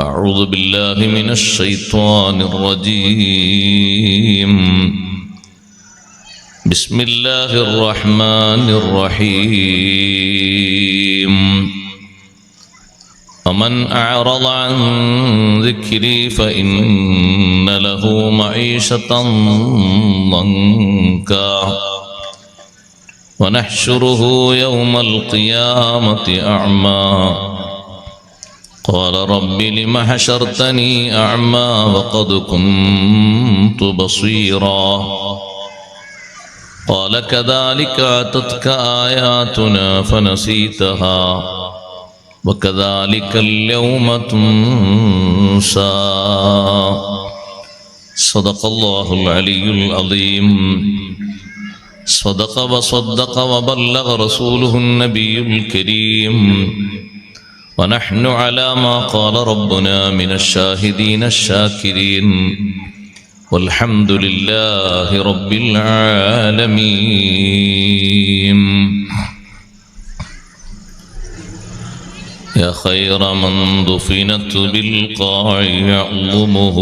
أعوذ بالله من الشيطان الرجيم. بسم الله الرحمن الرحيم. ومن أعرض عن ذكري فإن له معيشة ضنكا ونحشره يوم القيامة أعمى قال رب لم حشرتني أعمى وقد كنت بصيرا قال كذلك أتتك آياتنا فنسيتها وكذلك اليوم تنسى. صدق الله العلي العظيم. صدق وصدق وبلغ رسوله النبي الكريم. ونحن على ما قال ربنا من الشاهدين الشاكرين والحمد لله رب العالمين. يا خير من دفنت بالقاع يعظمه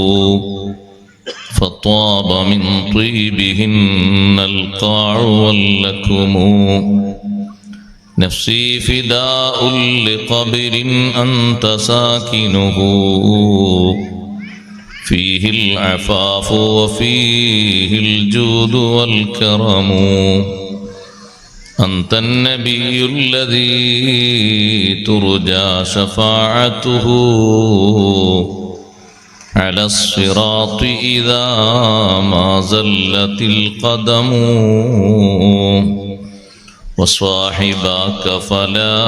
فطاب من طيبهن القاع واللكم نفسي فداء لقبر أنت ساكنه فيه العفاف وفيه الجود والكرم أنت النبي الذي ترجى شفاعته على الصراط إذا ما زلت القدم وصاحباك فلا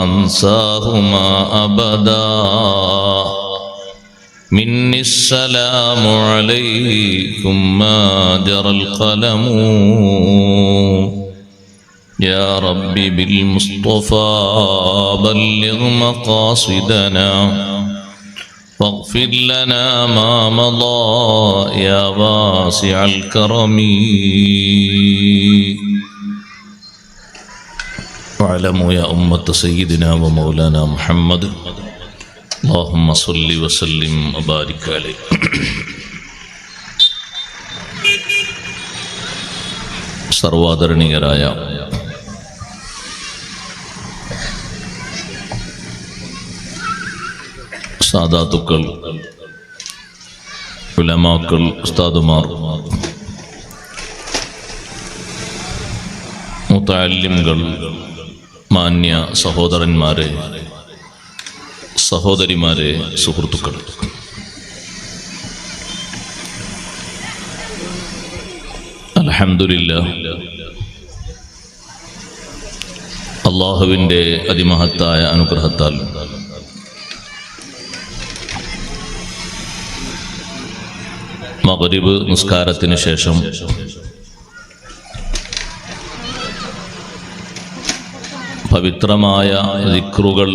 أنساهما أبدا مني السلام عليكم ما جرى القلم يا ربي بالمصطفى بلغ مقاصدنا واغفر لنا ما مضى يا واسع الكرم. واعلموا يا أمة سيدنا ومولانا محمد اللهم صل وسلم وبارك عليه. സർവാദരണീയരായ സാദാത്തുക്കൾ, ഉലമാക്കൾ, ഉസ്താദുമാർ, മുതഅല്ലിംകൾ, മാന്യ സഹോദരന്മാരെ, സഹോദരിമാരെ, സുഹൃത്തുക്കൾ, അൽഹംദുലില്ലാഹ് അല്ലാഹുവിൻ്റെ അതിമഹത്തായ അനുഗ്രഹത്താൽ മഗ്രിബ് നിസ്കാരത്തിന് ശേഷം പവിത്രമായ ദിക്റുകൾ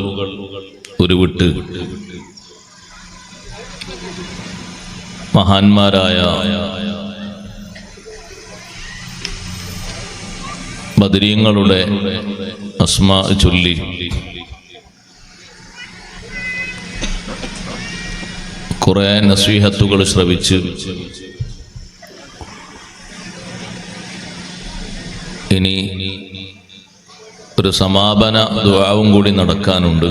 ഉരുവിട്ട് മഹാന്മാരായ ബദരീങ്ങളുടെ അസ്മാ ചൊല്ലി കുറെ നസീഹത്തുകൾ ശ്രവിച്ച് ഇനി ഒരു സമാപന ദുആവും കൂടി നടക്കാനുണ്ട്.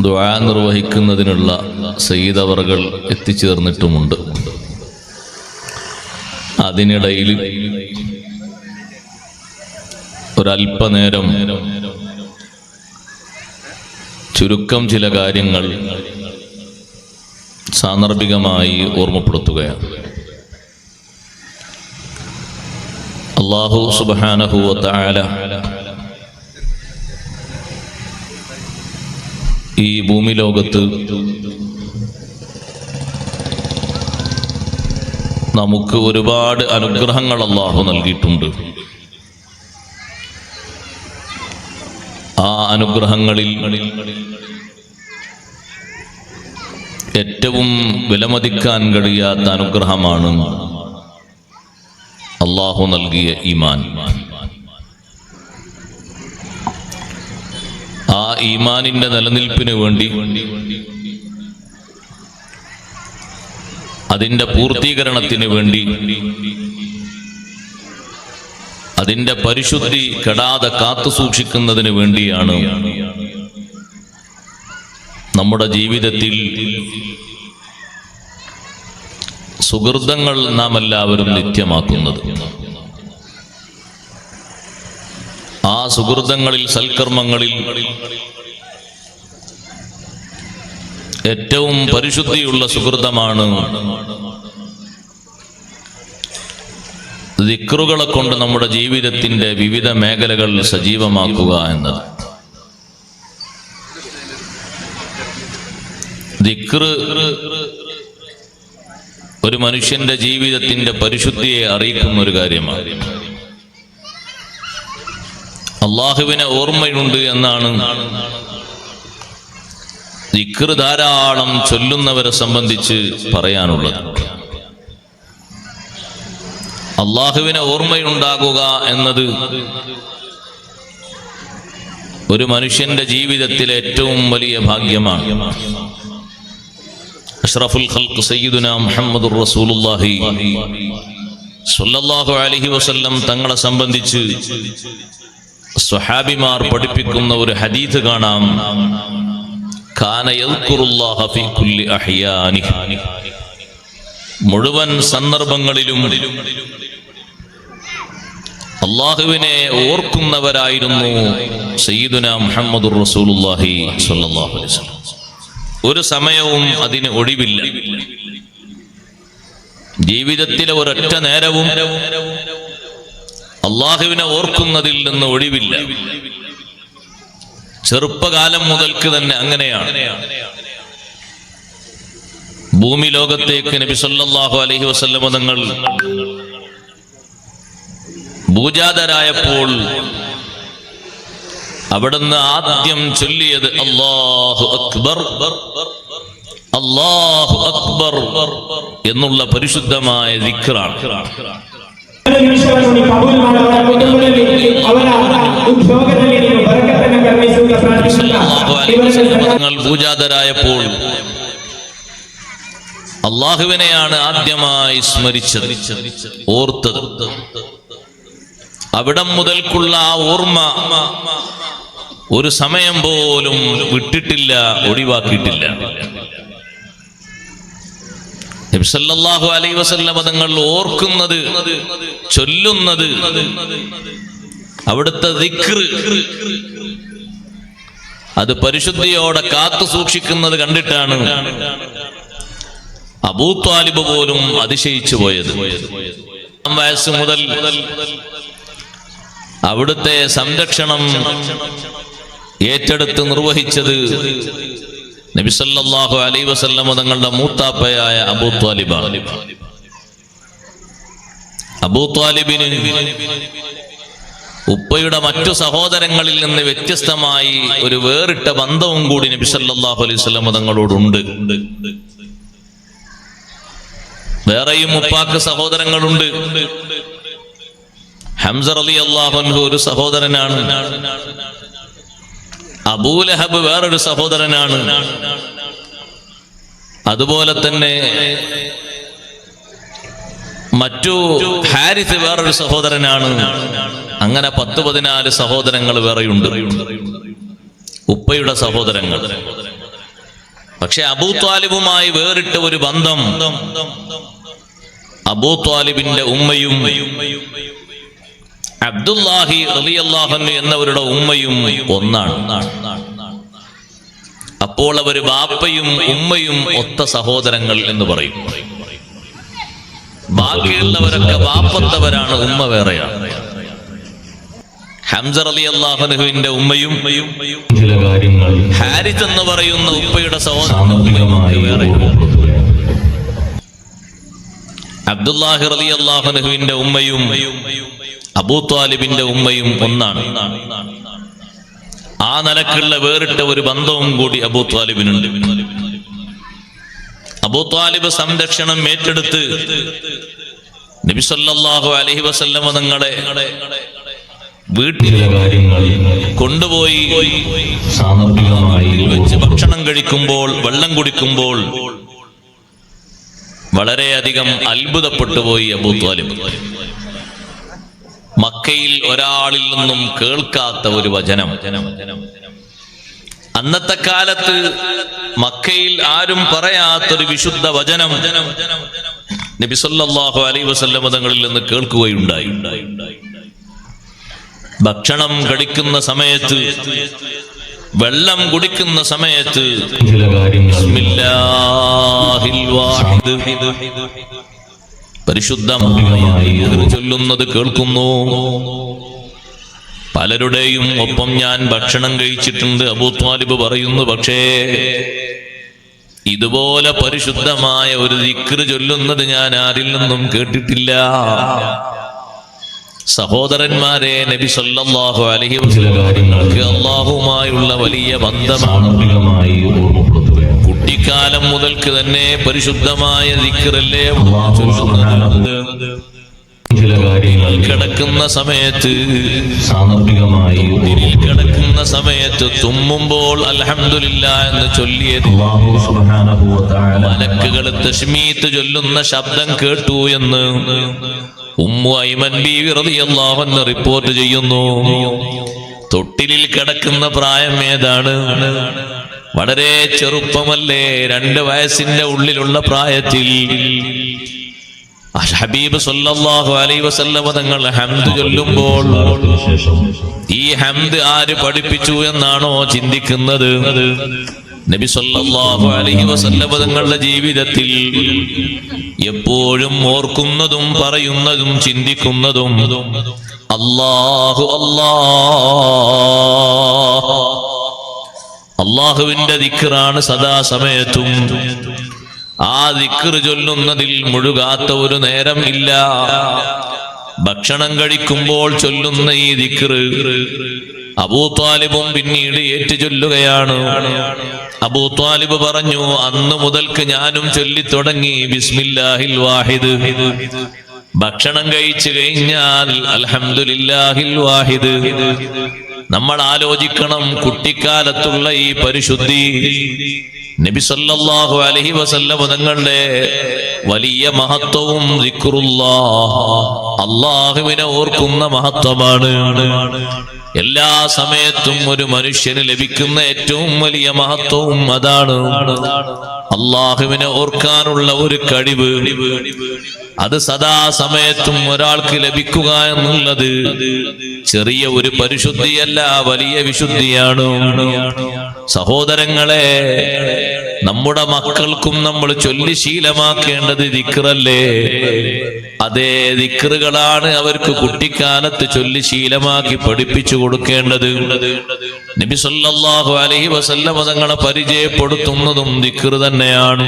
ദുആ നിർവഹിക്കുന്നതിനുള്ള സയ്യിദ് അവറുകൾ എത്തിച്ചേർന്നിട്ടുമുണ്ട്. അതിനിടയിൽ ഒരല്പനേരം ചുരുക്കം ചില കാര്യങ്ങൾ സാന്ദർഭികമായി ഓർമ്മപ്പെടുത്തുകയാണ്. അല്ലാഹു സുബ്ഹാനഹു വ തആല ഈ ഭൂമി ലോകത്ത് നമുക്ക് ഒരുപാട് അനുഗ്രഹങ്ങൾ അല്ലാഹു നൽകിയിട്ടുണ്ട്. ആ അനുഗ്രഹങ്ങളിൽ ഏറ്റവും വിലമതിക്കാൻ കഴിയാത്ത അനുഗ്രഹമാണ് അല്ലാഹു നൽകിയ ഈമാൻ. ആ ഈമാനിന്റെ നിലനിൽപ്പിന് വേണ്ടി, അതിന്റെ പൂർത്തീകരണത്തിന് വേണ്ടി, അതിന്റെ പരിശുദ്ധി കെടാതെ കാത്തു സൂക്ഷിക്കുന്നതിന് വേണ്ടിയാണ് നമ്മുടെ ജീവിതത്തിൽ സുഹൃതങ്ങൾ നാം എല്ലാവരും നിത്യമാക്കുന്നത്. ആ സുഹൃതങ്ങളിൽ, സൽക്കർമ്മങ്ങളിൽ ഏറ്റവും പരിശുദ്ധിയുള്ള സുഹൃതമാണ് ദിക്റുകളെ കൊണ്ട് നമ്മുടെ ജീവിതത്തിന്റെ വിവിധ മേഖലകൾ സജീവമാക്കുക എന്നത്. ദിക്റ് ഒരു മനുഷ്യന്റെ ജീവിതത്തിന്റെ പരിശുദ്ധിയെ അറിയിക്കുന്ന ഒരു കാര്യമാണ്. അള്ളാഹുവിനെ ഓർമ്മയുണ്ട് എന്നാണ് ദിക്റ് ധാരാളം ചൊല്ലുന്നവരെ സംബന്ധിച്ച് പറയാനുള്ളത്. അള്ളാഹുവിനെ ഓർമ്മയുണ്ടാകുക എന്നത് ഒരു മനുഷ്യന്റെ ജീവിതത്തിലെ ഏറ്റവും വലിയ ഭാഗ്യമാണ്. അഷ്റഫുൽ ഖൽഖ് സയ്യിദുനാ മുഹമ്മദുർ റസൂലുള്ളാഹി സ്വല്ലല്ലാഹു അലൈഹി വസല്ലം തങ്ങളെ സംബന്ധിച്ച് സ്വഹാബിമാർ പഠിപ്പിക്കുന്ന ഒരു ഹദീസ് കാണാം. കാന യദ്കുറുല്ലാഹ ഫീ കുല്ലി അഹ്യാനിഹി, മുഴുവൻ സന്ദർഭങ്ങളിലും അള്ളാഹുവിനെ ഓർക്കുന്നവരായിരുന്നു സയ്യിദുനാ മുഹമ്മദുർ റസൂലുള്ളാഹി സ്വല്ലല്ലാഹു അലൈഹി വസല്ലം. ഒരു സമയവും അതിന് ഒഴിവില്ല. ജീവിതത്തിലെ ഒരൊറ്റ നേരവും അള്ളാഹുവിനെ ഓർക്കുന്നതിൽ നിന്ന് ഒഴിവില്ല. ചെറുപ്പകാലം മുതൽക്ക് തന്നെ അങ്ങനെയാണ്. ഭൂമി ലോകത്തേക്ക് നബി സല്ലല്ലാഹു അലൈഹി വസല്ലം തങ്ങൾ ഭൂജാതരായപ്പോൾ അവിടുന്ന് ആദ്യം ചൊല്ലിയത് അല്ലാഹു അക്ബർ, അല്ലാഹു അക്ബർ എന്നുള്ള പരിശുദ്ധമായ ദിക്റാണ്. തങ്ങൾ ഭൂജാതരായപ്പോൾ അള്ളാഹുവിനെയാണ് ആദ്യമായി സ്മരിച്ചത്, ഓർത്തത്. അവിടം മുതൽക്കുള്ള ആ ഓർമ്മ ഒരു സമയം പോലും വിട്ടിട്ടില്ല, ഒഴിവാക്കിയിട്ടില്ല. നബി സല്ലല്ലാഹു അലൈഹി വസല്ലം തങ്ങൾ ഓർക്കുന്നത്, ചൊല്ലുന്നത്, അവിടുത്തെ ദിക്ർ, അത് പരിശുദ്ധിയോടെ കാത്തു സൂക്ഷിക്കുന്നത് കണ്ടിട്ടാണ് അബൂ ത്വാലിബ് പോലും അതിശയിച്ചു പോയത്. വയസ്സ് മുതൽ അവിടുത്തെ സംരക്ഷണം ഏറ്റെടുത്ത് നിർവഹിച്ചത് നബി സല്ലല്ലാഹു അലൈഹി വസല്ലം തങ്ങളുടെ മൂത്താപ്പയായ അബൂ ത്വാലിബാണ്. അബൂ ത്വാലിബിന് ഉപ്പയുടെ മറ്റു സഹോദരങ്ങളിൽ നിന്ന് വ്യത്യസ്തമായി ഒരു വേറിട്ട ബന്ധവും കൂടി നബി സല്ലല്ലാഹു അലൈഹി വസല്ലം തങ്ങളോടുണ്ട്. വേറെയും ഉപ്പാക്ക് സഹോദരങ്ങളുണ്ട്. ഹംസ റളിയല്ലാഹു അൻഹു ഒരു സഹോദരനാണ്. അബൂലഹബ് വേറൊരു സഹോദരനാണ്. അതുപോലെ തന്നെ മറ്റു ഹാരിസ് വേറൊരു സഹോദരനാണ്. അങ്ങനെ 10-14 സഹോദരങ്ങൾ വേറെയുണ്ട്, ഉപ്പയുടെ സഹോദരങ്ങൾ. പക്ഷെ അബൂ ത്വാലിബുമായി വേറിട്ട ഒരു ബന്ധം അബൂ ത്വാലിബിന്റെ ഉമ്മയും അബ്ദുല്ലാഹി റളിയല്ലാഹു അൻഹു എന്നവരുടെ ഉമ്മയും ഒന്നാണ്. അപ്പോൾ അവർ ബാപ്പയും ഉമ്മയും ഒത്ത സഹോദരങ്ങൾ എന്ന് പറയും. ബാക്കിയുള്ളവരൊക്കെ ബാപ്പത്തവരാണ്, ഉമ്മ വേറെയാണ്. ഹംസ റളിയല്ലാഹു അൻഹുവിന്റെ ഉമ്മയും ചില കാര്യങ്ങൾ ഹാരിസ് എന്ന് പറയുന്ന ഉപ്പയുടെ സഹോദരൻ, അബ്ദുല്ലാഹി റളിയല്ലാഹു അൻഹുവിന്റെ ഉമ്മയും അബൂ ത്വാലിബിന്റെ ഉമ്മയും ഒന്നാണ്. ആ നിലക്കുള്ള വേറിട്ട ഒരു ബന്ധവും കൂടി അബൂ ത്വാലിബിനുണ്ട്. അബൂ ത്വാലിബ് സംരക്ഷണം ഏറ്റെടുത്ത് നബി സല്ലല്ലാഹു അലൈഹി വസല്ലം തങ്ങളെ വീട്ടിലെ കാര്യങ്ങൾ കൊണ്ടുപോയി സാമ്പത്തികമായി വെച്ച് ഭക്ഷണം കഴിക്കുമ്പോൾ, വെള്ളം കുടിക്കുമ്പോൾ വളരെയധികം അത്ഭുതപ്പെട്ടുപോയി അബൂ ത്വാലിബ്. മക്കയിൽ ഒരാളിൽ നിന്നും കേൾക്കാത്ത ഒരു വചനം. അന്നത്തെ കാലത്ത് മക്കയിൽ ആരും പറയാത്തൊരു വിശുദ്ധ വചനം നബി സല്ലല്ലാഹു അലൈഹി വസല്ലം തങ്ങളിൽ നിന്ന് കേൾക്കുകയുണ്ടായി. ഭക്ഷണം കഴിക്കുന്ന സമയത്ത്, വെള്ളം കുടിക്കുന്ന സമയത്ത് ബിസ്മില്ലാഹിൽ വാഹിദ് പരിശുദ്ധമായി ചൊല്ലുന്നത് കേൾക്കുന്നു. പലരുടെയും ഒപ്പം ഞാൻ ഭക്ഷണം കഴിച്ചിട്ടുണ്ട്. അബൂ ത്വാലിബ് പറയുന്നു, പക്ഷേ ഇതുപോലെ പരിശുദ്ധമായ ഒരു ദിക്ർ ചൊല്ലുന്നത് ഞാൻ ആരിൽ നിന്നും കേട്ടിട്ടില്ല. സഹോദരന്മാരെ, നബി സല്ലല്ലാഹു അലൈഹി വസല്ലം അല്ലാഹുമായുള്ള വലിയ ബന്ധമാണ്. കുട്ടിക്കാലം മുതൽക്ക് തന്നെ പരിശുദ്ധമായ ദിക്റല്ലേ ചൊല്ലുന്നത്. കിടക്കുന്ന സമയത്ത്, സാമ്പത്തികമായി കിടക്കുന്ന സമയത്ത് തുമ്മുമ്പോൾ അൽഹംദുലില്ലാഹ് എന്ന് ചൊല്ലിയത് മലക്കുകൾ തസ്മീത്ത് ചൊല്ലുന്ന ശബ്ദം കേട്ടു എന്ന് ഉമ്മു ഐമൻ ബീവി റളിയല്ലാഹു അൻഹ റിപ്പോർട്ട് ചെയ്യുന്നു. തൊട്ടിലിൽ കിടക്കുന്ന പ്രായം ഏതാണ്? വളരെ ചെറുപ്പമല്ലേ, 2 വയസ്സിന്റെ ഉള്ളിലുള്ള പ്രായത്തിൽ ഹബീബ് സല്ലല്ലാഹു അലൈഹി വസല്ലം തങ്ങൾ ഹംദ് ചൊല്ലുമ്പോൾ ഈ ഹംദ് ആര് പഠിപ്പിച്ചു എന്നാണോ ചിന്തിക്കുന്നത്? നബി സല്ലല്ലാഹു അലൈഹി വസല്ലം തങ്ങളുടെ ജീവിതത്തിൽ എപ്പോഴും ഓർക്കുന്നതും പറയുന്നതും ചിന്തിക്കുന്നതും അല്ലാഹു അല്ലാഹ്, അല്ലാഹുവിന്റെ ദിക്റാണ് സദാസമയത്തും. ആ ദിക്ർ ചൊല്ലുന്നതിൽ മുഴുകാത്ത ഒരു നേരം ഇല്ല. ഭക്ഷണം കഴിക്കുമ്പോൾ ചൊല്ലുന്ന ഈ ദിക്ർ അബൂ ത്വാലിബും പിന്നീട് ഏറ്റു ചൊല്ലുകയാണ്. അബൂ ത്വാലിബ് പറഞ്ഞു, അന്ന് മുതൽക്ക് ഞാനും ചൊല്ലിത്തുടങ്ങി ബിസ്മില്ലാഹിൽ വാഹിദ്. ഭക്ഷണം കഴിച്ചു കഴിഞ്ഞാൽ അൽഹംദുലില്ലാഹിൽ വാഹിദ്. നമ്മൾ ആലോചിക്കണം, കുട്ടിക്കാലത്തുള്ള ഈ പരിശുദ്ധി നബി സല്ലല്ലാഹു അലൈഹി വസല്ലം തങ്ങളുടെ വലിയ മഹത്വവും ദിക്റുല്ലാഹ്, അല്ലാഹുവിനെ ഓർക്കുന്ന മഹത്വമാണ്. എല്ലാ സമയത്തും ഒരു മനുഷ്യന് ലഭിക്കുന്ന ഏറ്റവും വലിയ മഹത്വവും അതാണ്. അല്ലാഹുവിനെ ഓർക്കാനുള്ള ഒരു കഴിവ്, അത് സദാസമയത്തും ഒരാൾക്ക് ലഭിക്കുക എന്നുള്ളത് ചെറിയ ഒരു പരിശുദ്ധിയല്ല, വലിയ വിശുദ്ധിയാണ്. സഹോദരങ്ങളെ, നമ്മുടെ മക്കൾക്കും നമ്മൾ ചൊല്ലി ശീലമാക്കേണ്ടത് ദിക്റല്ലേ? അതേ ദിക്റുകളാണ് അവർക്ക് കുട്ടിക്കാലത്ത് ചൊല്ലി ശീലമാക്കി പഠിപ്പിച്ചു കൊടുക്കേണ്ടത്. നബി സല്ലല്ലാഹു അലൈഹി വസല്ലം തങ്ങളെ പരിചയപ്പെടുത്തുന്നതും ദിക്ർ തന്നെയാണ്.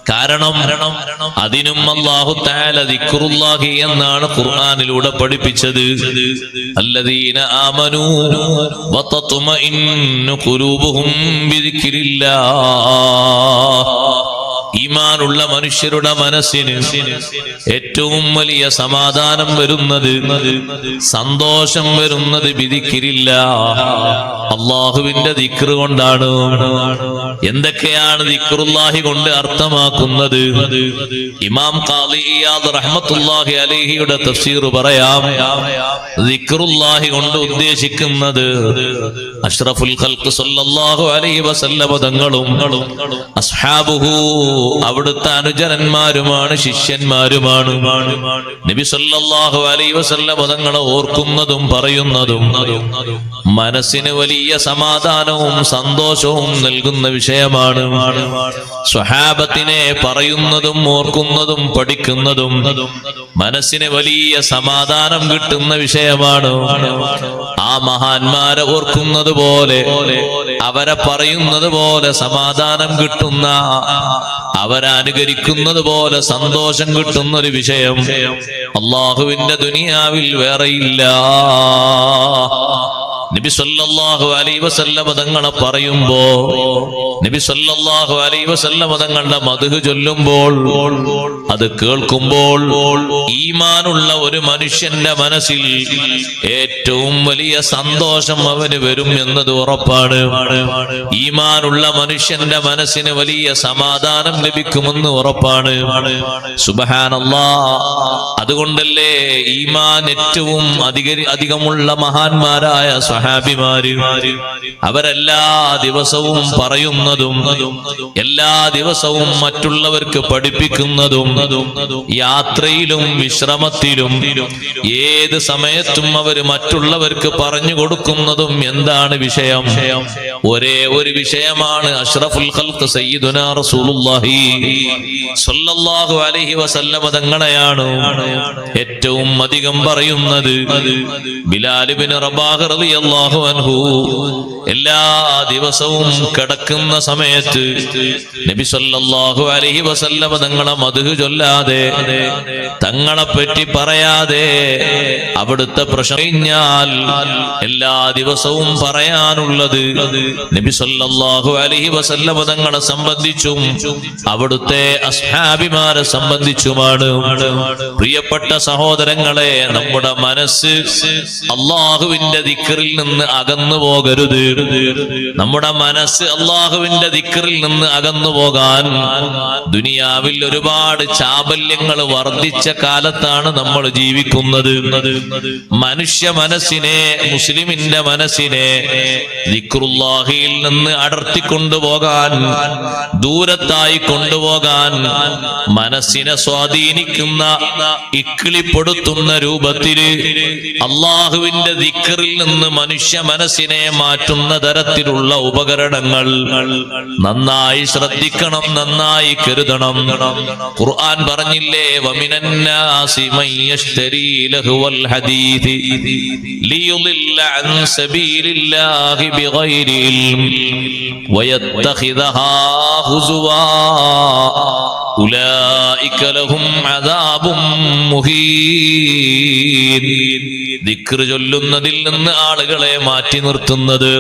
കാരണം അതിനും അല്ലാഹു തആല ദിക്റുല്ലാഹി എന്നാണ് ഖുർആനിലൂടെ പഠിപ്പിച്ചത്. അല്ലദീന ആമനൂ വതത്മഇന്നു ഖുലൂബുഹും ബിദിക്രില്ലാഹ്. ഈമാനുള്ള മനുഷ്യരുടെ മനസ്സിന് ഏറ്റവും വലിയ സമാധാനം വരുന്നത്, സന്തോഷം വരുന്നത് ബിദിക്രില്ലാഹ്, അല്ലാഹുവിന്റെ ദിക്ർ കൊണ്ടാണ്. എന്തൊക്കെയാണ് ദിക്റുല്ലാഹി കൊണ്ട് അർത്ഥമാക്കുന്നത്? ഇമാം ഖാദി ഇയാദ് റഹ്മത്തുള്ളാഹി അലൈഹിയുടെ തഫ്സീർ പറയാം. ദിക്റുല്ലാഹി കൊണ്ട് ഉദ്ദേശിക്കുന്നത് അഷ്റഫുൽ ഖൽഖ് സല്ലല്ലാഹു അലൈഹി വസല്ലം തങ്ങളും അസ്ഹാബുഹു അവിടുത്തെ അനുചരന്മാരുമാണ്, ശിഷ്യന്മാരുമാണ്. നബി സല്ലല്ലാഹു അലൈഹി വസല്ലം തങ്ങളെ ഓർക്കുന്നതും പറയുന്നതും മനസ്സിന് വലിയ സമാധാനവും സന്തോഷവും നൽകുന്ന വിഷയമാണ്. സ്വഹാബത്തിനെ പറയുന്നതും ഓർക്കുന്നതും പഠിക്കുന്നതും മനസ്സിന് വലിയ സമാധാനം കിട്ടുന്ന വിഷയമാണ്. ആ മഹാന്മാരെ ഓർക്കുന്നത് പോലെ, അവരെ പറയുന്നത് പോലെ സമാധാനം കിട്ടുന്ന, അവരെ അനുകരിക്കുന്നത് പോലെ സന്തോഷം കിട്ടുന്ന ഒരു വിഷയം അല്ലാഹുവിന്റെ ദുനിയാവിൽ വേറെയില്ല. നബി സല്ലല്ലാഹു അലൈഹി വസല്ലം തങ്ങളെ പറയുമ്പോ, നബി സല്ലല്ലാഹു അലൈഹി വസല്ലം തങ്ങളുടെ മദ്ഹ് ചൊല്ലുമ്പോൾ, അത് കേൾക്കുമ്പോൾ ഈമാനുള്ള ഒരു മനുഷ്യന്റെ മനസ്സിൽ ഏറ്റവും വലിയ സന്തോഷം അവന് വരും എന്നത് ഉറപ്പാണ്. ഈമാനുള്ള മനുഷ്യന്റെ മനസ്സിന് വലിയ സമാധാനം ലഭിക്കുമെന്ന് ഉറപ്പാണ്. സുബ്ഹാനല്ലാഹ്. അതുകൊണ്ടല്ലേ ഈമാൻ ഏറ്റവും അധികമുള്ള മഹാന്മാരായ സ്വഹാബിമാര് അവരെല്ലാ ദിവസവും പറയുന്നതും എല്ലാ ദിവസവും മറ്റുള്ളവർക്ക് പഠിപ്പിക്കുന്നതും യാത്രയിലും വിശ്രമത്തിലും ഏത് സമയത്തും അവര് മറ്റുള്ളവർക്ക് പറഞ്ഞു കൊടുക്കുന്നതും എന്താണ് വിഷയം? ഒരേ ഒരു വിഷയമാണ്. അഷ്റഫുൽ ഖൽഖ് സയ്യിദുനാ റസൂലുള്ളാഹി സ്വല്ലല്ലാഹു അലൈഹി വസല്ലം തങ്ങളെയാണ് ഏറ്റവും അധികം പറയുന്നത്. ബിലാൽ ഇബ്നു റബാഹ് റളിയല്ലാഹു അൻഹു എല്ലാ ദിവസവും കിടക്കുന്ന സമയത്ത് നബി സല്ലല്ലാഹു അലൈഹി വസല്ലം തങ്ങളെ മദ്ഹ് ചൊല്ലാതെ, തങ്ങളെ പറ്റി പറയാതെ, അവിടുത്തെ പ്രശ്നം കഴിഞ്ഞാൽ എല്ലാ ദിവസവും പറയാനുള്ളത് നബി സല്ലല്ലാഹു അലൈഹി വസല്ലം തങ്ങളെ സംബന്ധിച്ചും അവിടുത്തെ അസ്ഹാബിമാരെ സംബന്ധിച്ചുമാണ്. പ്രിയപ്പെട്ട സഹോദരങ്ങളെ, നമ്മുടെ മനസ്സ് അല്ലാഹുവിന്റെ ദിക്റിൽ നിന്ന് അകന്നു പോകരുത്. നമ്മുടെ മനസ്സ് അല്ലാഹുവിന്റെ ദിക്റിൽ നിന്ന് അകന്നു പോകാൻ ദുനിയാവിൽ ഒരുപാട് ചാബല്യങ്ങൾ വർദ്ധിച്ച കാലത്താണ് നമ്മൾ ജീവിക്കുന്നത്. മനുഷ്യ മനസ്സിനെ, മുസ്ലിമിന്റെ മനസ്സിനെ ദിക്റുല്ലാഹിയിൽ നിന്ന് അടർത്തിക്കൊണ്ടുപോകാൻ, ദൂരത്തായി കൊണ്ടുപോകാൻ, മനസ്സിനെ സ്വാധീനിക്കുന്ന, ഇക്കിളിപ്പെടുത്തുന്ന രൂപത്തില് അള്ളാഹുവിന്റെ ദിക്റിൽ നിന്ന് മനുഷ്യ മനസ്സിനെ മാറ്റുന്ന തരത്തിലുള്ള ഉപകരണങ്ങൾ നന്നായി ശ്രദ്ധിക്കണം, നന്നായി കരുതണം. ഖുർആൻ പറഞ്ഞില്ലേ, വമിനന്നാസി മയ്യശ്തരീ ലഹുവൽ ഹദീദി ലിയുളില്ല അൻ സബീലില്ലാഹി ബിഗൈരി ഇൽം വയത്തഖിദഹാ ഹുസുവാ ഉലൈക ലഹും അദാബും മുഹീൻ. ദിക്റ് ചൊല്ലുന്നതിൽ നിന്ന് ആളുകളെ മാറ്റി നിർത്തുന്നത്,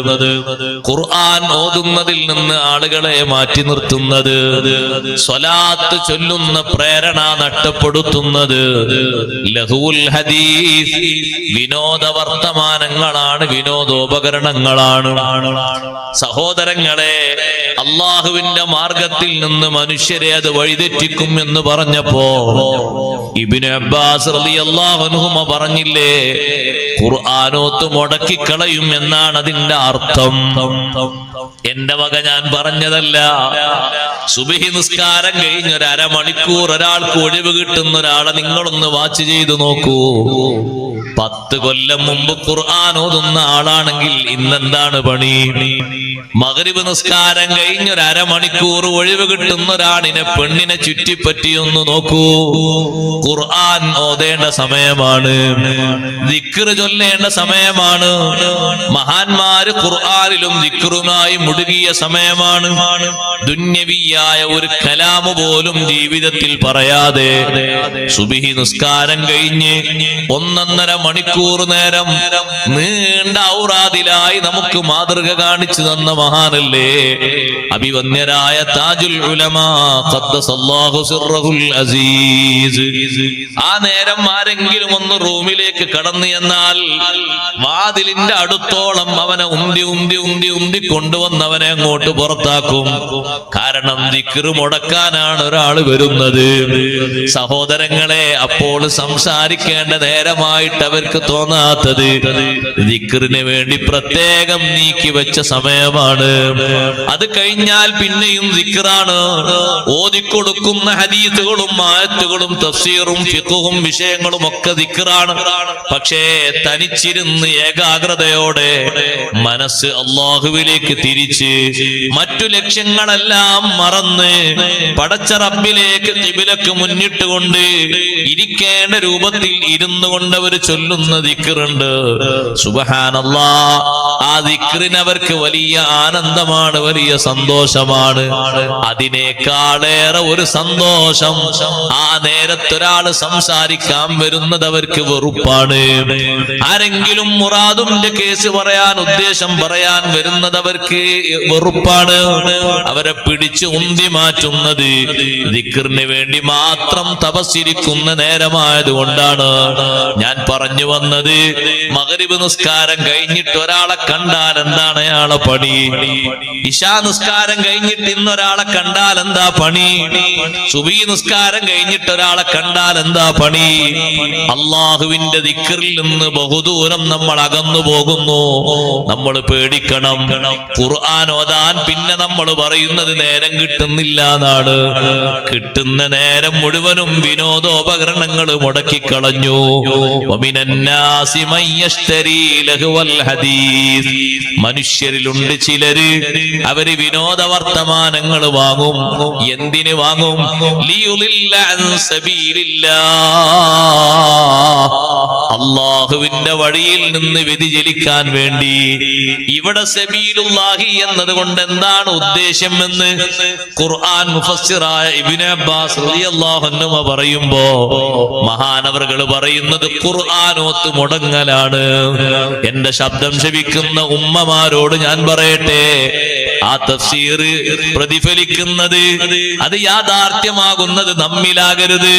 ഖുർആൻ ഓതുന്നതിൽ നിന്ന് ആളുകളെ മാറ്റി നിർത്തുന്നത്, സ്വലാത്ത് ചൊല്ലുന്ന പ്രേരണ നഷ്ടപ്പെടുത്തുന്നത് ലഹുൽ ഹദീസ്, വിനോദ വർത്തമാനങ്ങളാണ്, വിനോദോപകരണങ്ങളാണ്. സഹോദരങ്ങളെ, അള്ളാഹുവിന്റെ മാർഗത്തിൽ നിന്ന് മനുഷ്യരെ അത് വഴിതെറ്റിക്കും എന്ന് പറഞ്ഞപ്പോ ഇബ്നു അബ്ബാസ് റളിയല്ലാഹു അൻഹുമ പറഞ്ഞില്ലേ, ഖുർആനോത്ത് മുടക്കിക്കളയും എന്നാണ് അതിന്റെ അർത്ഥം. എന്റെ വക ഞാൻ പറഞ്ഞതല്ല. സുബ്ഹി നിസ്കാരം കഴിഞ്ഞ് ഒരു അരമണിക്കൂർ ഒരാൾക്ക് ഒഴിവ് കിട്ടുന്ന ഒരാളെ നിങ്ങളൊന്ന് വാച്ച് ചെയ്തു നോക്കൂ. 10 കൊല്ലം മുമ്പ് ഖുർആൻ ഓതുന്ന ആളാണെങ്കിൽ ഇന്നെന്താണ് പണി? മഗ്രിബ് നിസ്കാരം കഴിഞ്ഞ് ഒരു അരമണിക്കൂർ ഒഴിവ് കിട്ടുന്ന ഒരാളിനെ, പെണ്ണിനെ ചുറ്റിപ്പറ്റിയൊന്ന് നോക്കൂ. ഖുർആൻ ഓതേണ്ട സമയമാണ്, ദിക്റ് ചൊല്ലേണ്ട സമയമാണ്. മഹാന്മാര് ഖുർആനിലും ദിക്റുമായി മുഴുകിയ സമയമാണ്. ദുന്യവിയായ ഒരു കലാമു പോലും ജീവിതത്തിൽ പറയാതെ സുബ്ഹി നിസ്കാരം കഴിഞ്ഞ് 1.5 മണിക്കൂർ നേരം നീണ്ട ഔറാദിലായി നമുക്ക് മാതൃക കാണിച്ചു തന്ന മഹാനല്ലേ അഭിവന്യരായ താജുൽ ഉലമാ ഖദ്ദസല്ലാഹു സിർറഹുൽ അസീസ്. ആ നേരം ആരെങ്കിലും ഒന്ന് റൂമിലേക്ക് കടന്നു എന്നാൽ വാതിലിന്റെ അടുത്തോളം അവനെ ഉന്തി കൊണ്ടുവന്നവനെ അങ്ങോട്ട് പുറത്താക്കും. കാരണം ദിക്റ് മുടക്കാനാണ് ഒരാൾ വരുന്നത്. സഹോദരങ്ങളെ, അപ്പോൾ സംസാരിക്കേണ്ട നേരമായിട്ട് അവർക്ക് തോന്നാത്തത് ദിക്റിന് വേണ്ടി പ്രത്യേകം നീക്കി വെച്ച സമയമാണ്. അത് കഴിഞ്ഞാൽ പിന്നെയും ദിക്റാണ്. ഓതിക്കൊടുക്കുന്ന ഹദീസുകളും ആയത്തുകളും തഫ്സീറും ഫിഖ്ഹും വിഷയങ്ങളും ഒക്കെ ദിക്റാണ്. പക്ഷേ തനിച്ചിരുന്ന് ഏകാഗ്രതയോടെ മനസ്സ് അല്ലാഹുവിലേക്ക് തിരിച്ച് മറ്റു ലക്ഷ്യങ്ങളെല്ലാം മറന്ന് പടച്ച റബ്ബിലേക്ക് ഖിബിലക്ക് മുന്നിട്ടുകൊണ്ട് ഇരിക്കേണ്ട രൂപത്തിൽ ഇരുന്നു കൊണ്ട് അവർ ചൊല്ലുന്ന ദിക്റുണ്ട്. സുബ്ഹാനല്ലാഹ്. ആ ദിക്റിന് അവർക്ക് വലിയ ആനന്ദമാണ്, വലിയ സന്തോഷമാണ്. അതിനേക്കാളേറെ ഒരു സന്തോഷം ആ നേരത്തൊരാള് സംസാരിക്കാൻ വരുന്നത് അവർക്ക് വെറുപ്പാണ്. ആരെങ്കിലും മുറാദുന്റെ കേസ് പറയാൻ, ഉദ്ദേശം പറയാൻ വരുന്നത് അവർക്ക് വെറുപ്പാണ്. അവരെ പിടിച്ച് ഉന്തി മാറ്റുന്നത് ദിക്റിന് വേണ്ടി മാത്രം തപസ്സിരിക്കുന്ന നേരമായതുകൊണ്ടാണ്. ഞാൻ പറഞ്ഞു വന്നത്, മഗ്രിബ് നിസ്കാരം കഴിഞ്ഞിട്ട് ഒരാളെ കണ്ടാൽ എന്താണ് അയാളെ പണി? ഇശാ നിസ്കാരം കഴിഞ്ഞിട്ട് ഇന്നൊരാളെ കണ്ടാൽ എന്താ പണി? സുബഹി നിസ്കാരം കഴിഞ്ഞിട്ട് ഒരാളെ കണ്ടാൽ എന്താ പണി? അള്ളാഹുവിന്റെ ദിക്റിൽ നിന്ന് ബഹുദൂരം നമ്മൾ അകന്നു പോകുന്നു. നമ്മൾ പേടിക്കണം. ഖുർആൻ ഓതാൻ പിന്നെ നമ്മൾ പറയുന്നത് നേരം കിട്ടുന്നില്ല എന്നാണ്. കിട്ടുന്ന നേരം മുഴുവനും വിനോദോപകരണങ്ങൾ മുടക്കിക്കളഞ്ഞു. മനുഷ്യരിലുണ്ട് ചിലര്, അവര് വിനോദ വർത്തമാനങ്ങൾ വാങ്ങും. എന്തിന് വാങ്ങും? ലിയുളില്ല അൻ സബീലില്ലാഹ്, അള്ളാഹുവിന്റെ വഴിയിൽ നിന്ന് വ്യതിചലിക്കാൻ വേണ്ടി. ഇവിടെ സബീലുല്ലാഹി എന്നതുകൊണ്ട് എന്താണ് ഉദ്ദേശം എന്ന് ഖുർആൻ മുഫസ്സിറായ ഇബ്നു അബ്ബാസ് റളിയല്ലാഹു അൻഹു പറയുമ്പോ മഹാനവറുകൾ പറയുന്നത് ഖുർആനോത്ത് മുടങ്ങലാണ്. എന്റെ ശബ്ദം ശവിക്കുന്ന ഉമ്മമാരോട് ഞാൻ പറയട്ടെ, ആ തഫ്സീർ പ്രതിഫലിക്കുന്നത്, അത് യാഥാർത്ഥ്യമാകുന്നത് നമ്മിലാകരുത്,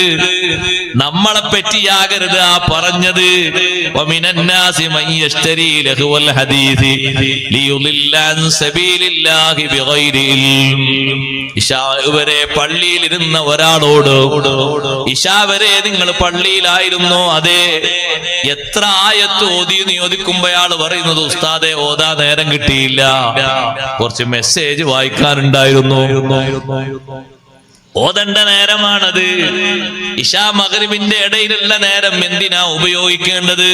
നമ്മളെ പറ്റിയാകരുത് ആ പറഞ്ഞത്. വമിനന്നാസി മൻ യശ്തരി ലഹുവൽ ഹദീസ് ലിയുളില്ല അൻ സബീലില്ലാഹി ബിഗൈരി ഇൽം. ഇശാ വരെ പള്ളിയിലിരുന്ന ഒരാളോട്, ഇശാ വരെ നിങ്ങൾ പള്ളിയിലായിരുന്നോ? അതെ. എത്ര ആയത്ത് ഓതി നിയോദിക്കുമ്പോ അയാൾ പറയുന്നത്, ഉസ്താദെ ഓതാ നേരം കിട്ടിയില്ല, കുറച്ച് മെസ്സേജ് വായിക്കാനുണ്ടായിരുന്നു. ഓതണ്ട നേരമാണത്. ഇശാ മഗ്രിബിന്റെ ഇടയിലുള്ള നേരം എന്തിനാ ഉപയോഗിക്കേണ്ടത്?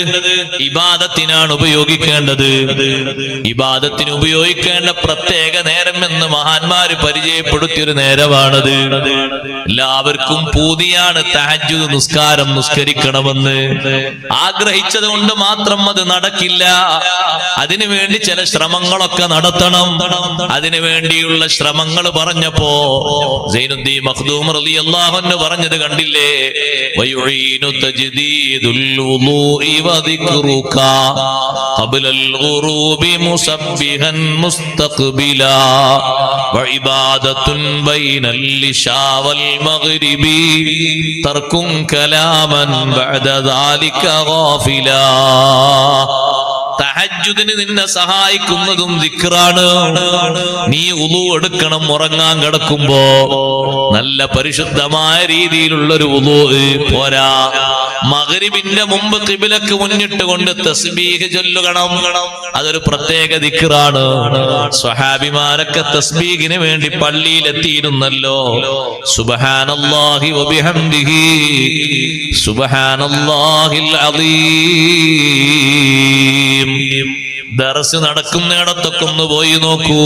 ഇബാദത്തിനാണ് ഉപയോഗിക്കേണ്ടത്. ഇബാദത്തിന് ഉപയോഗിക്കേണ്ട പ്രത്യേക നേരം എന്ന് മഹാന്മാര് പരിചയപ്പെടുത്തിയൊരു നേരമാണത്. എല്ലാവർക്കും പൂതിയാണ് തഹജ്ജുദ് നിസ്കാരം നിസ്കരിക്കണമെന്ന്. ആഗ്രഹിച്ചത് കൊണ്ട് മാത്രം അത് നടക്കില്ല. അതിനുവേണ്ടി ചില ശ്രമങ്ങളൊക്കെ നടത്തണം. അതിനു വേണ്ടിയുള്ള ശ്രമങ്ങൾ പറഞ്ഞപ്പോ സൈനുദ്ദീൻ മഖ്ദൂം റളിയല്ലാഹു അൻഹു പറഞ്ഞത് കണ്ടില്ലേ? വയുഈനു തജ്ദീദുൽ വുളൂഇ വദിക്റുക ഖബ്ലൽ ഖുറൂബി മുസബ്ബിഹൻ മുസ്തഖ്ബിലാ വഇബാദത്തുൻ ബൈനൽ ഇശാ വൽ മഗ്രിബി തർകുൻ കലാമൻ ബഅദ ദാലിക ഗാഫിലാ. തഹജ്ജുദിന് നിന്നെ സഹായിക്കുന്നതും ദിക്റാണ്. നീ ഉളു എടുക്കണം ഉറങ്ങാൻ കിടക്കുമ്പോ. നല്ല പരിശുദ്ധമായ രീതിയിലുള്ളൊരു ഉളു പോരാ. മഗ്രിബിന്റെ മുമ്പ് ഖിബ്ലക്ക് മുന്നിട്ട് കൊണ്ട് തസ്ബീഹ് ചൊല്ലുകണം. അതൊരു പ്രത്യേക ദിക്റാണ്. സ്വഹാബിമാരൊക്കെ തസ്ബീഹിന് വേണ്ടി പള്ളിയിലെത്തിയിരുന്നല്ലോ. സുബ്ഹാനല്ലാഹി വബിഹംദിഹി സുബ്ഹാനല്ലാഹിൽ അദീം. ദർസ് നടക്കുന്നിടത്തൊക്കെ ഒന്ന് പോയി നോക്കൂ.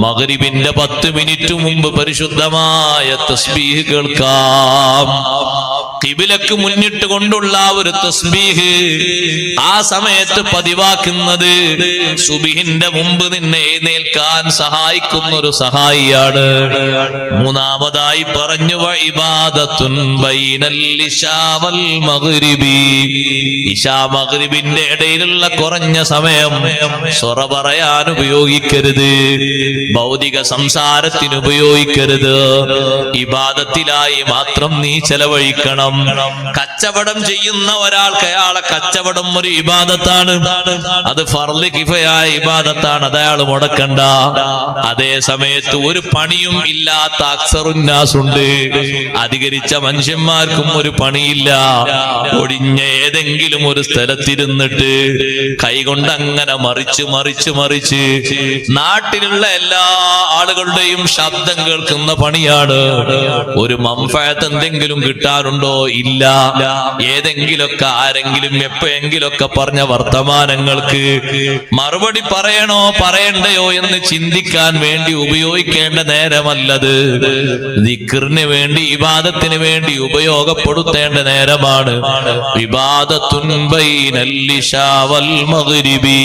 മഗ്രിബിന്റെ 10 മിനിറ്റ് മുമ്പ് പരിശുദ്ധമായ തസ്ബീഹ് കേൾക്കാം. ഖിബ്ലക്ക് മുന്നിട്ട് കൊണ്ടുള്ള ഒരു തസ്ബീഹ് ആ സമയത്ത് പതിവാക്കുന്നത് സുബ്ഹിന്റെ മുമ്പ് നിന്നെ എഴുന്നേൽക്കാൻ സഹായിക്കുന്ന ഒരു സഹായിയാണ്. മൂന്നാമതായി പറഞ്ഞു വഇബാദത്തുൻ ബൈനൽ ഇശാ വൽ മഗ്രിബി. ഇശാ മഗ്രിബിന്റെ ഇടയിലുള്ള കുറഞ്ഞ സമയം സൊറ പറയാൻ ഉപയോഗിക്കരുത്, ഭൗതിക സംസാരത്തിന് ഉപയോഗിക്കരുത്. ഇബാദത്തിലായി മാത്രം നീ ചെലവഴിക്കണം. കച്ചവടം ചെയ്യുന്ന ഒരാൾക്ക് അയാളെ കച്ചവടം ഒരു ഇബാദത്താണ്. അത് ഫർള് കിഫയായ ഇബാദത്താണ്. അത് അയാൾ മുടക്കണ്ട. അതേ സമയത്ത് ഒരു പണിയും ഇല്ലാത്ത അക്സറുന്നാസുണ്ട്. അധികരിച്ച മനുഷ്യന്മാർക്കും ഒരു പണിയില്ല. ഒടിഞ്ഞ ഏതെങ്കിലും ഒരു സ്ഥലത്തിരുന്നിട്ട് കൈകൊണ്ട് അങ്ങനെ മറിച്ച് മറിച്ച് മറിച്ച് നാട്ടിലുള്ള എല്ലാ ആളുകളുടെയും ശബ്ദം കേൾക്കുന്ന പണിയാണ്. ഒരു മംഫഅത്ത് എന്തെങ്കിലും കിട്ടാറുണ്ടോ? ഇല്ല. ഏതെങ്കിലൊക്കെ ആരെങ്കിലും എപ്പോഴെങ്കിലൊക്കെ പറഞ്ഞ വർത്തമാനങ്ങൾക്ക് മറുപടി പറയണോ പറയണ്ടയോ എന്ന് ചിന്തിക്കാൻ വേണ്ടി ഉപയോഗിക്കേണ്ട നേരമല്ലത്. ദിക്റിന് വേണ്ടി ഇബാദത്തിന് വേണ്ടി ഉപയോഗപ്പെടുത്തേണ്ട നേരമാണ്. ഇബാദത്തുൻ ബൈനൽ ഇശാ വൽ മഗ്രിബി.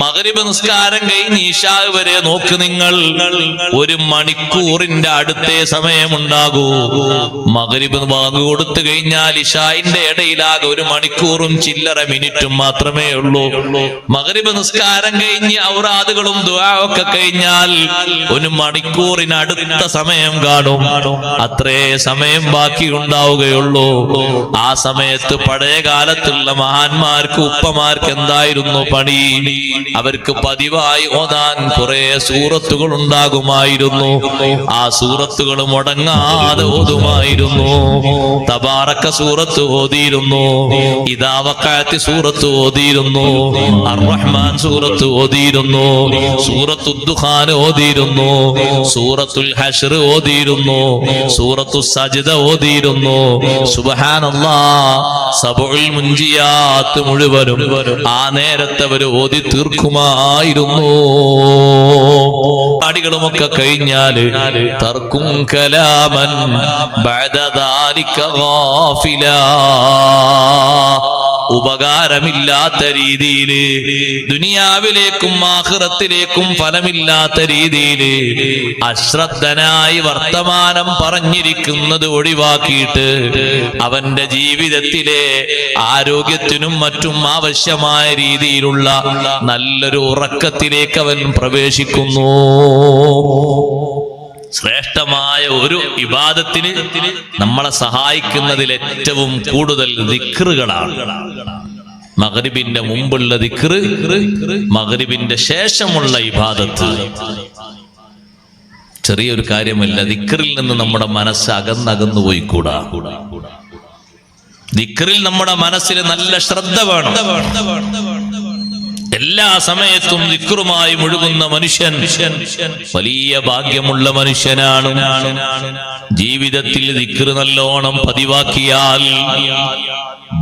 മഗ്രിബ് നിസ്കാരം കഴിഞ്ഞ് ഇശാ വരെ നോക്ക് നിങ്ങൾ, 1 മണിക്കൂറിന്റെ അടുത്തേ സമയമുണ്ടാകൂ. മഗ്രിബ് ബാങ്ക് കൊടുത്തു കഴിഞ്ഞാൽ ഇശായിന്റെ ഇടയിലാകെ 1 മണിക്കൂറും ചില്ലറ മിനിറ്റും മാത്രമേ ഉള്ളൂ. മഗ്രിബ് നിസ്കാരം കഴിഞ്ഞ് ഔറാദുകളും ദുആ ഒക്കെ കഴിഞ്ഞാൽ 1 മണിക്കൂറിന് അടുത്ത സമയം കാണും. അത്രേ സമയം ബാക്കി ഉണ്ടാവുകയുള്ളൂ. ആ സമയത്ത് പഴയ കാലത്തുള്ള മഹാന്മാർക്ക് ഉപ്പമാർക്ക് എന്തായിരുന്നു പണി? അവർക്ക് പതിവായി ഓതാൻ കുറെ സൂറത്തുകൾ ഉണ്ടാകുമായിരുന്നു. ആ സൂറത്തുകൾ മുടങ്ങാതെ ഓതുമായിരുന്നു. തബാറക്ക സൂറത്ത് ഓതിയിരുന്നു, ഇദാ വഖഅത്തി സൂറത്ത് ഓതിയിരുന്നു, അർ-റഹ്മാൻ സൂറത്ത് ഓതിയിരുന്നു, സൂറത്തുൽ ദുഖാൻ ഓതിയിരുന്നു, സൂറത്തുൽ ഹശ്ർ ഓതിയിരുന്നു, സൂറത്തുൽ സജ്ദ ഓതിയിരുന്നു. സുബ്ഹാനല്ലാഹ്, സബഉൽ മുൻജിയാത്ത് മുഴുവനും ആ നേരത്തെ അവർ ഓതി തീർക്കുമായിരുന്നു. പാടികളുമൊക്കെ കഴിഞ്ഞാല് തർക്കും കലാമൻ ബഅദ ദാലിക ഗാഫിലാ, ഉപകാരമില്ലാത്ത രീതിയില്, ദുനിയാവിലേക്കും ആഖിറത്തിലേക്കും ഫലമില്ലാത്ത രീതിയില് അശ്രദ്ധനായി വർത്തമാനം പറഞ്ഞിരിക്കുന്നത് ഒഴിവാക്കിയിട്ട് അവന്റെ ജീവിതത്തിലെ ആരോഗ്യത്തിനും മറ്റും ആവശ്യമായ രീതിയിലുള്ള നല്ലൊരു ഉറക്കത്തിലേക്ക് അവൻ പ്രവേശിക്കുന്നു. ശ്രേഷ്ഠമായ ഒരു ഇബാദത്തിന് നമ്മളെ സഹായിക്കുന്നതിൽ ഏറ്റവും കൂടുതൽ ദിക്റുകളാണ്. മഗ്രിബിന്റെ മുമ്പുള്ള ദിക്റ്, മഗ്രിബിന്റെ ശേഷമുള്ള ഇബാദത്ത് ചെറിയൊരു കാര്യമല്ല. ദിക്റിൽ നിന്ന് നമ്മുടെ മനസ്സ് അകന്നകന്നു പോയിക്കൂടാ. ദിക്റിൽ നമ്മുടെ മനസ്സിൽ നല്ല ശ്രദ്ധ വേണം. എല്ലാ സമയത്തും ദിക്റുമായി മുഴുകുന്ന മനുഷ്യൻ വലിയ ഭാഗ്യമുള്ള മനുഷ്യനാണ്. ജീവിതത്തിൽ ദിക്റ് നല്ലോണം പതിവാക്കിയാൽ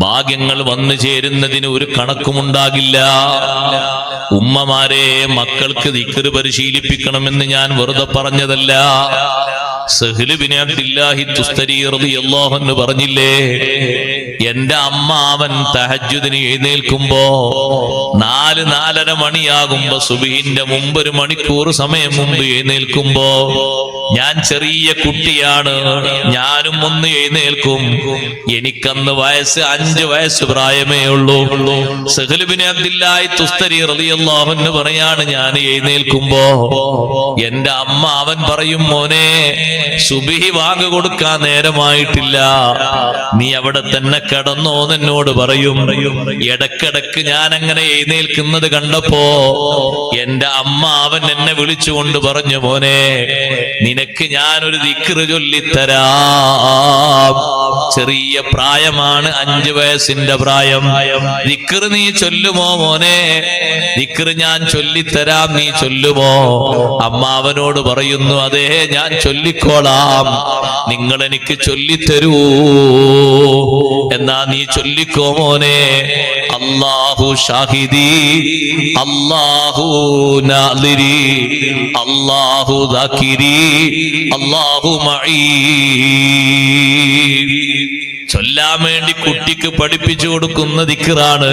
ഭാഗ്യങ്ങൾ വന്നു ചേരുന്നതിന് ഒരു കണക്കുമുണ്ടാകില്ല. ഉമ്മമാരെ, മക്കൾക്ക് ദിക്റ് പരിശീലിപ്പിക്കണമെന്ന് ഞാൻ വെറുതെ പറഞ്ഞതല്ല. സഹ്ല് ബിൻ അബ്ദുല്ലാഹി തുസ്തരി റളിയല്ലാഹു അൻഹു പറഞ്ഞില്ലേ, എന്റെ അമ്മാവൻ തഹജ്ജുദിന് എഴുന്നേൽക്കുമ്പോ 4-4:30 മണിയാകുമ്പോ സുബ്ഹിന്റെ മുമ്പ് 1 മണിക്കൂർ സമയം മുമ്പ് എഴുന്നേൽക്കുമ്പോ ഞാൻ ചെറിയ കുട്ടിയാണ്, ഞാനും ഒന്ന് എഴുന്നേൽക്കും. എനിക്കന്ന് 5 വയസ്സ് പ്രായമേ ഉള്ളൂ. സഹ്ല് ബിൻ അബ്ദുല്ലാഹി തുസ്തരി റളിയല്ലാഹു അൻഹു പറയാണ്, ഞാൻ എഴുന്നേൽക്കുമ്പോ എന്റെ അമ്മാവൻ പറയും, മോനെ സുബ്ഹി വാങ്ക് കൊടുക്കാൻ നേരമായിട്ടില്ല, നീ അവിടെ തന്നെ കിടന്നോ എന്നോട് പറയും. ഇടക്കിടക്ക് ഞാൻ അങ്ങനെ എഴുന്നേൽക്കുന്നത് കണ്ടപ്പോ എന്റെ അമ്മാവൻ എന്നെ വിളിച്ചുകൊണ്ട് പറഞ്ഞു, മോനെ നിനക്ക് ഞാനൊരു ദിക്റ് ചൊല്ലിത്തരാം. ചെറിയ പ്രായമാണ്, 5 വയസ്സിന്റെ പ്രായം. ദിക്റ് നീ ചൊല്ലുമോ മോനെ? ദിക്റ് ഞാൻ ചൊല്ലിത്തരാം, നീ ചൊല്ലുമോ? അമ്മാവനോട് പറയുന്നു, അതേ ഞാൻ ചൊല്ലിക്കോളാം, നിങ്ങൾ എനിക്ക് ചൊല്ലിത്തരൂ. എന്നാ നീ ചൊല്ലിക്കോ മോനെ. അല്ലാഹു ഷാഹിദി, അല്ലാഹു നാദിരി, അല്ലാഹു ദാകിരി, അല്ലാഹു മഈ. ചൊല്ലാൻ വേണ്ടി കുട്ടിക്ക് പഠിപ്പിച്ചു കൊടുക്കുന്ന ദിക്റാണ്.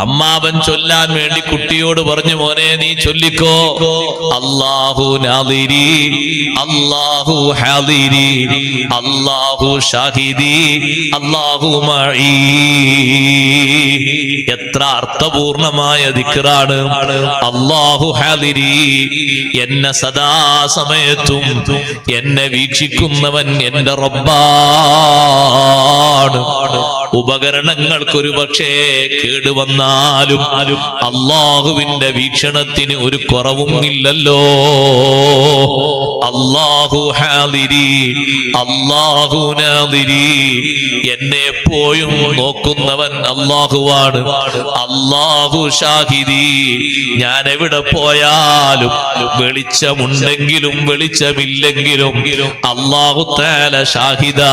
അമ്മാവൻ ചൊല്ലാൻ വേണ്ടി കുട്ടിയോട് പറഞ്ഞു, മോനെ നീ ചൊല്ലിക്കോ. അല്ലാഹു നാദിരി, അല്ലാഹു ഹാദിരി, അല്ലാഹു ഷാഹിദി, അല്ലാഹു മഈ. എത്ര അർത്ഥപൂർണമായ ദിക്റാണ്. അല്ലാഹു ഹാദിരി, എന്നെ സദാസമയത്തും എന്നെ വീക്ഷിക്കുന്നവൻ എന്റെ റബ്ബാണ്. ഉപകരണങ്ങൾക്കൊരു പക്ഷേ കേടുവന്നാലും അള്ളാഹുവിന്റെ വീക്ഷണത്തിന് ഒരു കുറവും ഇല്ലല്ലോ. അല്ലാഹു ഹാദിരി, അല്ലാഹു നാദിരി, എന്നെ എപ്പോഴും നോക്കുന്നവൻ അല്ലാഹുവാണ്. അല്ലാഹു ഷാഹിദി, ഞാൻ എവിടെ പോയാലും വെളിച്ചമുണ്ടെങ്കിലും വെളിച്ചമില്ലെങ്കിലും അല്ലാഹു തആല ഷാഹിദാണ്.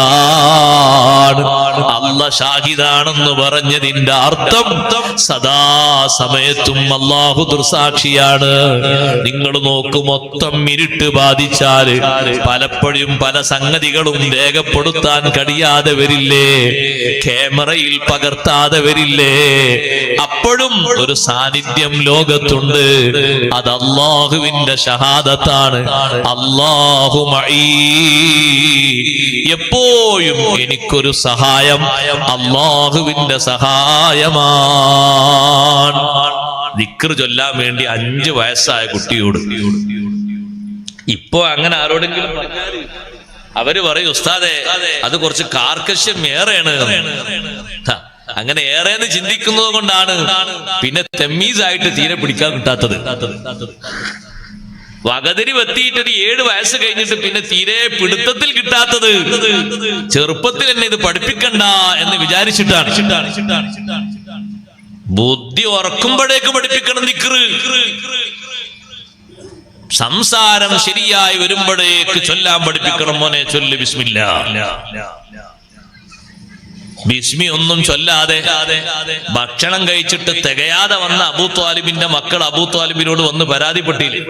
അല്ലാഹ് ഷാഹിദാണെന്ന് പറഞ്ഞതിന്റെ അർത്ഥം സദാ സമയത്തും അല്ലാഹു ദൃസാക്ഷിയാണ്. നിങ്ങൾ നോക്കൂ, മൊത്തം ഇരുട്ട് ബാധിച്ചാല് പലപ്പോഴും പല സംഗതികളും രേഖപ്പെടുത്താൻ കഴിയാതെ വരില്ലേ, ക്യാമറയിൽ പകർത്താതെ വരില്ലേ. അപ്പോഴും ഒരു സാന്നിധ്യം ലോകത്തുണ്ട്, അത് അല്ലാഹുവിന്റെ ഷഹാദത്താണ്. അല്ലാഹു മഈ, എപ്പോഴും എനിക്കൊരു സഹായം അല്ലാഹുവിന്റെ സഹായമാണ്. ദിക്ർ ചൊല്ലാൻ വേണ്ടി 5 വയസ്സായ കുട്ടിയോട് ഇപ്പോ അങ്ങനെ ആരോടെങ്കിലും പറഞ്ഞാല് അവര് പറയും, ഉസ്താദേ അത് കുറച്ച് കാർക്കശ്യം ഏറെയാണ്. അങ്ങനെ ഏറെന്ന് ചിന്തിക്കുന്നത് കൊണ്ടാണ് പിന്നെ തെമ്മീസായിട്ട് തീരെ പിടിക്കാൻ കിട്ടാത്തത്. വകതിരി വെത്തിയിട്ടൊരു 7 വയസ്സ് കഴിഞ്ഞിട്ട് പിന്നെ തീരെ പിടുത്തത്തിൽ കിട്ടാത്തത് ചെറുപ്പത്തിൽ എന്നെ ഇത് പഠിപ്പിക്കണ്ട എന്ന് വിചാരിച്ചിട്ടാണ്. ബുദ്ധി ഉറക്കുമ്പോഴേക്ക് പഠിപ്പിക്കണം ദിക്ർ. സംസാരം ശരിയായി വരുമ്പോഴേക്ക് ചൊല്ലാൻ പഠിപ്പിക്കണം. മോനെ ചൊല്ല് ബിസ്മില്ലാ. ബിസ്മി ഒന്നും ചൊല്ലാതെ ഭക്ഷണം കഴിച്ചിട്ട് തികയാതെ വന്ന അബൂ ത്വാലിബിന്റെ മക്കൾ അബൂ ത്വാലിബിനോട് വന്ന് പരാതിപ്പെട്ടില്ലേ,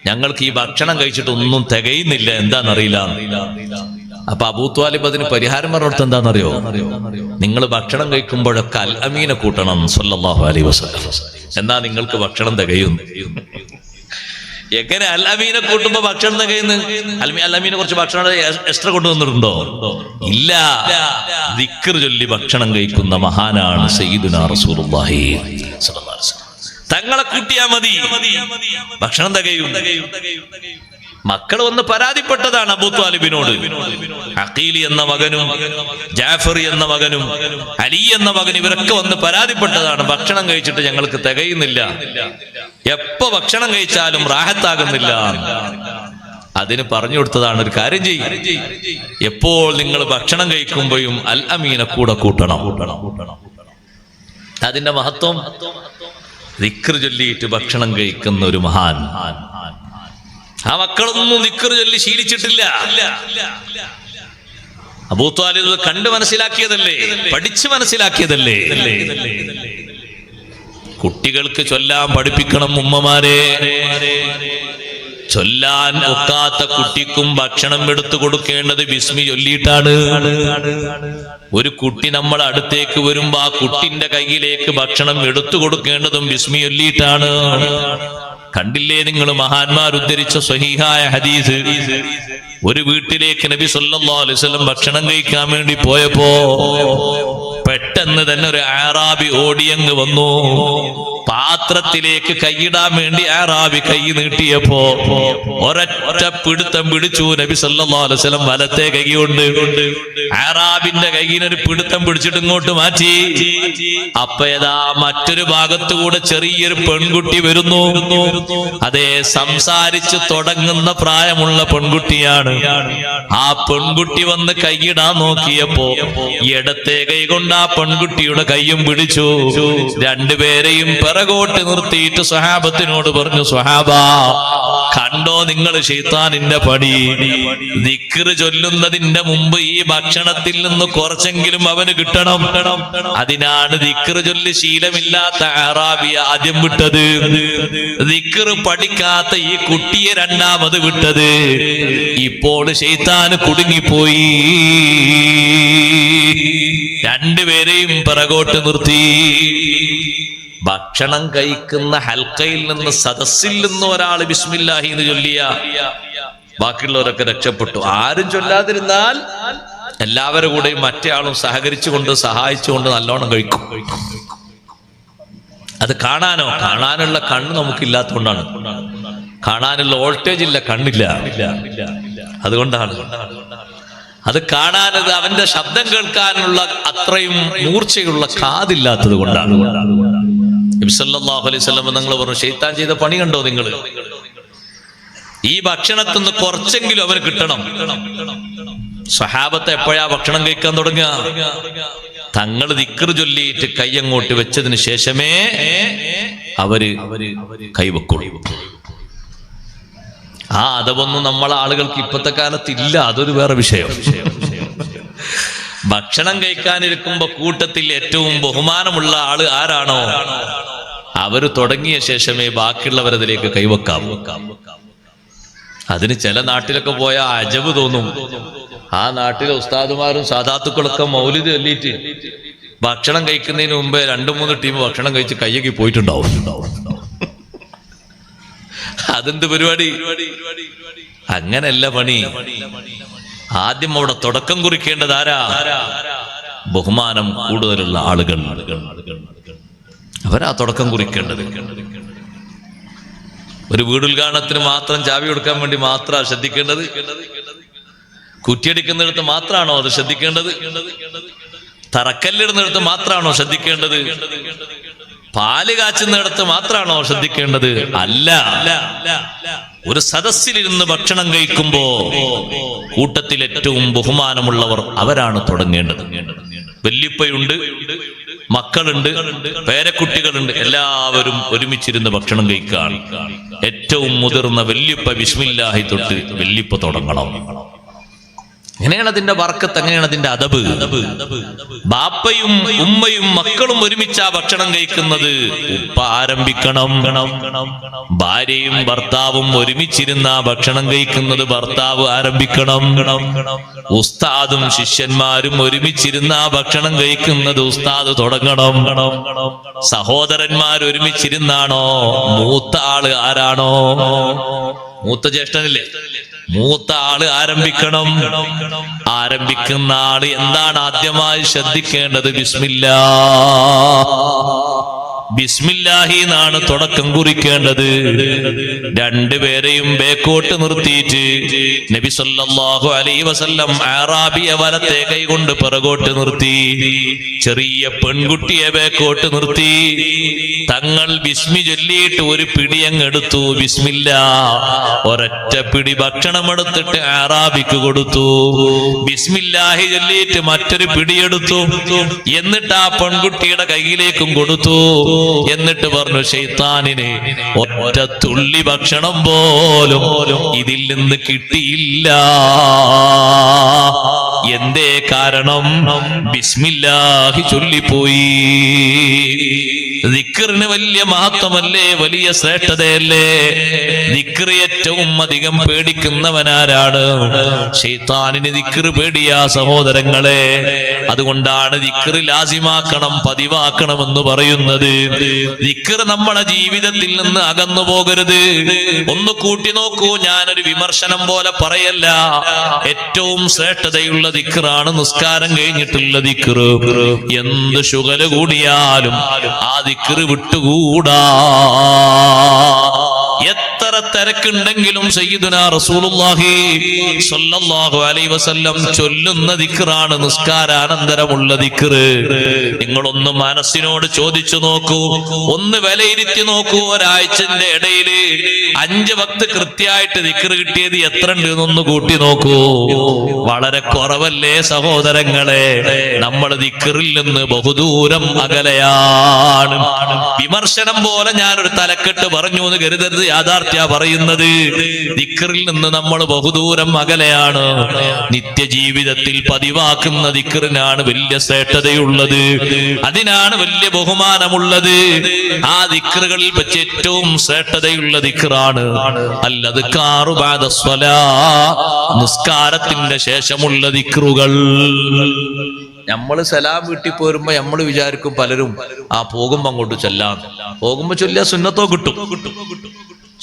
ഞങ്ങൾക്ക് ഈ ഭക്ഷണം കഴിച്ചിട്ട് ഒന്നും തികയുന്നില്ല, എന്താണെന്നറിയില്ല. അപ്പൊ അബൂ ത്വാലിബ് അതിന് പരിഹാരം പറഞ്ഞിടത്ത് എന്താണെന്നറിയോ, നിങ്ങൾ ഭക്ഷണം കഴിക്കുമ്പോഴൊക്കെ അൽ അമീനെ കൂട്ടണം സല്ലല്ലാഹു അലൈഹി വസല്ലം, എന്നാ നിങ്ങൾക്ക് ഭക്ഷണം തികയും. എങ്ങനെ അൽ അമീനെ കൂട്ടുമ്പോ ഭക്ഷണം തികയുന്നു? അൽ അമീനെ കുറച്ച് ഭക്ഷണം എക്സ്ട്രാ കൊണ്ടുവന്നിട്ടുണ്ടോ? ഇല്ല. ദിക്ർ ചൊല്ലി ഭക്ഷണം കഴിക്കുന്ന മഹാനാണ് സയ്യിദുനാ റസൂലുള്ളാഹി സ്വല്ലല്ലാഹു അലൈഹി വസല്ലം. തങ്ങളെ കൂട്ടിയാ മതി, ഭക്ഷണം തികയും. മക്കൾ ഒന്ന് പരാതിപ്പെട്ടതാണ് അബൂ ത്വാലിബിനോട്. അഖീലി എന്ന മകനും ജാഫർ എന്ന മകനും അലി എന്ന മകനും ഇവരൊക്കെ വന്ന് പരാതിപ്പെട്ടതാണ്, ഭക്ഷണം കഴിച്ചിട്ട് ഞങ്ങൾക്ക് തികയുന്നില്ല, എപ്പോ ഭക്ഷണം കഴിച്ചാലും റാഹത്താകുന്നില്ല. അതിന് പറഞ്ഞു കൊടുത്തതാണ്, ഒരു കാര്യം ചെയ്യും, എപ്പോൾ നിങ്ങൾ ഭക്ഷണം കഴിക്കുമ്പോഴും അൽ അമീനെ കൂടെ കൂട്ടണം. അതിന്റെ മഹത്വം ദിക്ർ ചൊല്ലിയിട്ട് ഭക്ഷണം കഴിക്കുന്ന ഒരു മഹാൻ. ആ മക്കളൊന്നും ദിക്ർ ചൊല്ലി ശീലിച്ചിട്ടില്ല. അബൂ ത്വാലിബ് കണ്ട് മനസ്സിലാക്കിയതല്ലേ, പഠിച്ച് മനസ്സിലാക്കിയതല്ലേ. കുട്ടികൾക്ക് ചൊല്ലാൻ പഠിപ്പിക്കണം ഉമ്മമാരെ. ചൊല്ലാൻ ഒക്കാത്ത കുട്ടിക്കും ഭക്ഷണം എടുത്തു കൊടുക്കേണ്ടത് ബിസ്മി ചൊല്ലിയിട്ടാണ്. ഒരു കുട്ടി നമ്മൾ അടുത്തേക്ക് വരുമ്പോ ആ കുട്ടിന്റെ കയ്യിലേക്ക് ഭക്ഷണം എടുത്തു കൊടുക്കേണ്ടതും ബിസ്മി ചൊല്ലിയിട്ടാണ്. കണ്ടില്ലേ നിങ്ങൾ മഹാന്മാർ ഉദ്ധരിച്ച സ്വഹീഹായ ഹദീസ്? ഒരു വീട്ടിലേക്ക് നബി സല്ലല്ലാഹു അലൈഹി വസല്ലം ഭക്ഷണം കഴിക്കാൻ വേണ്ടി പോയപ്പോ പെട്ടെന്ന് തന്നെ ഒരു ആറാബി ഓടിയങ്ങ് വന്നു. പാത്രത്തിലേക്ക് കൈയിടാൻ വേണ്ടി ആറാബി കൈ നീട്ടിയപ്പോ ഒരൊറ്റ പിടുത്തം പിടിച്ചു നബി സല്ലല്ലാഹു അലൈഹി വസല്ലം വലത്തെ കൈ കൊണ്ട്. ആറാബിന്റെ കൈയിനൊരു പിടുത്തം പിടിച്ചിട്ട് ഇങ്ങോട്ട് മാറ്റി. അപ്പൊ ഏതാ മറ്റൊരു ഭാഗത്തുകൂടെ ചെറിയൊരു പെൺകുട്ടി വരുന്നു. അതേ, സംസാരിച്ച് തുടങ്ങുന്ന പ്രായമുള്ള പെൺകുട്ടിയാണ്. ആ പെൺകുട്ടി വന്ന് കൈയിടാൻ നോക്കിയപ്പോ ഇടത്തെ കൈ കൊണ്ട് ആ പെൺകുട്ടിയുടെ കൈയും പിടിച്ചു. രണ്ടുപേരെയും പിറകോട്ട് നിർത്തിയിട്ട് സ്വഹാബത്തിനോട് പറഞ്ഞു, സ്വഹാബാ കണ്ടോ നിങ്ങൾ ശൈത്താനിന്റെ പടി? ദിക്ർ ചൊല്ലുന്നതിന്റെ മുമ്പ് ഈ ഭക്ഷണത്തിൽ നിന്ന് കുറച്ചെങ്കിലും അവന് കിട്ടണം. അതിനാണ് ദിക്ർ ചൊല്ലി ശീലമില്ലാത്ത അറാബിയെ ആദ്യം വിട്ടത്, ദിക്ർ പഠിക്കാത്ത ഈ കുട്ടിയെ രണ്ടാമത് വിട്ടത്. ഇപ്പോൾ ശൈത്താന് കുടുങ്ങിപ്പോയി. രണ്ടുപേരെയും പിറകോട്ട് നിർത്തി. ഭക്ഷണം കഴിക്കുന്ന ഹൽക്കയിൽ നിന്ന്, സദസ്സിൽ നിന്ന് ഒരാൾ ബിസ്മില്ലാഹി എന്ന് ചൊല്ലിയ ബാക്കിയുള്ളവരൊക്കെ രക്ഷപ്പെട്ടു. ആരും ചൊല്ലാതിരുന്നാൽ എല്ലാവരുടെ കൂടെയും മറ്റേ ആളും സഹകരിച്ചുകൊണ്ട് സഹായിച്ചുകൊണ്ട് നല്ലോണം കഴിക്കും. അത് കാണാനുള്ള കണ്ണ് നമുക്കില്ലാത്തതുകൊണ്ടാണ്. കാണാനുള്ള വോൾട്ടേജ് ഇല്ല, കണ്ണില്ല, അതുകൊണ്ടാണ്. അത് കാണാനത് അവന്റെ ശബ്ദം കേൾക്കാനുള്ള അത്രയും മൂർച്ചയുള്ള കാതില്ലാത്തത് കൊണ്ടാണ്. നബി സല്ലല്ലാഹു അലൈഹി വസല്ലം നിങ്ങൾ പറഞ്ഞു, ശൈത്താൻ ചെയ്ത പണി കണ്ടോ നിങ്ങൾ? ഈ ഭക്ഷണത്തിൽ നിന്ന് കുറച്ചെങ്കിലും അവന് കിട്ടണം. സ്വഹാബത്ത് എപ്പോഴാ ഭക്ഷണം കഴിക്കാൻ തുടങ്ങുക? തങ്ങൾ ദിക്ർ ചൊല്ലിയിട്ട് കൈയങ്ങോട്ട് വെച്ചതിന് ശേഷമേ അവര് കൈവെക്കുള്ളൂ. ആ അതൊന്നും നമ്മളെ ആളുകൾക്ക് ഇപ്പത്തെ കാലത്ത് ഇല്ല. അതൊരു വേറെ വിഷയം. ഭക്ഷണം കഴിക്കാനിരിക്കുമ്പോ കൂട്ടത്തിൽ ഏറ്റവും ബഹുമാനമുള്ള ആള് ആരാണോ അവര് തുടങ്ങിയ ശേഷമേ ബാക്കിയുള്ളവരതിലേക്ക് കൈവെക്കാം. അതിന് ചില നാട്ടിലൊക്കെ പോയ അജബ് തോന്നും. ആ നാട്ടിലെ ഉസ്താദുമാരും സാദാത്തുക്കളൊക്കെ മൗലിദ് ചൊല്ലിയിട്ട് ഭക്ഷണം കഴിക്കുന്നതിന് മുമ്പേ 2-3 ടീം ഭക്ഷണം കഴിച്ച് കയ്യക്കി പോയിട്ടുണ്ടാവും. അതെന്ത് പരിപാടി? അങ്ങനല്ല പണി. ആദ്യം അവിടെ തുടക്കം കുറിക്കേണ്ടത് ആരാ? ബഹുമാനം കൂടുതലുള്ള ആളുകൾ. അവരാ തുടക്കം കുറിക്കേണ്ടത്. ഒരു വീടുദ്ഘാടനത്തിന് മാത്രം ചാവി കൊടുക്കാൻ വേണ്ടി മാത്രമാണ് ശ്രദ്ധിക്കേണ്ടത്? കുറ്റിയടിക്കുന്നിടത്ത് മാത്രമാണോ അത് ശ്രദ്ധിക്കേണ്ടത്? തറക്കല്ലിടുന്നിടത്ത് മാത്രമാണോ ശ്രദ്ധിക്കേണ്ടത്? പാല് കാച്ചുന്നിടത്ത് മാത്രമാണോ ശ്രദ്ധിക്കേണ്ടത്? അല്ല. ഒരു സദസ്സിലിരുന്ന് ഭക്ഷണം കഴിക്കുമ്പോ കൂട്ടത്തിൽ ഏറ്റവും ബഹുമാനമുള്ളവർ അവരാണ് തുടങ്ങേണ്ടത്. വല്യപ്പയുണ്ട്, മക്കളുണ്ട്, പേരക്കുട്ടികളുണ്ട്, എല്ലാവരും ഒരുമിച്ചിരുന്ന് ഭക്ഷണം കഴിക്കാൻ ഏറ്റവും മുതിർന്ന വല്യപ്പ ബിസ്മില്ലാഹി തൊട്ട് വല്യപ്പ തുടങ്ങണം. എങ്ങനെയാണ് അതിന്റെ ബർക്കത്ത്? എങ്ങനെയാണ് അതിന്റെ അദബ്? ബാപ്പയും ഉമ്മയും മക്കളും ഒരുമിച്ചാ ഭക്ഷണം കഴിക്കുന്നത്. ഉപ്പ ആരംഭിക്കണം. ഭാര്യയും ഭർത്താവും ഒരുമിച്ചിരുന്ന ഭക്ഷണം കഴിക്കുന്നത് ഭർത്താവ് ആരംഭിക്കണം. ഉസ്താദും ശിഷ്യന്മാരും ഒരുമിച്ചിരുന്ന ഭക്ഷണം കഴിക്കുന്നത് ഉസ്താദ് തുടങ്ങണം. സഹോദരന്മാർ ഒരുമിച്ചിരുന്നാണോ? മൂത്ത ആള് ആരാണോ? മൂത്ത ജ്യേഷ്ഠനില്ലേ? മൂത്ത ആള് ആരംഭിക്കണം. ആരംഭിക്കുന്ന ആള് എന്താണ് ആദ്യമായി ശ്രദ്ധിക്കേണ്ടത്? ബിസ്മില്ലാഹി എന്നാണ് തുടക്കം കുറിക്കേണ്ടത്. രണ്ടുപേരെയും ബേക്കോട്ട് നിർത്തിയിട്ട് നബി സല്ലല്ലാഹു അലൈഹി വസല്ലം അറാബിയെ വലത്തെ കൈ കൊണ്ട് പിറകോട്ട് നിർത്തി. ചെറിയ പെൺകുട്ടിയെ ബേക്കോട്ട് നിർത്തി. തങ്ങൾ ബിസ്മി ചൊല്ലിയിട്ട് ഒരു പിടിയങ്ങെടുത്തു. ബിസ്മില്ലാ. ഒരൊറ്റ പിടി ഭക്ഷണം എടുത്തിട്ട് അറാബിക്ക് കൊടുത്തു. ബിസ്മില്ലാഹി ചൊല്ലിയിട്ട് മറ്റൊരു പിടിയെടുത്തു. എന്നിട്ട് ആ പെൺകുട്ടിയുടെ കയ്യിലേക്കും കൊടുത്തു. എന്നിട്ട് പറഞ്ഞു, ശൈത്താനിനെ ഒറ്റ തുള്ളി ഭക്ഷണം പോലും ഇതിൽ നിന്ന് കിട്ടിയില്ല. എന്തേ കാരണം? ബിസ്മില്ലാഹി ചൊല്ലിപ്പോയി. ദിക്റിന് വലിയ മഹത്വമല്ലേ? വലിയ ശ്രേഷ്ഠതയല്ലേ? ദിക്ർ ഏറ്റവും അധികം പേടിക്കുന്നവനാരാണ്? ശൈത്താനിന് ദിക്ർ പേടിയാ സഹോദരങ്ങളെ. അതുകൊണ്ടാണ് ദിക്ർ ലാസിമാക്കണം, പതിവാക്കണമെന്ന് പറയുന്നത്. ദിക്ർ നമ്മുടെ ജീവിതത്തിൽ നിന്ന് അകന്നു പോകരുത്. ഒന്ന് കൂട്ടി നോക്കൂ. ഞാനൊരു വിമർശനം പോലെ പറയല്ല. ഏറ്റവും ശ്രേഷ്ഠതയുള്ള ദിക്റാണ് നിസ്കാരം കഴിഞ്ഞിട്ടുള്ള ദിക്ർ. എന്ത് ശുഗല കൂടിയാലും ആ ദിക്ർ വിട്ടുകൂടാ. എത്ര തിരക്കുണ്ടെങ്കിലും സയ്യിദുനാ റസൂലുള്ളാഹി സ്വല്ലല്ലാഹു അലൈഹി വസല്ലം ചൊല്ലുന്ന ദിക്റാണ് നിസ്കാരാനന്തരമുള്ള ദിക്ർ. നിങ്ങളൊന്ന് മനസ്സിനോട് ചോദിച്ചു നോക്കൂ, ഒന്ന് വിലയിരുത്തി നോക്കൂ. ഒരാഴ്ചന്റെ ഇടയിൽ 5 വക്ത് കൃത്യമായിട്ട് ദിക്ർ കിട്ടിയത് എത്ര ഉണ്ട് എന്നൊന്ന് കൂട്ടി നോക്കൂ. വളരെ കുറവല്ലേ സഹോദരങ്ങളെ? നമ്മൾ ദിക്റിൽ നിന്ന് ബഹുദൂരം അകലെയാണ്. വിമർശനം പോലെ ഞാനൊരു തലക്കെട്ട് പറഞ്ഞു എന്ന് കരുതരുത്. യാഥാർത്ഥ്യ പറയുന്നത്. ദിക്റിൽ നിന്ന് നമ്മൾ ബഹുദൂരം അകലെയാണ്. നിത്യജീവിതത്തിൽ പതിവാക്കുന്ന ദിക്റിനാണ് വലിയ ശ്രേഷ്ഠതയുള്ളത്. അതിനാണ് വലിയ ബഹുമാനമുള്ളത്. ആ ദിക്റുകളിൽ വെച്ച് ഏറ്റവും ശ്രേഷ്ഠതയുള്ള ദിക്റാണ് അൽഅദ്കാറു ബഅദ സ്വലാ, നിസ്കാരത്തിന്റെ ശേഷമുള്ള ദിക്റുകൾ. നമ്മൾ സലാം വീട്ടിൽ പോരുമ്പോ നമ്മൾ വിചാരിക്കും പലരും പോകുമ്പോ അങ്ങോട്ട് ചെല്ലാം. പോകുമ്പോ ചൊല്ലിയ സുന്നത്തോ കിട്ടും,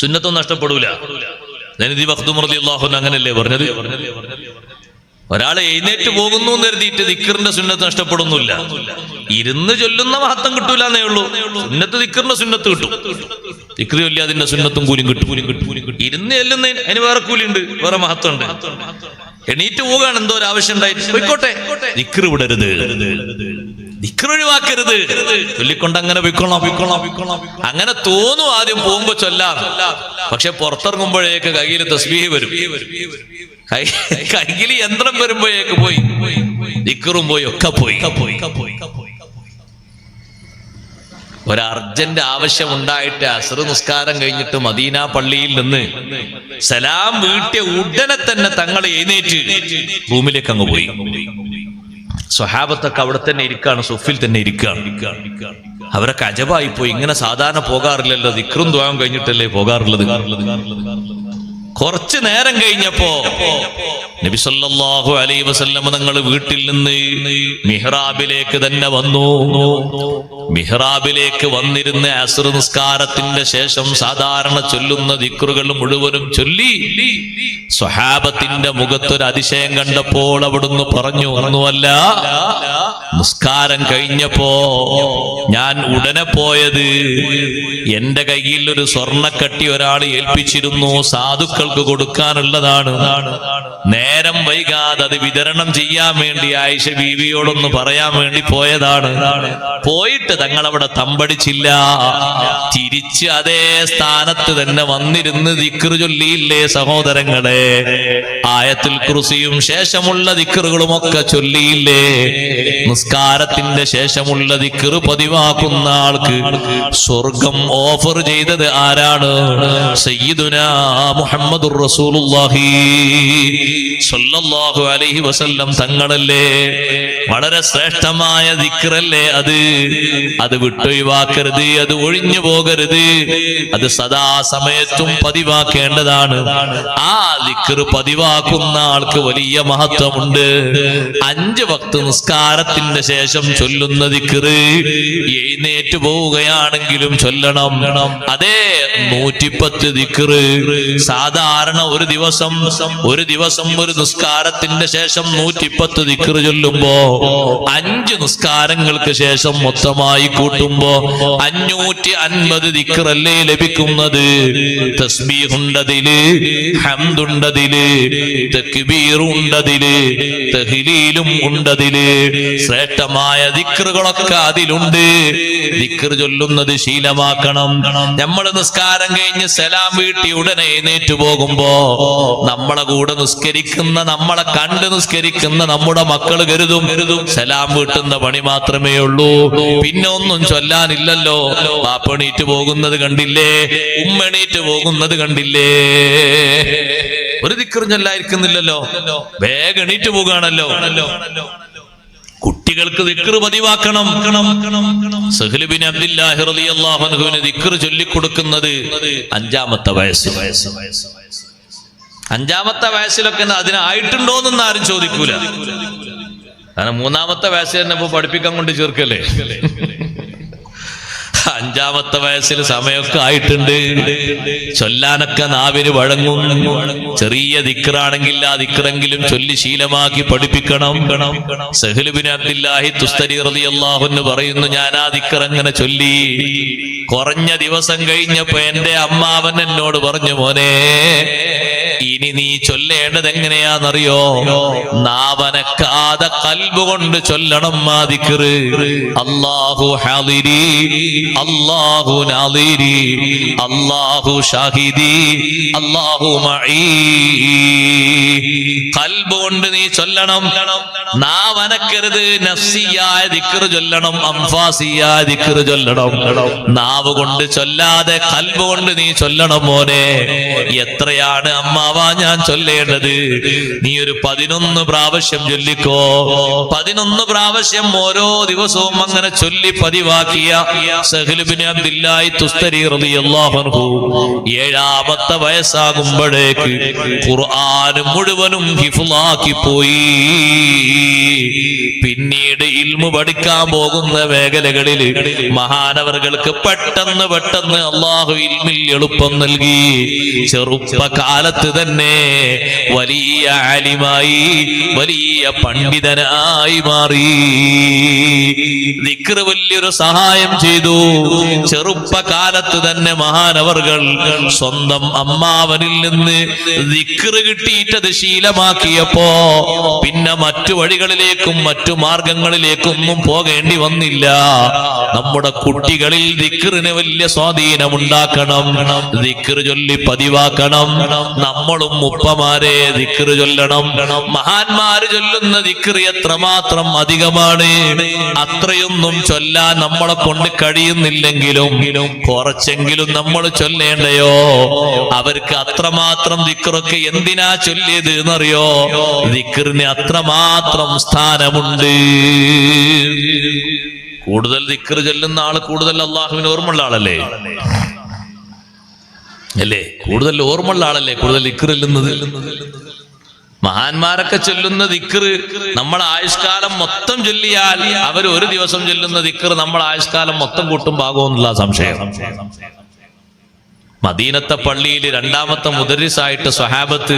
സുന്നത്തോ നഷ്ടപ്പെടൂല. അങ്ങനല്ലേ പറഞ്ഞത്? ഒരാളെ എഴുന്നേറ്റ് പോകുന്നു എന്ന് കരുതിയിട്ട് ദിക്റിന്റെ സുന്നത്ത് നഷ്ടപ്പെടുന്നില്ല. ഇരുന്ന് ചൊല്ലുന്ന മഹത്വം കിട്ടൂല എന്നേ ഉള്ളൂ. സുന്നത്ത് ദിക്റിന്റെ സുന്നത്ത് കിട്ടും. ദിക്ർ ചൊല്ലി അതിന്റെ സുന്നത്തും കൂലിയും കിട്ടും. ഇരുന്ന് ചെല്ലുന്നതിന് അതിന് വേറെ കൂലിയുണ്ട്, വേറെ മഹത്വം ഉണ്ട്. എണീറ്റ് പോകാൻ എന്തോ ഒരു ആവശ്യം ഉണ്ടായിട്ട് പോയിക്കോട്ടെ, ദിക്ർ വിടരുത്. ദിക്ർ ഒഴിവാക്കരുത്. ചൊല്ലിക്കൊണ്ട് അങ്ങനെ വിൽക്കണം. അങ്ങനെ തോന്നും ആദ്യം പോകുമ്പോ ചൊല്ലാം. പക്ഷെ പുറത്തിറങ്ങുമ്പോഴേക്ക് കയ്യിൽ തസ്ബീഹ് വരും, കയ്യിൽ യന്ത്രം വരുമ്പോഴേക്ക് പോയി, ദിക്റും പോയി, ഒക്കെ പോയി. ഒരർജന്റ് ആവശ്യം ഉണ്ടായിട്ട് അസ്ർ നിസ്കാരം കഴിഞ്ഞിട്ട് മദീന പള്ളിയിൽ നിന്ന് സലാം വീട്ടിയ ഉടനെ തന്നെ തങ്ങൾ എഴുന്നേറ്റ് റൂമിലേക്ക് അങ്ങ് പോയി. സ്വഹാബത്തൊക്കെ അവിടെ തന്നെ ഇരിക്കാണ്, സുഫിൽ തന്നെ ഇരിക്കാണ്. അവരൊക്കെ അജബായി പോയി. ഇങ്ങനെ സാധാരണ പോകാറില്ലല്ലോ, ദിക്റും ദുആയും കഴിഞ്ഞിട്ടല്ലേ പോകാറുള്ളത്. കുറച്ചു നേരം കഴിഞ്ഞപ്പോ നബി സല്ലല്ലാഹു അലൈഹി വസല്ലം തങ്ങൾ വീട്ടിൽ നിന്ന് മിഹ്റാബിലേക്ക് തന്നെ വന്നു. മിഹ്റാബിലേക്ക് വന്നിരുന്ന് അസ്ർ നിസ്കാരത്തിന്റെ ശേഷം സാധാരണ ചൊല്ലുന്ന ദിക്റുകൾ മുഴുവനും ചൊല്ലി. സ്വഹാബത്തിന്റെ മുഖത്തൊരു അതിശയം കണ്ടപ്പോൾ അവിടുന്ന് പറഞ്ഞു, ഒന്നുമല്ല, നിസ്കാരം കഴിഞ്ഞപ്പോ ഞാൻ ഉടനെ പോയത് എന്റെ കയ്യിൽ ഒരു സ്വർണ്ണക്കട്ടി ഒരാൾ ഏൽപ്പിച്ചിരുന്നു, സാധുക്കൾക്ക് കൊടുക്കാനുള്ളതാണ്. നേരം വൈകാതെ അത് വിതരണം ചെയ്യാൻ വേണ്ടി ആയിഷ ബീവിയോടൊന്ന് പറയാൻ വേണ്ടി പോയതാണ്. പോയിട്ട് തങ്ങൾ അവിടെ തമ്പടിച്ചില്ല, തിരിച്ച് അതേ സ്ഥാനത്ത് തന്നെ വന്നിരുന്ന് ദിക്ർ ചൊല്ലിയില്ലേ സഹോദരങ്ങളെ? ആയത്തുൽ കുർസിയും ശേഷമുള്ള ദിക്റുകളും ഒക്കെ ചൊല്ലിയില്ലേ? നിസ്കാരത്തിന്റെ ശേഷമുള്ള ദിക്ർ പതിവാക്കുന്ന ആൾക്ക് സ്വർഗം ഓഫർ ചെയ്തത് ആരാണ്? സയ്യിദുനാ മുഹമ്മദുർ റസൂലുള്ളാഹി സ്വല്ലല്ലാഹു അലൈഹി വസല്ലം തങ്ങളല്ലേ. വളരെ ശ്രേഷ്ഠമായ ദിക്റല്ലേ അത് വിട്ടൊഴിവാക്കരുത്, അത് ഒഴിഞ്ഞു പോകരുത്, അത് സദാസമയത്തും പതിവാക്കേണ്ടതാണ്. ആ ദിക്ർ പതിവാക്കുന്ന ആൾക്ക് വലിയ മഹത്വമുണ്ട്. 5 വക്ത് നിസ്കാരത്തിന്റെ ശേഷം ചൊല്ലുന്ന ദിക്ർ എഴുന്നേറ്റ് പോവുകയാണെങ്കിലും ചൊല്ലണം. അതേ 110 ദിക്ർ സാധാരണ ഒരു ദിവസം ഒരു നിസ്കാരത്തിന്റെ ശേഷം 110 ദിക്ർ ചൊല്ലുമ്പോ 5 നിസ്കാരങ്ങൾക്ക് ശേഷം മൊത്തമായി കൂട്ടുമ്പോ 550 ദിക്റല്ലേ ലഭിക്കുന്നത്. തസ്ബീഹുണ്ടതില്, ഹംദുണ്ടതില്, തക്ബീറുണ്ടതില്, തഹ്ലീലും ഉണ്ടതില്, ശ്രേഷ്ഠമായ ദിക്റുകളൊക്കെ അതിലുണ്ട്. ദിക്ർ ചൊല്ലുന്നത് ശീലമാക്കണം. നമ്മൾ നിസ്കാരം കഴിഞ്ഞ് സലാം വീട്ടി ഉടനെ എഴുന്നേറ്റ് പോകുമ്പോ നമ്മളെ കൂടെ നിസ്കരിക്കുന്ന, നമ്മളെ കണ്ട് നിസ്കരിക്കുന്ന നമ്മുടെ മക്കൾ കരുതും സലാം വീട്ടുന്ന പണി മാത്രമേ ഉള്ളൂ, പിന്നെ ഒന്നും ചൊല്ലാനില്ലല്ലോ. ബാപ്പണീറ്റ് പോകുന്നത് കണ്ടില്ലേ, ഉമ്മണീറ്റ് പോകുന്നത് കണ്ടില്ലേ, ഒരു ദിക്റും ചൊല്ലായിരിക്കുന്നില്ലല്ലോ, വേഗം എണീറ്റ് പോകുകയാണല്ലോ. കുട്ടികൾക്ക് ദിക്ർ പതിവാക്കണം. സഹ്ൽ ബിൻ അബ്ദുല്ലാഹി റളിയല്ലാഹു അൻഹുവിന് ദിക്ർ ചൊല്ലിക്കൊടുക്കുന്നത് 5-ാമത്തെ വയസ്സ്. 5-ാമത്തെ വയസ്സിലൊക്കെ അതിനായിട്ടുണ്ടോന്നൊന്നും ആരും ചോദിക്കൂല. കാരണം 3-ാമത്തെ വയസ്സിൽ തന്നെ ഇപ്പൊ പഠിപ്പിക്കാൻ കൊണ്ട് ചേർക്കല്ലേ. 5-ാമത്തെ വയസ്സിൽ സമയമൊക്കെ ആയിട്ടുണ്ട്, ചൊല്ലാനൊക്കെ നാവിന് വഴങ്ങും. ചെറിയ ദിക്റാണെങ്കിൽ ആ ദിക്റെങ്കിലും ചൊല്ലി ശീലമാക്കി പഠിപ്പിക്കണം. സഹ്ൽ ബിൻ അബ്ദുല്ലാഹി തുസ്തരി റളിയല്ലാഹു അൻഹു പറയുന്നു, ഞാൻ ആ ദിക്ർ അങ്ങനെ ചൊല്ലി. കുറഞ്ഞ ദിവസം കഴിഞ്ഞപ്പോ എന്റെ അമ്മാവൻ എന്നോട് പറഞ്ഞു, മോനെ, ഇനി നീ ചൊല്ലേണ്ടത് എങ്ങനെയാണെന്നറിയോ? നാവനക്കാതെ ഖൽബ് കൊണ്ട് ചൊല്ലണം ആ ദിക്ർ. അല്ലാഹു ഹാദിരി, അല്ലാഹു നാദിരി, അല്ലാഹു ഷാഹിദി, അല്ലാഹു മഈ. ഖൽബ് കൊണ്ട് നീ ചൊല്ലണം. നാവനക്കരുത്. നഫ്സിയായ ദിക്ർ ചൊല്ലണം, അംഫാസിയായ ദിക്ർ ചൊല്ലണം. നാവ് കൊണ്ട് ചൊല്ലാതെ ഖൽബ് കൊണ്ട് നീ ചൊല്ലണം മോനെ. എത്രയാണ് അമ്മാവ ഞാൻ ചൊല്ലേണ്ടത്? നീ ഒരു 11 പ്രാവശ്യം ചൊല്ലിക്കോ. 11 പ്രാവശ്യം ഓരോ ദിവസവും അങ്ങനെ ചൊല്ലി പതിവാക്കിയ സഹ്ൽ ബിൻ അബ്ദുല്ലാഹി തുസ്തരി റളിയല്ലാഹു അൻഹു 7-ാമത്തെ വയസ്സാകുമ്പോഴേക്ക് ഖുർആൻ മുഴുവനും ഹിഫ്ളാക്കി പോയി. പിന്നീട് ഇൽമു പഠിക്കാൻ പോകുന്ന മേഖലകളിൽ മഹാനവറുകൾക്ക് പെട്ടെന്ന് അള്ളാഹു ഇൽമിൽ എളുപ്പം നൽകി. ചെറുപ്പകാലത്ത് തന്നെ വലിയ ആലിമായി, വലിയ പണ്ഡിതനായി മാറി. ദിക്ർ വലിയൊരു സഹായം ചെയ്തു. ചെറുപ്പകാലത്ത് തന്നെ മഹാനവറുകൾ സ്വന്തം അമ്മാവനിൽ നിന്ന് ദിക്ർ കിട്ടിയിട്ടത് ശീലമാക്കി ശീലമാക്കിയപ്പോ പിന്നെ മറ്റു വഴികളിലേക്കും മറ്റു മാർഗങ്ങളിലേക്കൊന്നും പോകേണ്ടി വന്നില്ല. നമ്മുടെ കുട്ടികളിൽ ദിക്റിന് വലിയ സ്വാധീനമുണ്ടാക്കണം, ദിക്ർ ചൊല്ലി പതിവാക്കണം. നമ്മളും ഉപ്പമാരെ ദിക്ർ ചൊല്ലണം. മഹാന്മാര് ചൊല്ലുന്ന ദിക്ർ എത്രമാത്രം അധികമാണ്. അത്രയൊന്നും ചൊല്ലാൻ നമ്മളെ കൊണ്ട് കഴിയുന്നില്ലെങ്കിലും കുറച്ചെങ്കിലും നമ്മൾ ചൊല്ലേണ്ടയോ? അവർക്ക് അത്രമാത്രം ദിക്റൊക്കെ എന്തിനാ ചൊല്ലിയത് എന്നറിയോ? ദിക്റിന് അത്രമാത്രം സ്ഥാനമുണ്ട്. കൂടുതൽ ദിക്ർ ചൊല്ലുന്ന ആള് കൂടുതൽ അള്ളാഹുവിന് ഓർമ്മയുള്ള ആളല്ലേ? അല്ലേ? കൂടുതൽ ഓർമ്മയുള്ള ആളല്ലേ കൂടുതൽ ദിക്ർ ചൊല്ലുന്നത്? മഹാന്മാരൊക്കെ ചൊല്ലുന്ന ദിക്ർ നമ്മൾ ആയുഷ്കാലം മൊത്തം ചൊല്ലിയാൽ അവർ ഒരു ദിവസം ചൊല്ലുന്ന ദിക്ർ നമ്മൾ ആയുഷ്കാലം മൊത്തം കൂട്ടും ഭാഗമെന്നുള്ള സംശയം. മദീനത്തെ പള്ളിയിൽ രണ്ടാമത്തെ മുദരിസായിട്ട് സ്വഹാബത്ത്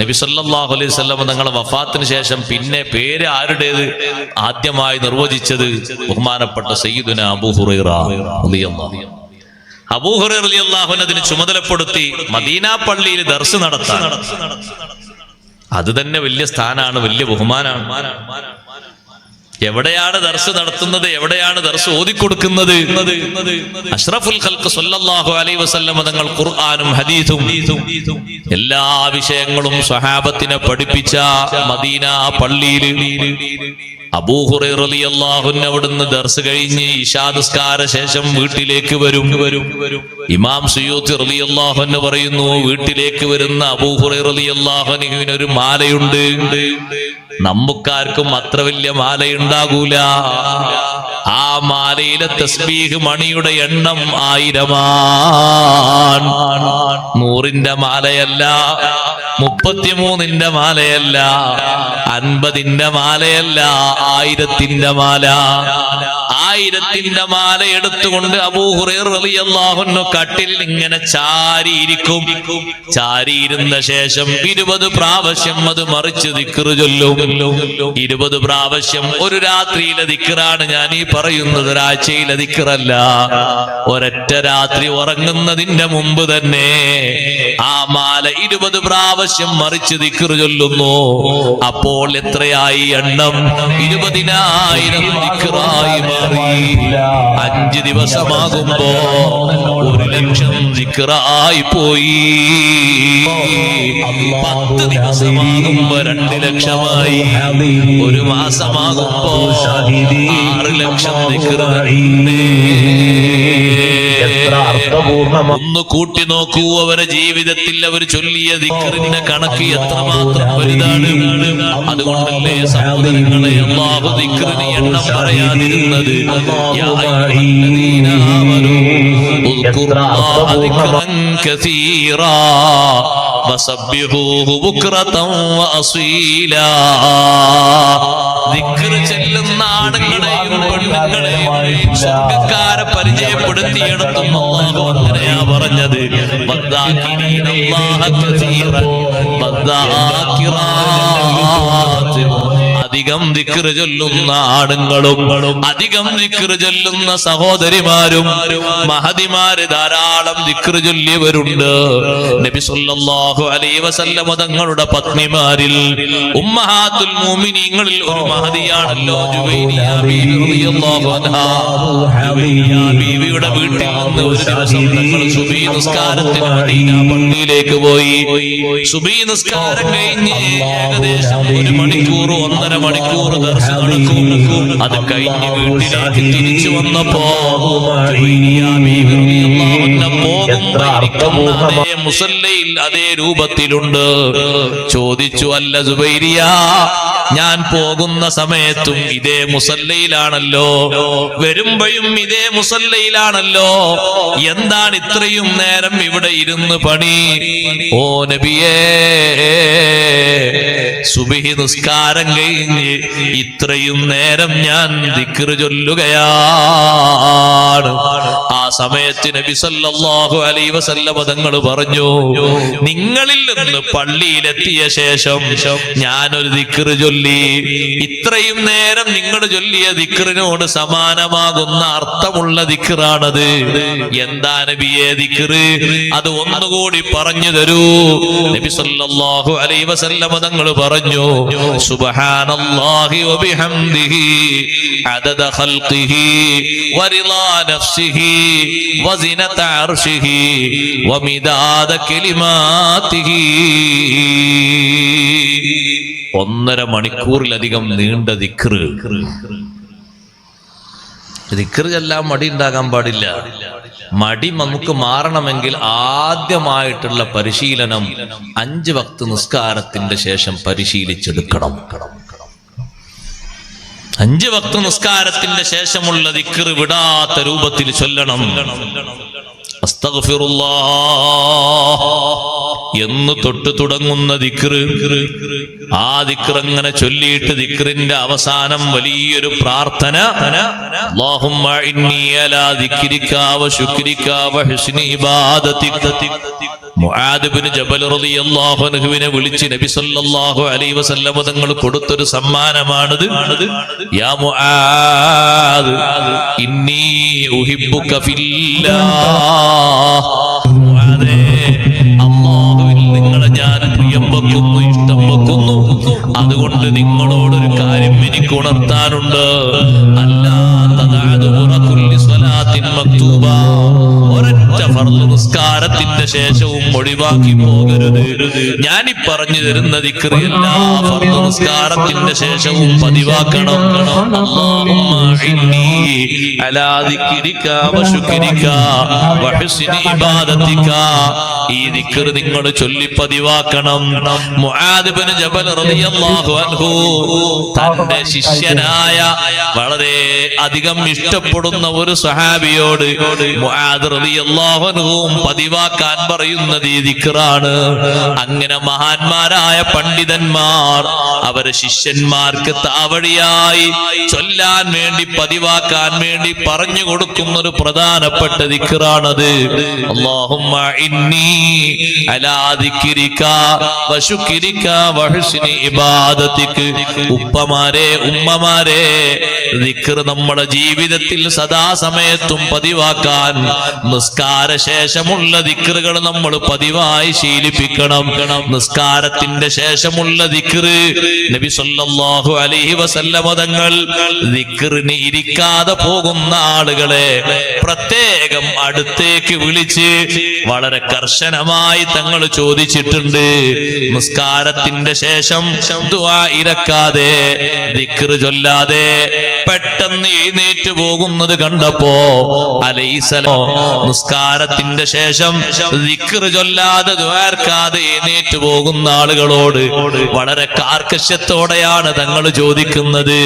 നബി സല്ലല്ലാഹു അലൈഹി വസല്ലം തങ്ങളുടെ വഫാത്തിന് ശേഷം പിന്നെ പേര് ആരുടേത് ആദ്യമായി നിർവചിച്ചത് ബഹുമാനപ്പെട്ട സയ്യിദുന അബൂ ഹുറൈറ റളിയല്ലാഹു അൻഹു. അബൂ ഹുറൈറ റളിയല്ലാഹു അൻഹു അതിന് ചുമതലപ്പെടുത്തി മദീന പള്ളിയിൽ ദർസ് നടത്താൻ. അത് തന്നെ വലിയ സ്ഥാനാണ്, വലിയ ബഹുമാനാണ്. എവിടെയാണ് ദർസ് നടത്തുന്നത്, എവിടെയാണ് ദർസ് ഓതിക്കൊടുക്കുന്നത്? അഷ്റഫുൽ ഖൽഖ് സല്ലല്ലാഹു അലൈഹി വസല്ലം തങ്ങൾ ഖുർആനും ഹദീസും എല്ലാ വിഷയങ്ങളും സ്വഹാബത്തിനെ പഠിപ്പിച്ച മദീന പള്ളിയിൽ അബൂ ഹുറൈറ റളിയല്ലാഹു അൻഹു അവിടുന്ന് ദർസ് കഴിഞ്ഞ് ഇശാ നിസ്കാര ശേഷം വീട്ടിലേക്ക് വരും. ഇമാം സുയൂത്തി റളിയല്ലാഹു അൻഹു പറയുന്നു, വീട്ടിലേക്ക് വരുന്ന അബൂ ഹുറൈറ റളിയല്ലാഹു അൻഹുവിന് ഒരു മാലയുണ്ട്. നമുക്കാർക്കും അത്ര വലിയ മാലയുണ്ടാകൂല. ആ മാലയിലെ തസ്ബീഹ് മണിയുടെ എണ്ണം 1000 100ന്റെ മാലയല്ല, 33ന്റെ മാലയല്ല, 50ന്റെ മാലയല്ല, 1000ന്റെ മാല. 1000ന്റെ മാല എടുത്തുകൊണ്ട് അബൂ ഹുറൈറ റളിയല്ലാഹു അൻഹു കട്ടിലിൽ ഇങ്ങനെ ചാരിയിരിക്കും. ചാരിയിരുന്ന ശേഷം 20 പ്രാവശ്യം അത് മറിച്ച് ദിക്ർ ചൊല്ലും. 20 പ്രാവശ്യം ഒരു രാത്രിയിലെ ദിക്റാണ് ഞാൻ ഈ പറയുന്നത്, ഒരാഴ്ചയിലെ ദിക്റല്ല. ഒരൊറ്റ രാത്രി ഉറങ്ങുന്നതിന്റെ മുമ്പ് തന്നെ ആ മാല 20 പ്രാവശ്യം മറിച്ച് ദിക്ർ ചൊല്ലുന്നു. അപ്പോൾ എത്രയായി എണ്ണം? 20,000 ദിക്റായി മാറി. 5 ദിവസമാകുമ്പോ 1,00,000 ദിക്റായി പോയി. 10 ദിവസമാകുമ്പോ 2,00,000. ഒരു മാസമാകുമ്പോ 6,00,000 ദിക്ർ. ഒന്ന് കൂട്ടി നോക്കൂ, അവരുടെ ജീവിതത്തിൽ അവർ ചൊല്ലിയ ദിക്റിന്റെ കണക്ക് എത്രമാത്രം വലുതാണ്. അതുകൊണ്ടല്ലേ സഹോദരങ്ങളെ അല്ലാഹു ദിക്റിന് എണ്ണം പറയാതിരുന്നത്. യാ അയ്യുഹല്ലദീന ആമനൂ ഉദ്കുറുല്ലാഹ ദിക്റൻ കസീറാ വസബ്ബിഹൂഹു ബുക്റതൻ വഅസീലാ. ദിക്ർ ചെല്ലുന്ന ആണുങ്ങളെയും പെണ്ണുങ്ങളെയും സ്വർഗ്ഗക്കാരെ പരിചയപ്പെടുത്തിയെടുത്തുന്നു. അങ്ങനെയാ പറഞ്ഞത്, വദ്ദാകിരീനല്ലാഹ കസീറൻ വദ്ദാകിറാത്ത്. അധികം ദിക്ർ ചൊല്ലുന്ന ആണുങ്ങളും അധികം ദിക്ർ ചൊല്ലുന്ന സഹോദരിമാരും മഹദിമാര് ധാരാളം ദിക്ർ ചൊല്ലിയവരുണ്ട്. നബി സല്ലല്ലാഹു അലൈഹി വസല്ലം തങ്ങളുടെ പത്നിമാരിൽ ഉമ്മഹാത്തുൽ മുഅ്മിനീങ്ങളിൽ ഒരു മഹദിയാണല്ലോ ജുവൈരിയ ബീവി റളിയല്ലാഹു അൻഹാ. ജുവൈരിയ ബീവിയുടെ വീട്ടിൽ നിന്ന് ഒരു ദിവസം തങ്ങൾ സുബഹി നിസ്കാരത്തിന് മദീന പള്ളിയിലേക്ക് പോയി. സുബഹി നിസ്കാരം കഴിഞ്ഞ് ഏകദേശം 1 മണിക്കൂർ 1.5 മണിക്കൂർ ദർസ് നടക്കും. അത് കഴിഞ്ഞ് വീട്ടിലേക്ക് തിരിച്ചു വന്നപ്പോ അതേ മുസല്ലയിൽ അതേ രൂപത്തിലുണ്ട്. ചോദിച്ചു, അല്ല സുബൈരിയ, ഞാൻ പോകുന്ന സമയത്തും ഇതേ മുസല്ലയിലാണല്ലോ, വരുമ്പോഴും ഇതേ മുസല്ലയിലാണല്ലോ, എന്താണ് ഇത്രയും നേരം ഇവിടെ ഇരുന്ന് പണി? ഓ നബിയേ, സുബഹി നിസ്കാരം കഴിഞ്ഞ് ഇത്രയും നേരം ഞാൻ ദിക്ർ ചൊല്ലുകയാണ്. ആ സമയത്ത് നബി സല്ലല്ലാഹു അലൈഹി വസല്ലം തങ്ങൾ പറഞ്ഞു, നിങ്ങളിൽ നിന്ന് പള്ളിയിലെത്തിയ ശേഷം ഞാനൊരു ദിക്ർ ചൊല്ലി. ഇത്രയും നേരം നിങ്ങൾ ചൊല്ലിയ ദിക്റിനോട് സമാനമാകുന്ന അർത്ഥമുള്ള ദിക്റാണത്. എന്താ നബിയേ ദിക്ർ? അത് ഒന്നുകൂടി പറഞ്ഞു തരൂ. നബി സല്ലല്ലാഹു അലൈഹി വസല്ലം തങ്ങൾ പറഞ്ഞു, പറഞ്ഞു സുബ്ഹാനല്ലാഹി വബിഹംദിഹി അദദ ഖൽഖിഹി വറിളാ നഫ്സിഹി വസിനത അർശിഹി വമിദാദ കലിമാതിഹി. 1.5 മണിക്കൂറിലധികം നീണ്ട ദിക്റ്. ദിക്റ് ചെല്ലാൻ മടി ഉണ്ടാകാൻ പാടില്ല. മടി നമുക്ക് മാറണമെങ്കിൽ ആദ്യമായിട്ടുള്ള പരിശീലനം 5 വക്ത് നിസ്കാരത്തിന്റെ ശേഷം പരിശീലിച്ചെടുക്കണം. 5 വക്ത് നിസ്കാരത്തിന്റെ ശേഷമുള്ള ദിക്റ് വിടാത്ത രൂപത്തിൽ ചൊല്ലണം. അസ്തഗ്ഫിറുല്ലാഹ് എന്ന് തൊട്ട് തുടങ്ങുന്ന ദിക്റ്, ആ ദിക്റ് അങ്ങനെ ചൊല്ലിയിട്ട് ദിക്റിന്റെ അവസാനം വലിയൊരു പ്രാർത്ഥന, അല്ലാഹുമ്മ ഇന്നി അലാ ദിക്രിക വ ശുക്രിക വ ഹുസ്നി ഇബാദതിക. മുആദ് ഇബ്നു ജബൽ റളിയല്ലാഹു അൻഹുവിനെ വിളിച്ച് നബി സല്ലല്ലാഹു അലൈഹി വസല്ലം തങ്ങൾ കൊടുത്തൊരു സമ്മാനമാണിത്. യാ മുആദ് ഇന്നി ഉഹിബ്ബുക ഫില്ലാഹ്. മുആദേ, അല്ലാഹുവിൽ നിങ്ങളെ ഞാൻ പ്രിയം വെക്കുന്നു, ഇഷ്ടം വെക്കുന്നു. അതുകൊണ്ട് നിങ്ങളോടൊരു കാര്യം എനിക്ക് ഉണർത്താനുണ്ട്. അല്ലാ തദഅദുറ കുല്ലി സ്വലാത്തിൻ മക്തൂബ. ഒരൊറ്റ ഫർള് നിസ്കാരത്തിന്റെ ശേഷവും ഒഴിവാക്കി പോകരുത്. ഞാനീ പറഞ്ഞു തരുന്ന ദിക്റ് എല്ലാ ഫർള് നിസ്കാരത്തിന്റെ ശേഷവും പതിവാക്കണം. അല്ലാഹുമ്മ ഇന്നി അലാ ദിക്രിക വ ശുക്രിക വ ഹുസ്നി ഇബാദതിക. ഈ ദിക്റ് നിങ്ങൾ ചൊല്ലി പതിവാക്കണം. മുആദ് ഇബ്നു ജബൽ റളിയല്ലാഹു അൻഹു തന്റെ ശിഷ്യനായ വളരെ അധികം ഇഷ്ടപ്പെടുന്ന ഒരു സ്വഹാബിയോട് മുആദ് റളിയല്ലാഹു അൻഹു പതിവാക്കാൻ പറയുന്നത് ഈ ദിക്റാണ്. അങ്ങനെ മഹാന്മാരായ പണ്ഡിതന്മാർ അവരെ ശിഷ്യന്മാർക്ക് താവഴിയായി ചൊല്ലാൻ വേണ്ടി, പതിവാക്കാൻ വേണ്ടി പറഞ്ഞു കൊടുക്കുന്ന ഒരു പ്രധാനപ്പെട്ട ദിക്റാണത്. അല്ലാഹുമ്മ ഇന്നി അലാ ദിക്രിക വ ശുക്രിക വ ഹുസ്നി ഇബാദതിക. ഉപ്പമാരെ, ഉമ്മമാരെ, ദിക്ർ നമ്മുടെ ജീവിതത്തിൽ സദാസമയത്തും പതിവാക്കാൻ നിസ്കാര ശേഷമുള്ള ദിക്റുകൾ നമ്മൾ പതിവായി ശീലിപ്പിക്കണം. നിസ്കാരത്തിന്റെ ശേഷമുള്ള ദിക്റ് നബി സല്ലല്ലാഹു അലൈഹി വസല്ലം തങ്ങൾ ദിക്റിന് ഇരിക്കാതെ പോകുന്ന ആളുകളെ പ്രത്യേകം അടുത്തേക്ക് വിളിച്ച് വളരെ കർശനമായി തങ്ങൾ ചോദിച്ചിട്ടുണ്ട്. നിസ്കാരത്തിന്റെ ശേഷം ദുആ ഇരക്കാതെ, ദിക്റ് ചൊല്ലാതെ പെട്ടെന്ന് എഴുന്നേറ്റ് പോകുന്നത് കണ്ടപ്പോ അലൈഹിസ്സലാം നിസ്കാരത്തിന്റെ ശേഷം ദിക്റ് ചൊല്ലാതെ ദുആർക്കാതെ എഴുന്നേറ്റ് പോകുന്ന ആളുകളോട് വളരെ കാർക്കശ്യത്തോടെയാണ് തങ്ങൾ ചോദിക്കുന്നത്.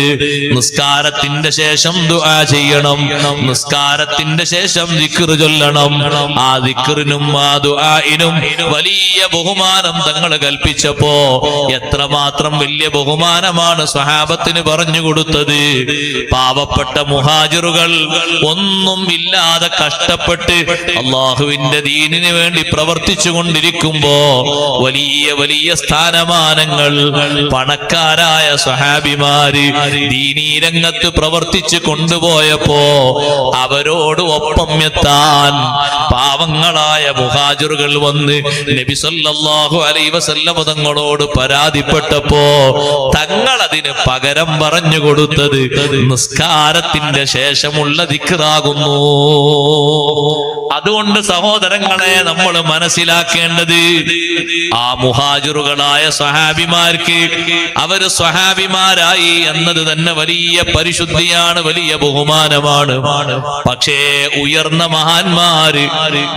നിസ്കാരത്തിന്റെ ശേഷം ദുആ ചെയ്യണം, നിസ്കാരത്തിന്റെ ശേഷം ദിക്റ് ചൊല്ലണം. ആ ദിക്റിനും ആ ദുആഇനും വലിയ ബഹുമാനം തങ്ങൾ കൽപ്പിച്ചപ്പോ എത്രമാത്രം വലിയ ബഹുമാനമാണ് സ്വഹാബത്തിന് പറഞ്ഞു കൊടുത്തത്. പാവപ്പെട്ട മുഹാജിറുകൾ ഒന്നും ഇല്ലാതെ കഷ്ടപ്പെട്ട് അള്ളാഹുവിന്റെ ദീനിന് വേണ്ടി പ്രവർത്തിച്ചു കൊണ്ടിരിക്കുമ്പോ വലിയ വലിയ സ്ഥാനമാനങ്ങൾ പണക്കാരായ സ്വഹാബിമാര് ദീനീ രംഗത്ത് പ്രവർത്തിച്ചു കൊണ്ടുപോയപ്പോ അവരോട് ഒപ്പം എത്താൻ പാവങ്ങളായ മുഹാജിറുകൾ വന്ന് നബി സല്ലല്ലാഹു അലൈഹി വസല്ലം തങ്ങളോട് പരാതിപ്പെട്ടപ്പോ തങ്ങൾ അതിന് പകരം പറഞ്ഞു കൊടുത്തത് നിസ്കാരത്തിന്റെ ശേഷമുള്ള ദിക്റാകുന്നു. അതുകൊണ്ട് സഹോദരങ്ങളെ, നമ്മൾ മനസ്സിലാക്കേണ്ടത് ആ മുഹാജിറുകളായ സ്വഹാബിമാർക്ക് അവര് സ്വഹാബിമാരായി എന്നത് തന്നെ വലിയ പരിശുദ്ധിയാണ്, വലിയ ബഹുമാനമാണ്. പക്ഷേ ഉയർന്ന മഹാന്മാര്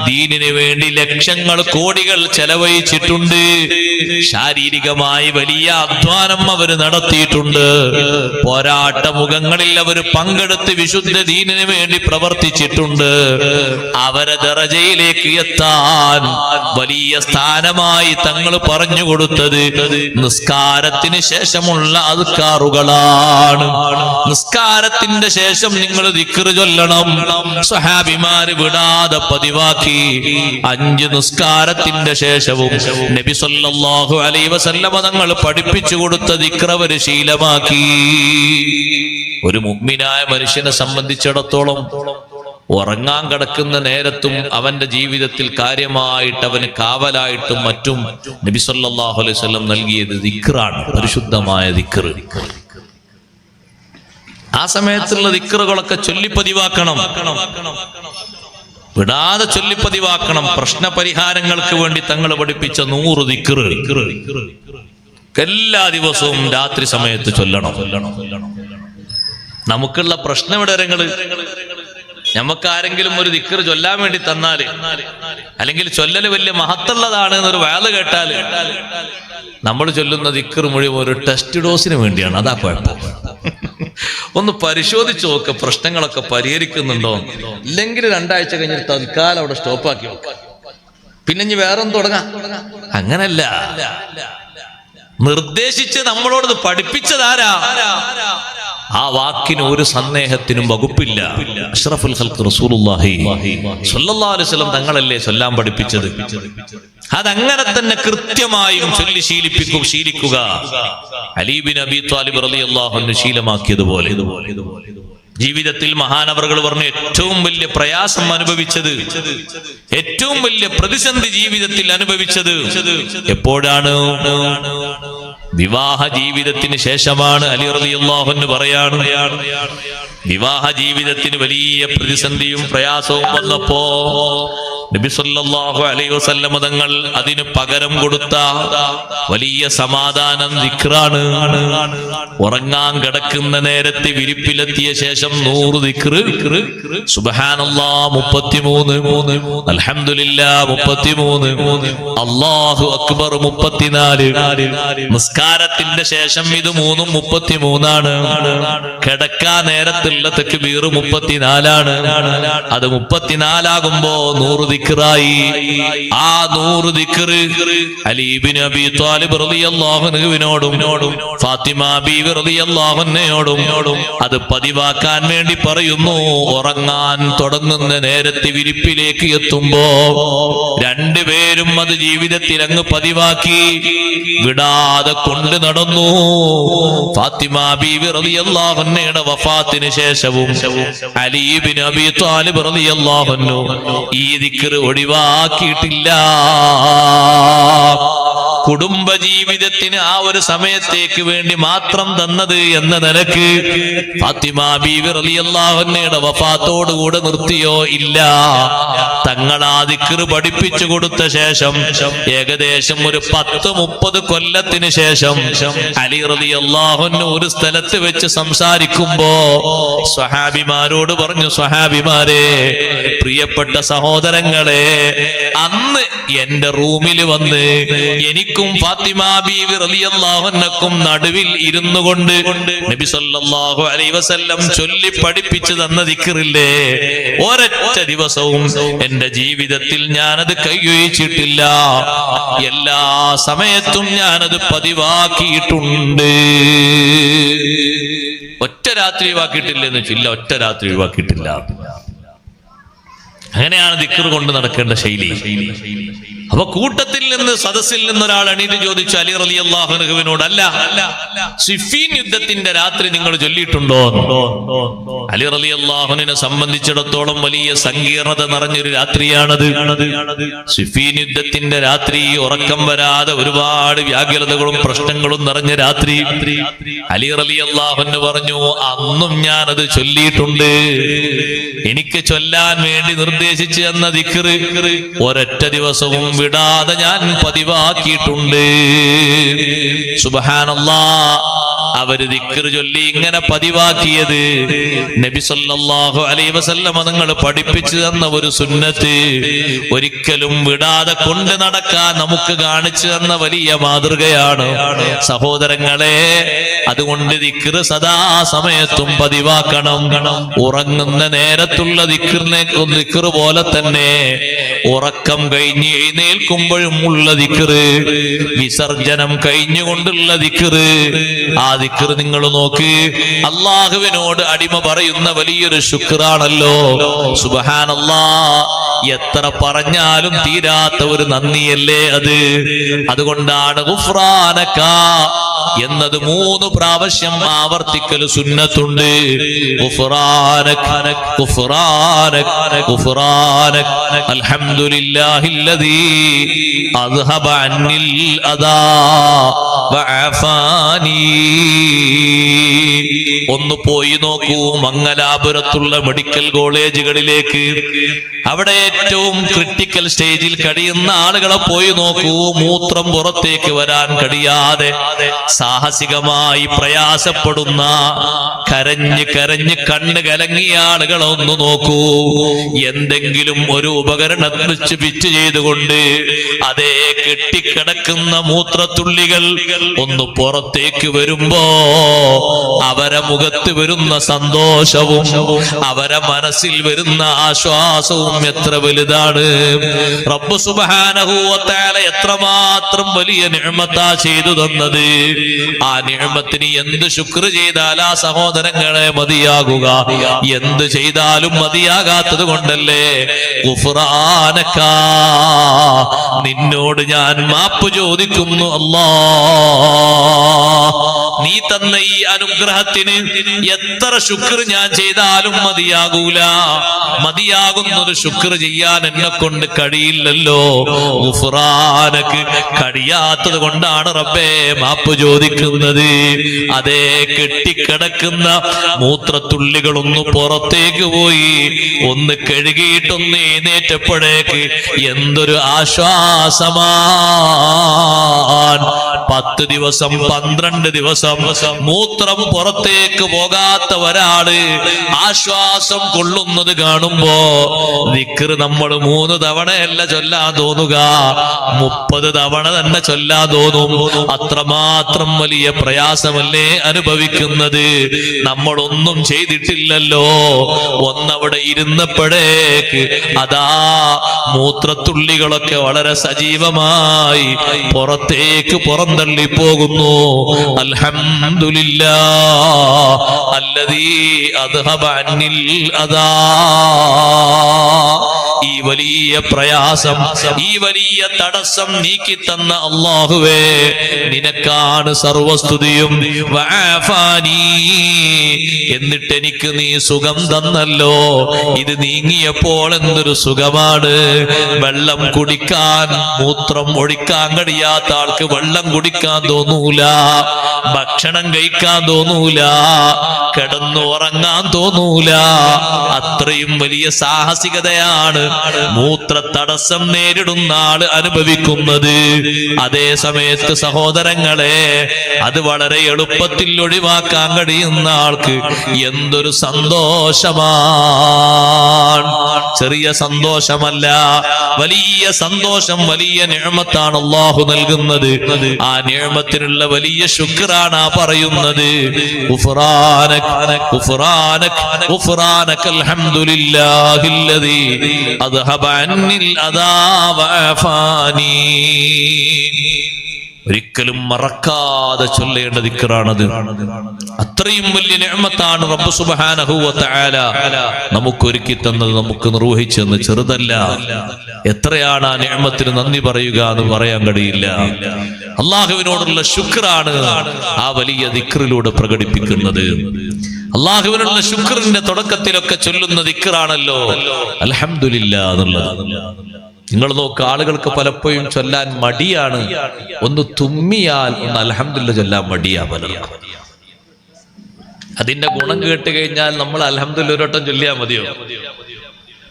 ദീനിന് വേണ്ടി ലക്ഷങ്ങൾ കോടികൾ ചെലവഴിച്ചിട്ടുണ്ട്. ശാരീരികമായി വലിയ അധ്വാനം അവര് നടത്തിയിട്ടുണ്ട്. പോരാട്ട മുഖങ്ങളിൽ അവർ പങ്കെടുത്ത് വിശുദ്ധ ദീനിന് വേണ്ടി പ്രവർത്തിച്ചിട്ടുണ്ട്. അവരെ ദറജയിലേക്ക് എത്താൻ വലിയ സ്ഥാനമായി തങ്ങൾ പറഞ്ഞു കൊടുത്തത് നിസ്കാരത്തിന് ശേഷമുള്ള അദ്കാറുകളാണ്. നിസ്കാരത്തിന്റെ ശേഷം നിങ്ങൾ ദിക്ർ ചൊല്ലണം. സ്വഹാബിമാര് വിടാതെ പതിവാക്കി. 5 നിസ്കാരത്തിന്റെ ശേഷവും നബി സല്ലല്ലാഹു അലൈഹി വസല്ലം തങ്ങൾ പഠിപ്പിച്ചു കൊടുത്ത ദിക്ർ അവര് ശീലമാക്കി. ഒരു മുഅ്മിനായ മനുഷ്യനെ സംബന്ധിച്ചിടത്തോളം ഉറങ്ങാൻ കിടക്കുന്ന നേരത്തും അവന്റെ ജീവിതത്തിൽ കാര്യമായിട്ട് അവന് കാവലായിട്ടും മറ്റും നബി സല്ലല്ലാഹു അലൈഹി വസല്ലം നൽകിയത് ദിക്റാണ്, പരിശുദ്ധമായ ദിക്ർ. ആ സമയത്തുള്ള ദിക്റുകളൊക്കെ ചൊല്ലിപ്പതിവാക്കണം, വിടാതെ ചൊല്ലിപ്പതിവാക്കണം. പ്രശ്ന പരിഹാരങ്ങൾക്ക് വേണ്ടി തങ്ങൾ പഠിപ്പിച്ച 100 ദിക്ർ എല്ലാ ദിവസവും രാത്രി സമയത്ത് ചൊല്ലണം. നമുക്കുള്ള പ്രശ്നവിടരങ്ങള് നമുക്ക് ആരെങ്കിലും ഒരു ദിക്ർ ചൊല്ലാൻ വേണ്ടി തന്നാല്, അല്ലെങ്കിൽ ചൊല്ലല് വലിയ മഹത്തുള്ളതാണ് എന്നൊരു വാല് കേട്ടാല്, നമ്മൾ ചൊല്ലുന്ന ദിക്ർ മുഴുവൻ ഒരു ടെസ്റ്റ് ഡോസിന് വേണ്ടിയാണ്. അതാ കുഴപ്പം. ഒന്ന് പരിശോധിച്ച് നോക്ക്, പ്രശ്നങ്ങളൊക്കെ പരിഹരിക്കുന്നുണ്ടോ. ഇല്ലെങ്കിൽ 2 ആഴ്ച കഴിഞ്ഞിട്ട് തൽക്കാലം അവിടെ സ്റ്റോപ്പാക്കി നോക്കാം, പിന്നെ ഇനി വേറൊന്നും തുടങ്ങാം. അങ്ങനല്ല, നിർദ്ദേശിച്ച് നമ്മളോട് പഠിപ്പിച്ചതാരാ? ആ വാക്കിന് ഒരു സന്ദേഹത്തിനും വകുപ്പില്ല. അഷ്റഫുൽ ഖൽഖ് റസൂലുള്ളാഹി സ്വല്ലല്ലാഹു അലൈഹി വസല്ലം തങ്ങളല്ലേ ചൊല്ലാൻ പഠിപ്പിച്ചത്. അതങ്ങനെ തന്നെ കൃത്യമായും ചൊല്ലി ശീലിക്കുക. അലി ബിൻ അബി ത്വാലിബ് റളിയല്ലാഹു അൻഹു ശീലമാക്കിയതുപോലെ ജീവിതത്തിൽ മഹാനവറുകൾ പറഞ്ഞു, ഏറ്റവും വലിയ പ്രയാസം അനുഭവിച്ചത്, ഏറ്റവും വലിയ പ്രതിസന്ധി ജീവിതത്തിൽ അനുഭവിച്ചത് എപ്പോഴാണ്? വിവാഹ ജീവിതത്തിന് ശേഷമാണ്. അലി റളിയല്ലാഹു അൻഹു പറയാണ്, വിവാഹ ജീവിതത്തിന് വലിയ പ്രതിസന്ധിയും പ്രയാസവും വന്നപ്പോ നബി സല്ലല്ലാഹു അലൈഹി വസല്ലം തങ്ങൾ അതിന് പകരം കൊടുത്ത വലിയ സമാധാനം ദിക്റാണ്. ഉറങ്ങാൻ കിടക്കുന്ന നേരത്തെ വിരിപ്പിലെത്തിയ ശേഷം 100 ദിക്ർ, സുബ്ഹാനല്ലാഹ് 33, അൽഹംദുലില്ലാഹ് 33, അല്ലാഹു അക്ബർ 34. നിസ്കാരത്തിന്റെ ശേഷം ഇത് 3ഉം 33 ആണ്. കിടക്കാൻ നേരത്തുള്ള തക്ബീർ 34 ആണ്. അത് 34 ആകുമ്പോ 100 ദിക്റായി. ആ 100 ദിക്ർ അലി ഇബ്നു അബി ത്വാലിബ് റളിയല്ലാഹു അൻഹുവിനോടും ഫാത്തിമ ബീവി റളിയല്ലാഹു അൻഹയോടും അത് പതിവാക്കാൻ വേണ്ടി പറയുന്നു. ഉറങ്ങാൻ തുടങ്ങുന്ന നേരത്തെ വിരിപ്പിലേക്ക് എത്തുമ്പോ രണ്ടുപേരും അത് ജീവിതത്തിൽ അങ്ങ് പതിവാക്കി വിടാതെ കൊണ്ട് നടന്നു. ഫാത്തിമ ബീവി റളിയല്ലാഹു അൻഹയുടെ വഫാത്തിന് ശേഷവും അലി ഇബ്നു അബി ത്വാലിബ് റളിയല്ലാഹു അൻഹു ഈ ദിക്ർ ഒഴിവാക്കിയിട്ടില്ല. കുടുംബജീവിതത്തിന് ആ ഒരു സമയത്തേക്ക് വേണ്ടി മാത്രം തന്നത് എന്ന നിലക്ക് ഫാത്തിമ ബീവി റളിയല്ലാഹു അൻഹയുടെ വഫാത്തോടുകൂടെ നിർത്തിയോ? ഇല്ല. തങ്ങൾ ആ ദിക്ർ പഠിപ്പിച്ചു കൊടുത്ത ശേഷം ഏകദേശം ഒരു 10-30 കൊല്ലത്തിന് ശേഷം അലി റളിയല്ലാഹു അൻഹു ഒരു സ്ഥലത്ത് വെച്ച് സംസാരിക്കുമ്പോ സ്വഹാബിമാരോട് പറഞ്ഞു, സ്വഹാബിമാരെ, പ്രിയപ്പെട്ട സഹോദരങ്ങളെ, അന്ന് എന്റെ റൂമിൽ വന്ന് എനിക്കും ഫാത്തിമ ബീവി റളിയല്ലാഹു അൻഹക്കും നടുവിൽ ഇരുന്നു കൊണ്ട് നബി സല്ലല്ലാഹു അലൈഹി വസല്ലം ചൊല്ലി പഠിപ്പിച്ചു തന്ന ദിക്റില്ലേ, ഒരൊറ്റ ദിവസവും എന്റെ ജീവിതത്തിൽ ഞാനത് കൈയൊഴിച്ചിട്ടില്ല. എല്ലാ സമയത്തും ഞാനത് പതിവാക്കിയിട്ടുണ്ട്. ഒറ്റ രാത്രി ഒഴിവാക്കിയിട്ടില്ലെന്ന് വെച്ചില്ല, ഒറ്റ രാത്രി ഒഴിവാക്കിയിട്ടില്ല. അങ്ങനെയാണ് ദിക്ർ കൊണ്ട് നടക്കേണ്ട ശൈലി. അപ്പൊ കൂട്ടത്തിൽ നിന്ന്, സദസ്സിൽ നിന്ന് ഒരാൾ എണീറ്റ് ചോദിച്ചു അലി റളിയല്ലാഹു അൻഹുവിനോട്, അല്ല, സിഫീൻ യുദ്ധത്തിന്റെ രാത്രി നിങ്ങൾ ചൊല്ലിയിട്ടുണ്ടോ? അലി റളിയല്ലാഹു അൻഹുവിനെ സംബന്ധിച്ചിടത്തോളം വലിയ സങ്കീർണത നിറഞ്ഞൊരു രാത്രിയാണത്. സിഫീൻ യുദ്ധത്തിന്റെ രാത്രി, ഉറക്കം വരാതെ ഒരുപാട് വ്യാകുലതകളും പ്രശ്നങ്ങളും നിറഞ്ഞ രാത്രി. അലി റളിയല്ലാഹു അൻഹു പറഞ്ഞു, അന്നും ഞാനത് ചൊല്ലിയിട്ടുണ്ട്. എനിക്ക് ചൊല്ലാൻ വേണ്ടി നിർദ്ദേശിച്ചു എന്ന ദിക്ർ ഒരൊറ്റ ദിവസവും വിടാതെ ഞാൻ പതിവാക്കിയിട്ടുണ്ട്. സുബ്ഹാനല്ലാഹ്. അവര് ദിക്ർ ചൊല്ലി ഇങ്ങനെ പതിവാക്കിയത് നബി സല്ലല്ലാഹു അലൈഹി വസല്ലം തങ്ങൾ പഠിപ്പിച്ചു തന്ന ഒരു സുന്നത്ത്, ഒരിക്കലും വിടാതെ കൊണ്ട് നടക്കാൻ നമുക്ക് കാണിച്ചു തന്ന വലിയ മാതൃകയാണ് സഹോദരങ്ങളെ. അതുകൊണ്ട് ദിക്ർ സദാ സമയത്തും പതിവാക്കണം. ഉറങ്ങുന്ന നേരത്തുള്ള ദിക്ർ പോലെ തന്നെ ഉറക്കം കഴിഞ്ഞ് എഴുന്നേൽക്കുമ്പോഴും ഉള്ള ദിക്ർ, വിസർജനം കഴിഞ്ഞുകൊണ്ടുള്ള ദിക്ർ, ആ ദിക്ർ നിങ്ങൾ നോക്ക്. അള്ളാഹുവിനോട് അടിമ പറയുന്ന വലിയൊരു ശുക്റാണല്ലോ. സുബ്ഹാനല്ലാഹ്. എത്ര പറഞ്ഞാലും തീരാത്ത ഒരു നന്ദിയല്ലേ അത്. അതുകൊണ്ടാണ് ഗുഫ്രാനക എന്നത് 3 പ്രാവശ്യം ആവർത്തിക്കൽ സുന്നത്തുണ്ട്. ഗുഫ്രാനക ഗുഫ്രാനക ഗുഫ്രാനക അൽഹംദുലില്ലാഹില്ലദീ അദ്ഹബ അന്നിൽ അദാ വഅഫാനി. ഒന്ന് പോയി നോക്കൂ മംഗലാപുരത്തുള്ള മെഡിക്കൽ കോളേജുകളിലേക്ക്. അവിടെ ഏറ്റവും ക്രിട്ടിക്കൽ സ്റ്റേജിൽ കഴിയുന്ന ആളുകളെ പോയി നോക്കൂ. മൂത്രം പുറത്തേക്ക് വരാൻ കഴിയാതെ സാഹസികമായി പ്രയാസപ്പെടുന്ന, കരഞ്ഞ് കരഞ്ഞ് കണ്ണ് കലങ്ങിയ ആളുകളെ ഒന്ന് നോക്കൂ. എന്തെങ്കിലും ഒരു ഉപകരണം വെച്ച് ഫിറ്റ് ചെയ്തുകൊണ്ട് അതേ കെട്ടിക്കിടക്കുന്ന മൂത്രത്തുള്ളികൾ ഒന്ന് പുറത്തേക്ക് വരുമ്പോ അവരെ മുഖത്ത് വരുന്ന സന്തോഷവും അവരെ മനസ്സിൽ വരുന്ന ആശ്വാസവും എത്ര വലുതാണ്. റബ്ബ് സുബ്ഹാനഹു വ തആല എത്രമാത്രം വലിയ നിഅമത്താ ചെയ്തു തന്നത്. ആ നിഅമത്തിന് എന്ത് ശുക്ർ ചെയ്താലാ സഹോദരങ്ങളെ മതിയാകുക? എന്ത് ചെയ്താലും മതിയാകാത്തത് കൊണ്ടല്ലേ ഗുഫ്രാനക, നിന്നോട് ഞാൻ മാപ്പ് ചോദിക്കുന്നു അല്ലാഹ്. നീ തന്ന ഈ അനുഗ്രഹത്തിന് എത്ര ശുക്ർ ഞാൻ ചെയ്താലും മതിയാകൂല. മതിയാകുന്നത് ശുക്ർ ചെയ്യാൻ എന്നെ കൊണ്ട് കഴിയില്ലല്ലോ. ഗുഫ്രാനക കഴിയാത്തത് കൊണ്ടാണ് റബ്ബേ മാപ്പ് ചോദിക്കുന്നത്. അതേ കെട്ടിക്കിടക്കുന്ന മൂത്രത്തുള്ളികളൊന്ന് പുറത്തേക്ക് പോയി ഒന്ന് കഴുകിയിട്ടൊന്ന് എഴുന്നേറ്റപ്പോഴേക്ക് എന്തൊരു ആശ്വാസമാണ്. 10 ദിവസം 12 ദിവസം മൂത്രം പുറത്തേക്ക് പോകാത്ത ഒരാള് ആശ്വാസം കൊള്ളുന്നത് കാണുമ്പോ ദിക്ർ നമ്മൾ 3 തവണയല്ല ചൊല്ലാൻ തോന്നുക, 30 തവണ തന്നെ ചൊല്ലാൻ തോന്നും. അത്രമാത്രം വലിയ പ്രയാസമല്ലേ അനുഭവിക്കുന്നത്. നമ്മളൊന്നും ചെയ്തിട്ടില്ലല്ലോ. ഒന്നവിടെ ഇരുന്നപ്പോഴേക്ക് അതാ മൂത്രത്തുള്ളികളൊക്കെ വളരെ സജീവമായി പുറത്തേക്ക് പുറന്തള്ളി പോകുന്നു. അൽഹംദുലില്ലാഹ് അല്ലദീ അദ്ഹബ അന്നിൽ അദാ. ഈ വലിയ പ്രയാസം, ഈ വലിയ തടസ്സം നീക്കി തന്ന അല്ലാഹുവേ, നിനക്കാണ് സർവസ്തുതിയും. വഅഫാനി, എന്നിട്ട് എനിക്ക് നീ സുഖം തന്നല്ലോ. ഇത് നീങ്ങിയപ്പോൾ എന്തൊരു സുഖമാണ്. വെള്ളം കുടിക്കാൻ, മൂത്രം ഒഴിക്കാൻ കഴിയാത്ത ആൾക്ക് വെള്ളം കുടിക്കാൻ തോന്നൂല, ഭക്ഷണം കഴിക്കാൻ തോന്നൂല, കിടന്നു ഉറങ്ങാൻ തോന്നൂല. അത്രയും വലിയ സാഹസികതയാണ് മൂത്ര തടസ്സം നേരിടുന്ന ആള് അനുഭവിക്കുന്നത്. അതേ സമയത്ത് സഹോദരങ്ങളെ, അത് വളരെ എളുപ്പത്തിൽ ഒഴിവാക്കാൻ കഴിയുന്ന ആൾക്ക് എന്തൊരു സന്തോഷമാണ്. ചെറിയ സന്തോഷമല്ല, വലിയ സന്തോഷം, വലിയ നിഅമത്താണ് അല്ലാഹു നൽകുന്നത്. ആ നിഅമത്തിനുള്ള വലിയ ശുക്റാണ് ആ പറയുന്നത്. ഗുഫ്രാനക ഗുഫ്രാനക ഗുഫ്രാനക അൽഹംദുലില്ലാഹില്ലദീ അദ്ഹബ അന്നിൽ അദാ വഅഫാനി. ഒരിക്കലും മറക്കാതെ ചൊല്ലേണ്ട ദിക്റാണത്. അത്രയും വലിയ നിഅമത്താണ് റബ്ബ് സുബ്ഹാനഹു വ തആല നമുക്ക് ഒരുക്കി തന്നത്, നമുക്ക് നിർവഹിച്ചെന്ന്. ചെറുതല്ല. എത്രയാണ് ആ നിഅമത്തിന് നന്ദി പറയുക എന്ന് പറയാൻ കഴിയില്ല. അള്ളാഹുവിനോടുള്ള ശുക്റാണ് ആ വലിയ ദിക്റിലൂടെ പ്രകടിപ്പിക്കുന്നത്. അള്ളാഹുവിനുള്ള ശുക്റിന്റെ തുടക്കത്തിലൊക്കെ ചൊല്ലുന്ന ദിക്റാണല്ലോ അൽഹംദുലില്ലാ എന്നുള്ളത്. നിങ്ങൾ നോക്ക്, ആളുകൾക്ക് പലപ്പോഴും ചൊല്ലാൻ മടിയാണ്. ഒന്ന് തുമ്മിയാൽ ഒന്ന് അൽഹംദുലില്ലാ ചൊല്ലാൻ മടിയാ പലർക്കും. അതിന്റെ ഗുണം കേട്ട് കഴിഞ്ഞാൽ നമ്മൾ അൽഹംദുലില്ലാ ഒരു വട്ടം ചൊല്ലിയാൽ മതിയോ?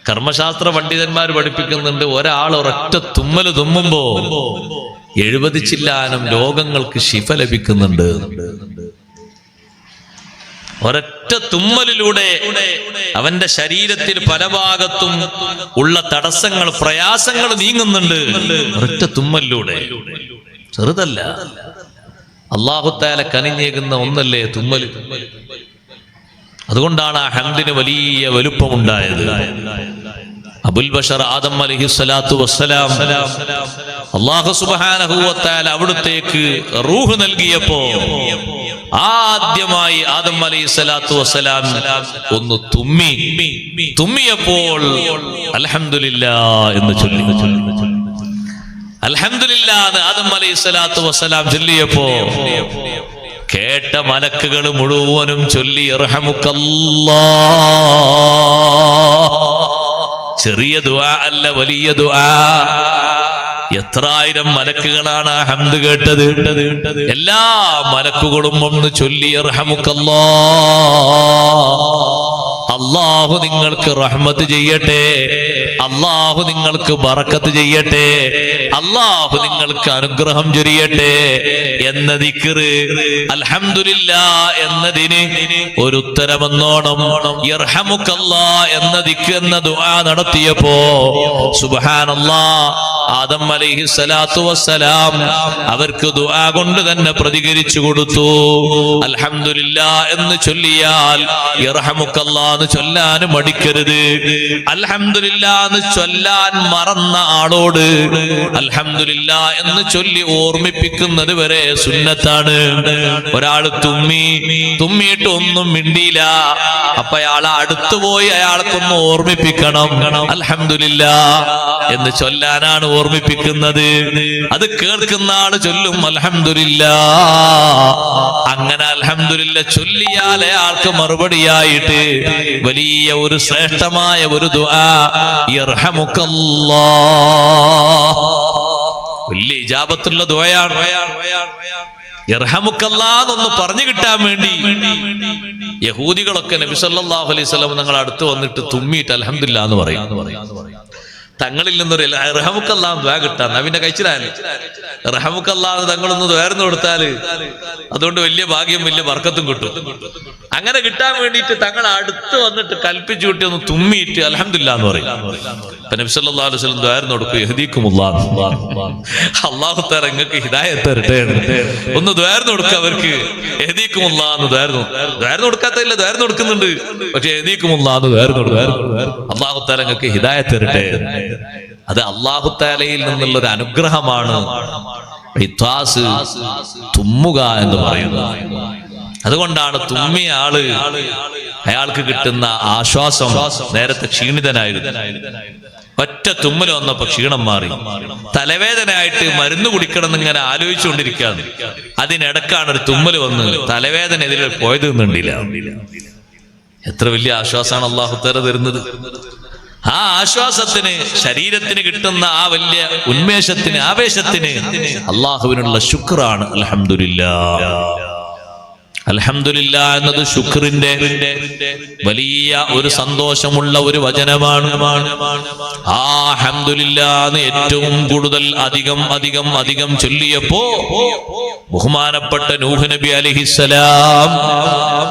കർമ്മശാസ്ത്ര പണ്ഡിതന്മാർ പഠിപ്പിക്കുന്നുണ്ട്, ഒരാൾ ഒരൊറ്റ തുമ്മല് തുമ്മുമ്പോ 70 ചില്ലാനം രോഗങ്ങൾക്ക് ശിഫ ലഭിക്കുന്നുണ്ട്. ഒരൊറ്റ തുമ്മലിലൂടെ അവന്റെ ശരീരത്തിൽ പല ഭാഗത്തും ഉള്ള തടസ്സങ്ങൾ, പ്രയാസങ്ങൾ നീങ്ങുന്നുണ്ട്. ഒരൊറ്റ തുമ്മലിലൂടെ. ചെറുതല്ല. അല്ലാഹു തആല കനിഞ്ഞേകുന്ന ഒന്നല്ലേ തുമ്മല്. അതുകൊണ്ടാണ് ആ ഹംദിന് വലിയ വലുപ്പമുണ്ടായത്. അബുൽ ബഷർ ആദം അലൈഹിസ്സലാത്തു വസ്സലാം അല്ലാഹു സുബ്ഹാനഹു വ തആല അവിടുത്തേക്ക് റൂഹ് നൽകിയപ്പോ ആദ്യമായി ആദം അലൈഹിസ്സലാത്തു വസ്സലാം ഒന്ന് തുമ്മിയപ്പോൾ അൽഹംദുലില്ലാഹ് എന്ന് ചൊല്ലി. അൽഹംദുലില്ലാഹ് എന്ന് ആദം അലൈഹിസ്സലാത്തു വസ്സലാം ചൊല്ലിയപ്പോ കേട്ട മലക്കുകൾ മുഴുവനും ചൊല്ലി ഇർഹമുക്കല്ലാഹ്. ചെറിയ ദുആ അല്ല, വലിയ ദുആ. എത്രായിരം മലക്കുകളാണ് ആ ഹംദ് കേട്ടത്. എല്ലാ മലക്കുകളും ഒന്ന് ചൊല്ലി ഇർഹമുക്കല്ലാഹ്. അല്ലാഹു നിങ്ങൾക്ക് റഹ്മത്ത് ചെയ്യട്ടെ, അല്ലാഹു നിങ്ങൾക്ക് ബറക്കത്ത് ചെയ്യട്ടെ, അല്ലാഹു നിങ്ങൾക്ക് അനുഗ്രഹം ചൊരിയട്ടെ എന്ന ദിക്റ് അൽഹംദുലില്ലാഹ് എന്നതിന് ഒരു ഉത്തരമെന്നോണം യർഹമുക്കല്ലാഹ് എന്ന ദിക്റ് എന്ന ദുആ നടത്തിയപ്പോ സുബ്ഹാനല്ലാഹ് ആദം അലൈഹിസ്സലാത്തു വസ്സലാം അവർക്ക് ദുആ കൊണ്ട് തന്നെ പ്രതികരിച്ചു കൊടുത്തു. അൽഹംദുലില്ലാഹ് എന്ന് ചൊല്ലിയാൽ യർഹമുക്കല്ലാഹ് എന്ന് ചൊല്ലാൻ മടിക്കരുത്. അൽഹംദുലില്ലാഹ് എന്ന് ചൊല്ലാൻ മറന്ന ആളോട് അൽഹംദുലില്ലാഹ് എന്ന് ചൊല്ലി ഓർമ്മിപ്പിക്കുന്നത് വരെ സുന്നത്താണ്. ഒരാൾ തുമ്മിയിട്ട് ഒന്നും മിണ്ടിയില്ല, അപ്പൊ അയാൾ അടുത്തുപോയി അയാൾക്കൊന്ന് ഓർമ്മിപ്പിക്കണം. അൽഹംദുലില്ലാഹ് എന്ന് ചൊല്ലാനാണ് ഓർമ്മിപ്പിക്കുന്നത്. അത് കേൾക്കുന്ന ആള് ചൊല്ലും അൽഹംദുലില്ലാഹ്. അങ്ങനെ അൽഹംദുലില്ലാഹ് ചൊല്ലിയാൽ അയാൾക്ക് മറുപടിയായിട്ട് വലിയ ഒരു ശ്രേഷ്ഠമായ ഒരു ദുആ യർഹമുക്കല്ലാഹ്, വലിയ ഇജാബത്തുള്ള ദുആയാണ്. യർഹമുക്കല്ലാഹ് എന്ന് പറഞ്ഞു കിട്ടാൻ വേണ്ടി യഹൂദികളൊക്കെ നബി സല്ലല്ലാഹു അലൈഹി വസല്ലം തങ്ങൾ അടുത്ത് വന്നിട്ട് തുമ്മിയിട്ട് അൽഹംദുലില്ലാഹ് എന്ന് പറയും. തങ്ങളിൽ നിന്നൊരു റഹമുക്കല്ലാഹ് ദ്വാ കിട്ടാൻ നബിന്റെ കഴിച്ചിലാല് റഹമുക്കല്ലാഹ് തങ്ങളൊന്ന് ദ്വാരന്ന് കൊടുത്താല് അതുകൊണ്ട് വലിയ ഭാഗ്യം, വലിയ ബർക്കത്തും കിട്ടും. അങ്ങനെ കിട്ടാൻ വേണ്ടിയിട്ട് തങ്ങൾ അടുത്ത് വന്നിട്ട് കൽപ്പിച്ചു കൂട്ടി ഒന്ന് തുമ്മിയിട്ട് അൽഹംദുലില്ലാഹ് എന്ന് പറയും. നബി സല്ലല്ലാഹു അലൈഹി വസല്ലം ദ്വാരന്ന് കൊടുക്കും, യഹ്ദീകുമുല്ലാഹ്, അല്ലാഹു തആല നിങ്ങൾക്ക് ഹിദായത്ത് തരട്ടെ. ഒന്ന് ദ്വാരന്ന് കൊടുക്കുക അവർക്ക്, യഹ്ദീകുമുല്ലാഹ് എന്ന് ദ്വാരന്ന് കൊടുക്കാത്തല്ല, ദ്വാരന്ന് കൊടുക്കുന്നുണ്ട്, പക്ഷെ യഹ്ദീകുമുല്ലാഹ് എന്ന് ദ്വാരന്ന് കൊടുക്കുക, അല്ലാഹു തആല നിങ്ങൾക്ക് ഹിദായത്ത് തരട്ടെ. അത് അല്ലാഹു തആലയിൽ നിന്നുള്ള ഒരു അനുഗ്രഹമാണ് തുമ്മുക എന്ന് പറയുന്നത്. അതുകൊണ്ടാണ് തുമ്മിയ ആള് അയാൾക്ക് കിട്ടുന്ന ആശ്വാസം. നേരത്തെ ക്ഷീണിതനായിരുന്നു, ഒറ്റ തുമ്മല് വന്നപ്പോ ക്ഷീണം മാറി. തലവേദനയായിട്ട് മരുന്ന് കുടിക്കണം എന്നിങ്ങനെ ആലോചിച്ചുകൊണ്ടിരിക്കുകയാണ്. അതിനിടക്കാണ് ഒരു തുമ്മല് വന്ന് തലവേദന എതിരെ പോയത് നിന്നില്ല. എത്ര വലിയ ആശ്വാസമാണ് അല്ലാഹു തആല തരുന്നത്. ആ ആശ്വാസത്തിന്, ശരീരത്തിന് കിട്ടുന്ന ആ വലിയ ഉന്മേഷത്തിന്, ആവേശത്തിന് അള്ളാഹുവിനുള്ള ശുക്റാണ് അൽഹംദുലില്ലാഹ്. അൽഹംദുലില്ലാഹ് എന്നത് ശുക്റിന്റെ വലിയ ഒരു സന്തോഷമുള്ള ഒരു വചനമാണ്. ആ ഹംദുലില്ലാഹ് ഏറ്റവും കൂടുതൽ അധികം ചൊല്ലിയപ്പോ ബഹുമാനപ്പെട്ട നൂഹ് നബി അലൈഹിസ്സലാം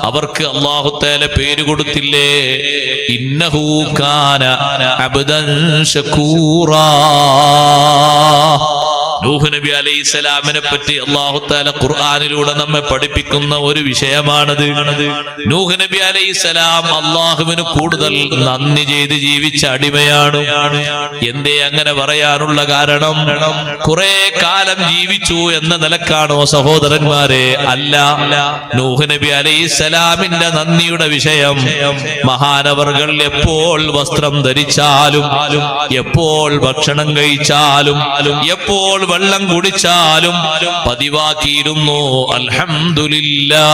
അവർക്ക് അല്ലാഹു തആല പേര് കൊടുത്തില്ലേ, ഇന്നഹു കാന അബ്ദൻ ശകൂറാ. നൂഹ് നബി അലൈഹിസ്സലാമിനെ പറ്റി അല്ലാഹു തആല ഖുർആനിലൂടെ നമ്മെ പഠിപ്പിക്കുന്ന ഒരു വിഷയമാണത്. നൂഹ് നബി അലൈഹിസ്സലാം അല്ലാഹുവിന് കൂടുതൽ നന്ദി ചെയ്ത് ജീവിച്ച അടിമയാണ്. എന്തേ അങ്ങനെ പറയാനുള്ള കാരണം? കുറെ കാലം ജീവിച്ചു എന്ന നിലക്കാണോ സഹോദരന്മാരെ? അല്ല. നൂഹ് നബി അലൈഹിസ്സലാമിന്റെ നന്ദിയുടെ വിഷയം മഹാനവർകൾ എപ്പോൾ വസ്ത്രം ധരിച്ചാലും, എപ്പോൾ ഭക്ഷണം കഴിച്ചാലും, എപ്പോൾ വെള്ളം കുടിച്ചാലും പതിവാക്കിയിരുന്നു അൽഹംദുലില്ലാഹ്.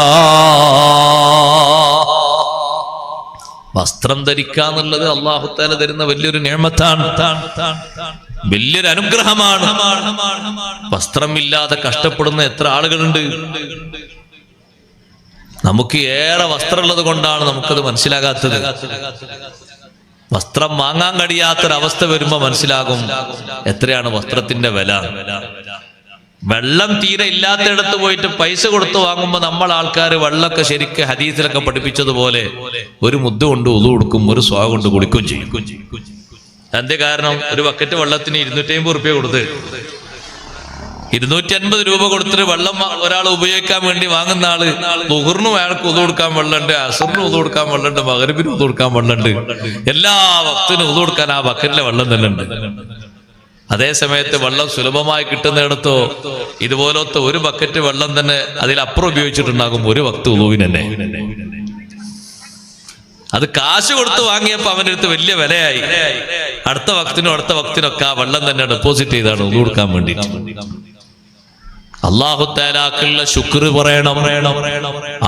വസ്ത്രം ധരിക്കാന്നുള്ളത് അല്ലാഹു തആല തരുന്ന വലിയൊരു നിഅമത്താണ്, വലിയൊരു അനുഗ്രഹമാണ്. വസ്ത്രമില്ലാതെ കഷ്ടപ്പെടുന്ന എത്ര ആളുകളുണ്ട്. നമുക്ക് ഏറെ വസ്ത്രമുള്ളത് കൊണ്ടാണ് നമുക്കത് മനസ്സിലാകാത്തത്. വസ്ത്രം വാങ്ങാൻ കഴിയാത്തൊരവസ്ഥ വരുമ്പോ മനസ്സിലാകും എത്രയാണ് വസ്ത്രത്തിന്റെ വില. വെള്ളം തീരെ ഇല്ലാത്തയിടത്ത് പോയിട്ട് പൈസ കൊടുത്ത് വാങ്ങുമ്പോ നമ്മൾ ആൾക്കാർ വെള്ളമൊക്കെ ശരിക്കും ഹദീസിലൊക്കെ പഠിപ്പിച്ചതുപോലെ ഒരു മുദ്ദ കൊണ്ട് ഉളു കൊടുക്കും, ഒരു സ്വാ കൊണ്ട് കുടിക്കും ചെയ്യും. എന്തേ കാരണം? ഒരു ബക്കറ്റ് വെള്ളത്തിന് 250 റുപ്യ കൊടുത്ത് 250 രൂപ കൊടുത്തിട്ട് വെള്ളം ഒരാൾ ഉപയോഗിക്കാൻ വേണ്ടി വാങ്ങുന്ന ആള് ളുഹറിനും അയാൾക്ക് ഉളു കൊടുക്കാൻ വെള്ളമുണ്ട്, അസറിനും ഉളു കൊടുക്കാൻ വെള്ളമുണ്ട്, മഗ്‌രിബിനും ഉളു കൊടുക്കാൻ വെള്ളമുണ്ട്, എല്ലാ വക്തിനും ഉളു കൊടുക്കാൻ ആ ബക്കറ്റിലെ വെള്ളം തന്നെ ഉണ്ട്. അതേ സമയത്ത് വെള്ളം സുലഭമായി കിട്ടുന്നിടത്തോ ഇതുപോലത്തെ ഒരു ബക്കറ്റ് വെള്ളം തന്നെ അതിലപ്പുറം ഉപയോഗിച്ചിട്ടുണ്ടാകും ഒരു വക്ത് ഉളൂവിന് തന്നെ. അത് കാശ് കൊടുത്ത് വാങ്ങിയപ്പോ അവൻ്റെ അടുത്ത് വലിയ വിലയായി. അടുത്ത വക്തിനൊക്കെ ആ വെള്ളം തന്നെ ഡെപ്പോസിറ്റ് ചെയ്താണ് ഉളൂ കൊടുക്കാൻ വേണ്ടിയിട്ട്. അല്ലാഹു തആലാക്കുള്ള ശുക്ർ പറയണം.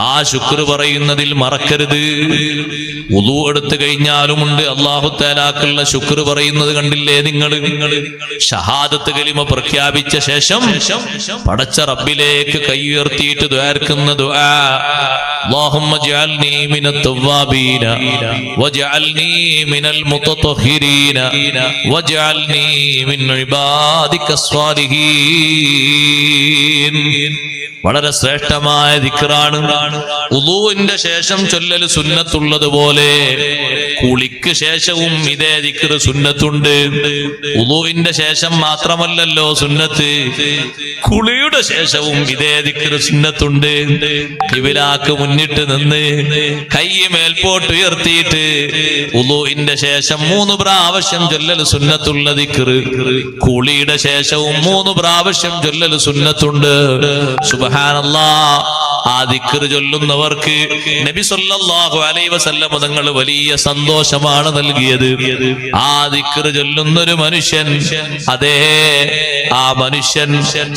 ആ ശുക്ർ പറയുന്നതിൽ മറക്കരുത്. വുളു എടുത്തു കഴിഞ്ഞാലുമുണ്ട് അല്ലാഹു തആലാക്കുള്ള ശുക്ർ പറയുന്നത്. കണ്ടില്ലേ നിങ്ങൾ? ഷഹാദത്ത് കലിമ പ്രഖ്യാപിച്ച ശേഷം പടച്ച റബ്ബിലേക്ക് കൈ ഉയർത്തിയിട്ട് ദുആർക്കുന്ന ദുആ, അല്ലാഹുമ്മ ജഅൽനി മിനത് തവ്വാബീന വജഅൽനി മിനൽ മുതതഹിരീന വജഅൽനി മിൻ ഇബാദികസ് സ്വാലിഹീൻ. വളരെ ശ്രേഷ്ഠമായ ദിക്റാണ്. വുളൂഇന്റെ ശേഷം ചൊല്ലൽ സുന്നത്തുള്ളതുപോലെ കുളിക്ക് ശേഷവും ഇതേ ദിക്ർ സുന്നത്തുണ്ട്. വുളൂഇന്റെ ശേഷം മാത്രമല്ലല്ലോ സുന്നത്ത്, കുളിയുടെ ശേഷവും ഇതേ ദിക്ർ സുന്നത്തുണ്ട്. ഖിബിലക്ക് മുന്നിട്ട് നിന്ന് കൈ മേൽപോട്ട് ഉയർത്തിയിട്ട് വുളൂഇന്റെ ശേഷം 3 പ്രാവശ്യം ചൊല്ലൽ സുന്നത്തുള്ള ദിക്ർ. കുളിയുടെ ശേഷവും 3 പ്രാവശ്യം ചൊല്ലൽ സുന്നത്തുണ്ട്. സുബ്ഹാനല്ലാഹ്. ആ ദിക്ർ ചൊല്ലുന്നവർക്ക് നബി സല്ലല്ലാഹു അലൈഹി വസല്ലം തങ്ങൾ വലിയ സന്തോഷമാണ് നൽകിയത്. ആ ദിക്ർ ചൊല്ലുന്നൊരു മനുഷ്യൻ, അതേ ആ മനുഷ്യൻ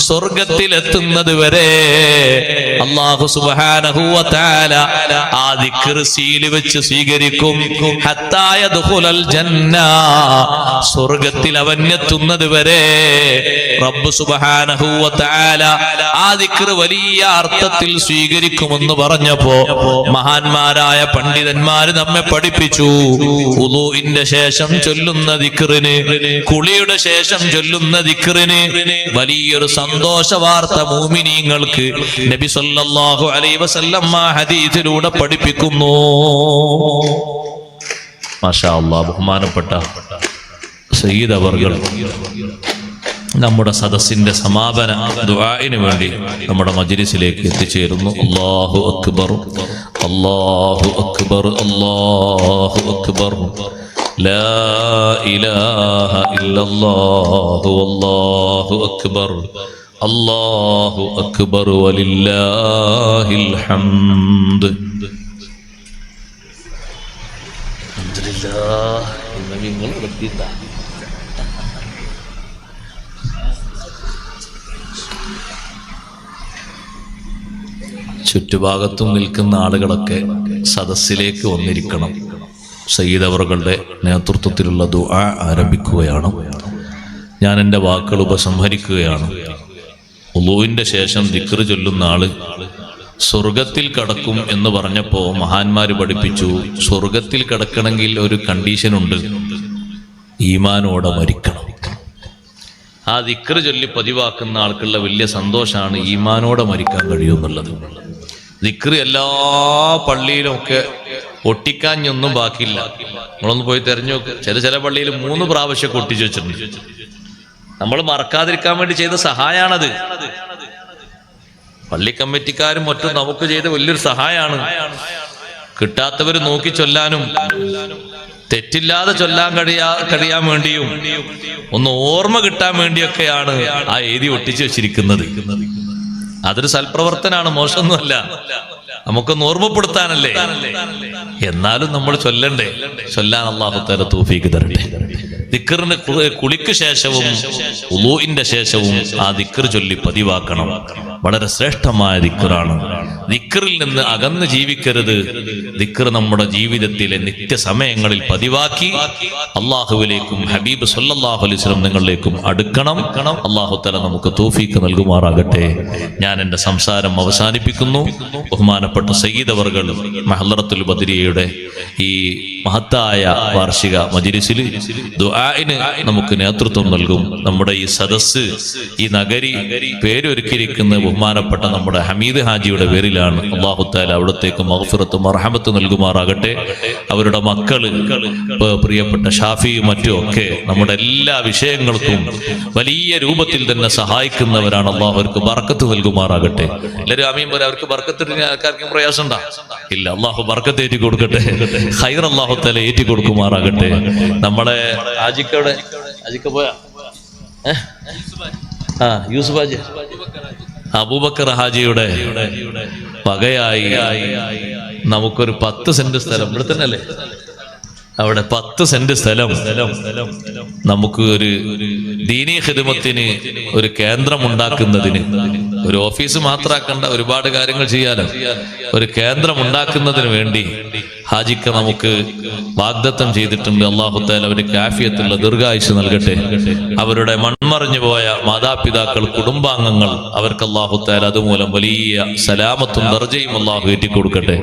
സ്വർഗത്തിലെത്തുന്നത് വരെ അല്ലാഹു സുബ്ഹാനഹു വ തആല ആ ദിക്ർ സീൽ വെച്ച് സ്വീകരിക്കും. ഹത്താ യദ്ഖുലൽ ജന്ന, സ്വർഗത്തിൽ അവൻ എത്തുന്നത് വരെ റബ്ബ് സുബ്ഹാനഹു വ തആല ആ ദിക്ർ വലിയ അർത്ഥത്തിൽ സ്വീകരിക്കുമെന്ന് പറഞ്ഞപ്പോ മഹാന്മാരായ പണ്ഡിതന്മാര് നമ്മെ പഠിപ്പിച്ചു, വുളൂഇന്റെ ശേഷം ചൊല്ലുന്ന ദിക്റിന്, കുളിയുടെ ശേഷം ചൊല്ലുന്ന ദിക്റിന് വലിയൊരു സന്തോഷ വാർത്ത മുഅ്മിനീങ്ങൾക്ക് നബി സല്ലല്ലാഹു അലൈഹി വസല്ലം ആ ഹദീസിലൂടെ പഠിപ്പിക്കുന്നു. മാഷാ അല്ലാഹ്. ബഹുമാനപ്പെട്ട സയ്യിദ് അവർകൾ നമ്മുടെ സദസ്സിന്റെ സമാപന ദുആഇന് വേണ്ടി നമ്മുടെ മജ്ലിസിലേക്ക് എത്തിച്ചേരുന്നു. അല്ലാഹു അക്ബർ, അല്ലാഹു അക്ബർ, അല്ലാഹു അക്ബർ, ലാ ഇലാഹ ഇല്ലല്ലാഹു അല്ലാഹു അക്ബർ, അല്ലാഹു അക്ബർ വലില്ലാഹിൽ ഹംദ്. അൽഹംദുലില്ലാഹ്. നിങ്ങൾ വൃത്തിതാ ചുറ്റുഭാഗത്തും നിൽക്കുന്ന ആളുകളൊക്കെ സദസ്സിലേക്ക് വന്നിരിക്കണം. സയ്യിദ് അവറുകളുടെ നേതൃത്വത്തിലുള്ള ദുആ ആരംഭിക്കുകയാണ്. ഞാൻ എൻ്റെ വാക്കുകൾ ഉപസംഹരിക്കുകയാണ്. വുളൂഇന്റെ ശേഷം ദിക്ർ ചൊല്ലുന്ന ആള് സ്വർഗത്തിൽ കടക്കും എന്ന് പറഞ്ഞപ്പോൾ മഹാന്മാര് പഠിപ്പിച്ചു, സ്വർഗത്തിൽ കടക്കണമെങ്കിൽ ഒരു കണ്ടീഷനുണ്ട്, ഈമാനോടെ മരിക്കണം. ആ ദിക്ർ ചൊല്ലി പതിവാക്കുന്ന ആൾക്കുള്ള വലിയ സന്തോഷമാണ് ഈമാനോടെ മരിക്കാൻ കഴിയുമെന്നുള്ളത്. ദിക്ർ എല്ലാ പള്ളിയിലും ഒക്കെ ഒട്ടിക്കാഞ്ഞൊന്നും ബാക്കിയില്ല. നമ്മളൊന്ന് പോയി തെരഞ്ഞു നോക്ക്. ചില പള്ളിയിൽ 3 പ്രാവശ്യമൊക്കെ ഒട്ടിച്ചു വെച്ചിട്ടുണ്ട്. നമ്മൾ മറക്കാതിരിക്കാൻ വേണ്ടി ചെയ്ത സഹായാണത്. പള്ളി കമ്മിറ്റിക്കാരും മറ്റും നമുക്ക് ചെയ്ത വലിയൊരു സഹായമാണ്. കിട്ടാത്തവർ നോക്കി ചൊല്ലാനും തെറ്റില്ലാതെ ചൊല്ലാൻ കഴിയാൻ വേണ്ടിയും ഒന്ന് ഓർമ്മ കിട്ടാൻ വേണ്ടിയൊക്കെയാണ് ആ എഴുതി ഒട്ടിച്ചു വെച്ചിരിക്കുന്നത്. അതൊരു സൽപ്രവർത്തനാണ്, മോശമൊന്നുമല്ല. നമുക്കൊന്ന് ഓർമ്മപ്പെടുത്താനല്ലേ. എന്നാലും നമ്മൾ ചൊല്ലണ്ടേ. ചൊല്ലാൻ അല്ലാഹു തആല തൗഫീഖ് തരട്ടെ. ദിക്റിന് കുളിക്ക് ശേഷവും വുളൂഇന്റെ ശേഷവും ആ ദിക്ർ ചൊല്ലി പതിവാക്കണം. വളരെ ശ്രേഷ്ഠമായ ദിക്റാണ്. ദിക്റിൽ നിന്ന് അകന്ന് ജീവിക്കരുത്. ദിക്ർ നമ്മുടെ ജീവിതത്തിലെ നിത്യസമയങ്ങളിൽ പതിവാക്കി അള്ളാഹുവിലേക്കും ഹബീബ് സല്ലല്ലാഹു അലൈഹി വസല്ലം നിങ്ങളിലേക്കും അടുക്കണം. അല്ലാഹു തആല നമുക്ക് തൗഫീഖ് നൽകുമാറാകട്ടെ. ഞാൻ എൻ്റെ സംസാരം അവസാനിപ്പിക്കുന്നു. ബഹുമാനപ്പെട്ട സയ്യിദ് അവർകൾ മഹ്ലറത്തുൽ ബദരിയയുടെ ഈ മഹത്തായ വാർഷിക മജ്ലിസിൽ ദുആഇന് നമുക്ക് നേതൃത്വം നൽകും. നമ്മുടെ ഈ സദസ്സ്, ഈ നഗരി പേരൊരുക്കിയിരിക്കുന്ന ബഹുമാനപ്പെട്ട നമ്മുടെ ഹമീദ് ഹാജിയുടെ പേരിലാണ്. അല്ലാഹു തആല അവിടത്തേക്ക് മഗ്ഫിറത്തും മർഹമത്തും നൽകുമാറാകട്ടെ. അവരുടെ മക്കള്, പ്രിയപ്പെട്ട ഷാഫിയും മറ്റും ഒക്കെ നമ്മുടെ എല്ലാ വിഷയങ്ങൾക്കും വലിയ രൂപത്തിൽ തന്നെ സഹായിക്കുന്നവരാണ്. അല്ലാഹു അവർക്ക് ബർക്കത്ത് നൽകുമാറാകട്ടെ. എല്ലാവരും ആമീൻ പറ. അവർക്ക് ബർക്കത്തിന് ആർക്കും പ്രയാസം ഉണ്ടോ? ഇല്ല. അല്ലാഹു ബർക്കത്ത് ഏറ്റി കൊടുക്കട്ടെ. ഖൈർ അല്ലാഹു തആല ഏറ്റി കൊടുക്കുമാറാകട്ടെ. നമ്മളെ ആജിക്ക പോയാ യൂസുഫ് ഹാജി, അബൂബക്കർ ഹാജിയുടെ വകയായി നമുക്കൊരു 10 സെന്റ് സ്ഥലം ഇവിടെ തന്നെ അല്ലേ, അവിടെ 10 സെന്റ് സ്ഥലം നമുക്ക് ഒരു ദീനീ ഖിദ്മത്തിന് ഒരു കേന്ദ്രം ഉണ്ടാക്കുന്നതിന്, ഒരു ഓഫീസ് മാത്രമാക്കണ്ട, ഒരുപാട് കാര്യങ്ങൾ ചെയ്യാലോ, ഒരു കേന്ദ്രം ഉണ്ടാക്കുന്നതിന് വേണ്ടി ഹാജിക്ക് നമുക്ക് വാഗ്ദത്തം ചെയ്തിട്ടുണ്ട്. അല്ലാഹു തആല അവർക്ക് ആഫിയത്തുള്ള ദീർഘായുസ്സ് നൽകട്ടെ. അവരുടെ മൺമറഞ്ഞു പോയ മാതാപിതാക്കൾ, കുടുംബാംഗങ്ങൾ, അവർക്ക് അല്ലാഹു തആല അതുമൂലം വലിയ സലാമത്തും ദർജയും അല്ലാഹു ഏറ്റിക്കൊടുക്കട്ടെ.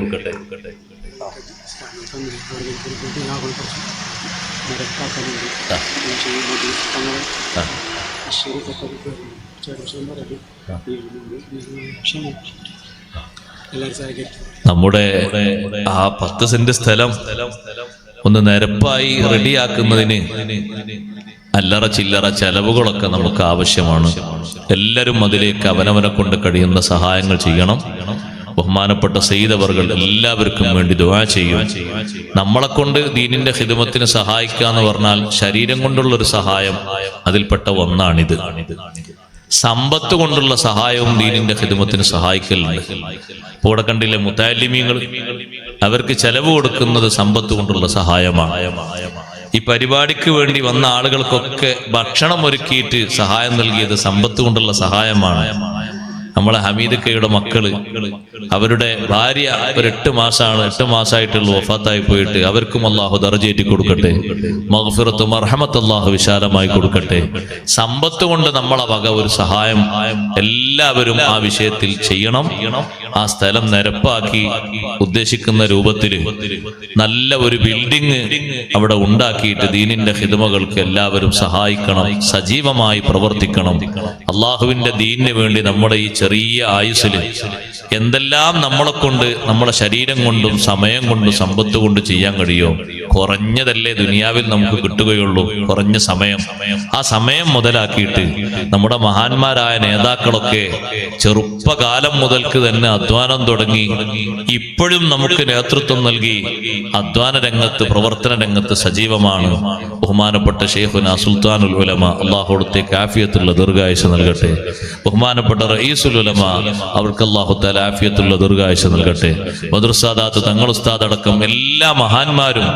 നമ്മുടെ ആ 10 സെന്റ് സ്ഥലം ഒന്ന് നിരപ്പായി റെഡിയാക്കുന്നതിന് അല്ലറ ചില്ലറ ചെലവുകളൊക്കെ നമുക്ക് ആവശ്യമാണ്. എല്ലാവരും അതിലേക്ക് അവനവനെ കൊണ്ട് കഴിയുന്ന സഹായങ്ങൾ ചെയ്യണം. ബഹുമാനപ്പെട്ട സയ്യിദ് അവർകൾ എല്ലാവർക്കും വേണ്ടി ദുആ ചെയ്യും. നമ്മളെ കൊണ്ട് ദീനിന്റെ ഖിദ്മത്തിന് സഹായിക്കുക എന്ന് പറഞ്ഞാൽ ശരീരം കൊണ്ടുള്ള ഒരു സഹായം അതിൽപ്പെട്ട ഒന്നാണിത്. സമ്പത്ത് കൊണ്ടുള്ള സഹായവും ദീനിന്റെ ഖിദ്മത്തിന് സഹായിക്കലുണ്ട്. ഇപ്പോൾ ഇവിടെ കണ്ടില്ലേ, മുതഅല്ലിമീങ്ങൾ അവർക്ക് ചെലവ് കൊടുക്കുന്നത് സമ്പത്ത് കൊണ്ടുള്ള സഹായമാണ്. ഈ പരിപാടിക്ക് വേണ്ടി വന്ന ആളുകൾക്കൊക്കെ ഭക്ഷണം ഒരുക്കിയിട്ട് സഹായം നൽകിയത് സമ്പത്ത് കൊണ്ടുള്ള സഹായമാണ്. നമ്മളെ ഹമീദക്കയുടെ മക്കള്, അവരുടെ ഭാര്യ ഒരു 8 മാസമായിട്ടുള്ള വഫാത്തായി പോയിട്ട് അവർക്കും അല്ലാഹു ദർജയേറ്റി കൊടുക്കട്ടെ. മഗ്ഫിറത്തും റഹ്മത്തും അല്ലാഹു വിശാലമായി കൊടുക്കട്ടെ. സമ്പത്ത് കൊണ്ട് നമ്മളെ വക ഒരു സഹായം എല്ലാവരും ആ വിഷയത്തിൽ ചെയ്യണം. ആ സ്ഥലം നിരപ്പാക്കി ഉദ്ദേശിക്കുന്ന രൂപത്തിൽ നല്ല ഒരു ബിൽഡിംഗ് അവിടെ ഉണ്ടാക്കിയിട്ട് ദീനിന്റെ ഖിദ്മകൾക്ക് എല്ലാവരും സഹായിക്കണം, സജീവമായി പ്രവർത്തിക്കണം. അള്ളാഹുവിന്റെ ദീനിന് വേണ്ടി നമ്മുടെ ഈ ചെറിയ ആയുസ്സിൽ എന്തെല്ലാം നമ്മളെ കൊണ്ട്, നമ്മുടെ ശരീരം കൊണ്ടും സമയം കൊണ്ടും സമ്പത്ത് കൊണ്ട് ചെയ്യാൻ കഴിയോ? കുറഞ്ഞതല്ലേ ദുനിയാവിൽ നമുക്ക് കിട്ടുകയുള്ളൂ, കുറഞ്ഞ സമയം. ആ സമയം മുതലാക്കിയിട്ട് നമ്മുടെ മഹാന്മാരായ നേതാക്കളൊക്കെ ചെറുപ്പകാലം മുതൽക്ക് തന്നെ അധ്വാനം തുടങ്ങി ഇപ്പോഴും നമുക്ക് നേതൃത്വം നൽകി അധ്വാന രംഗത്ത്, പ്രവർത്തന രംഗത്ത് സജീവമാണ്. ബഹുമാനപ്പെട്ട ശൈഖുനാ സുൽത്താനുൽ ഉലമ, അല്ലാഹുവിന്റെ ആഫിയത്തുള്ള ദീർഘായുസ്സ് നൽകട്ടെ. ബഹുമാനപ്പെട്ട റഈസുൽ ഉലമ, അവർക്ക് അല്ലാഹു തആല ആഫിയത്തുള്ള ദീർഘായുസ്സ് നൽകട്ടെ. മദ്രസാദാത്ത് തങ്ങൾ ഉസ്താദ് അടക്കം എല്ലാ മഹാന്മാരും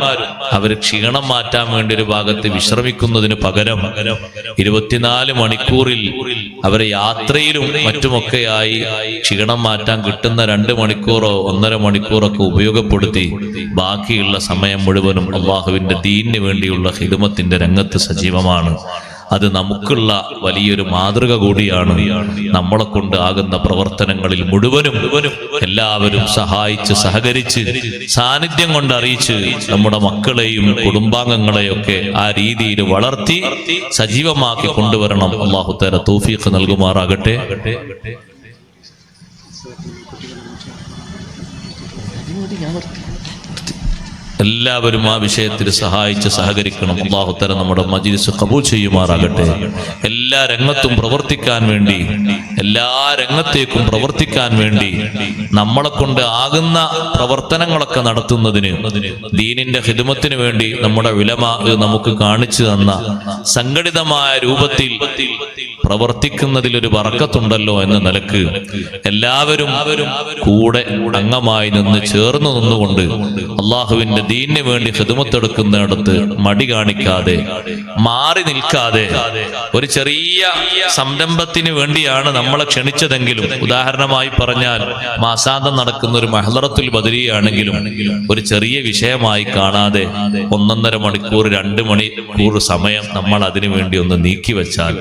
അവർ ക്ഷീണം മാറ്റാൻ വേണ്ടി ഒരു ഭാഗത്ത് വിശ്രമിക്കുന്നതിന് പകരം 24 മണിക്കൂറിൽ അവരെ യാത്രയിലും മറ്റുമൊക്കെയായി ക്ഷീണം മാറ്റാൻ കിട്ടുന്ന 2 മണിക്കൂറോ 1.5 മണിക്കൂറൊക്കെ ഉപയോഗപ്പെടുത്തി ബാക്കിയുള്ള സമയം മുഴുവനും അള്ളാഹുവിന്റെ ദീനിന് വേണ്ടിയുള്ള ഖിദ്മത്തിന്റെ രംഗത്ത് സജീവമാണ്. അത് നമുക്കുള്ള വലിയൊരു മാതൃക കൂടിയാണ്. നമ്മളെ കൊണ്ട് ആകുന്ന പ്രവർത്തനങ്ങളിൽ മുഴുവനും എല്ലാവരും സഹായിച്ച് സഹകരിച്ച് സാന്നിധ്യം കൊണ്ട് അറിയിച്ച് നമ്മുടെ മക്കളെയും കുടുംബാംഗങ്ങളെയൊക്കെ ആ രീതിയിൽ വളർത്തി സജീവമാക്കി കൊണ്ടുവരണം. അല്ലാഹു തആല തൗഫീഖ് നൽകുമാറാകട്ടെ. എല്ലാവരും ആ വിഷയത്തിൽ സഹായിച്ച് സഹകരിക്കണം. അല്ലാഹു തആല നമ്മുടെ മജ്ലിസ് ഖബൂൽ ചെയ്യുമാറാകട്ടെ. എല്ലാ രംഗത്തും പ്രവർത്തിക്കാൻ വേണ്ടി, എല്ലാ രംഗത്തേക്കും പ്രവർത്തിക്കാൻ വേണ്ടി നമ്മളെ കൊണ്ട് ആകുന്ന പ്രവർത്തനങ്ങളൊക്കെ നടത്തുന്നതിന്, ദീനിന്റെ ഖിദ്മത്തിന് വേണ്ടി നമ്മുടെ ഉലമാ നമുക്ക് കാണിച്ചു തന്ന സംഘടിതമായ രൂപത്തിൽ പ്രവർത്തിക്കുന്നതിലൊരു ബറക്കത്തുണ്ടല്ലോ എന്ന നിലക്ക് എല്ലാവരും കൂടെ അംഗമായി നിന്ന് ചേർന്ന് നിന്നുകൊണ്ട് അള്ളാഹുവിന്റെ ദീനിന് വേണ്ടി ഖിദ്മത്തെടുക്കുന്നിടത്ത് മടി കാണിക്കാതെ, മാറി നിൽക്കാതെ, ഒരു ചെറിയ സംരംഭത്തിന് വേണ്ടിയാണ് നമ്മളെ ക്ഷണിച്ചതെങ്കിലും, ഉദാഹരണമായി പറഞ്ഞാൽ മാസാന്തം നടക്കുന്ന ഒരു മഹ്ലറത്തുൽ ബദരിയാണെങ്കിലും ഒരു ചെറിയ വിഷയമായി കാണാതെ 1.5 മണിക്കൂർ 2 മണിക്കൂർ സമയം നമ്മൾ അതിനു വേണ്ടി ഒന്ന് നീക്കി വെച്ചാൽ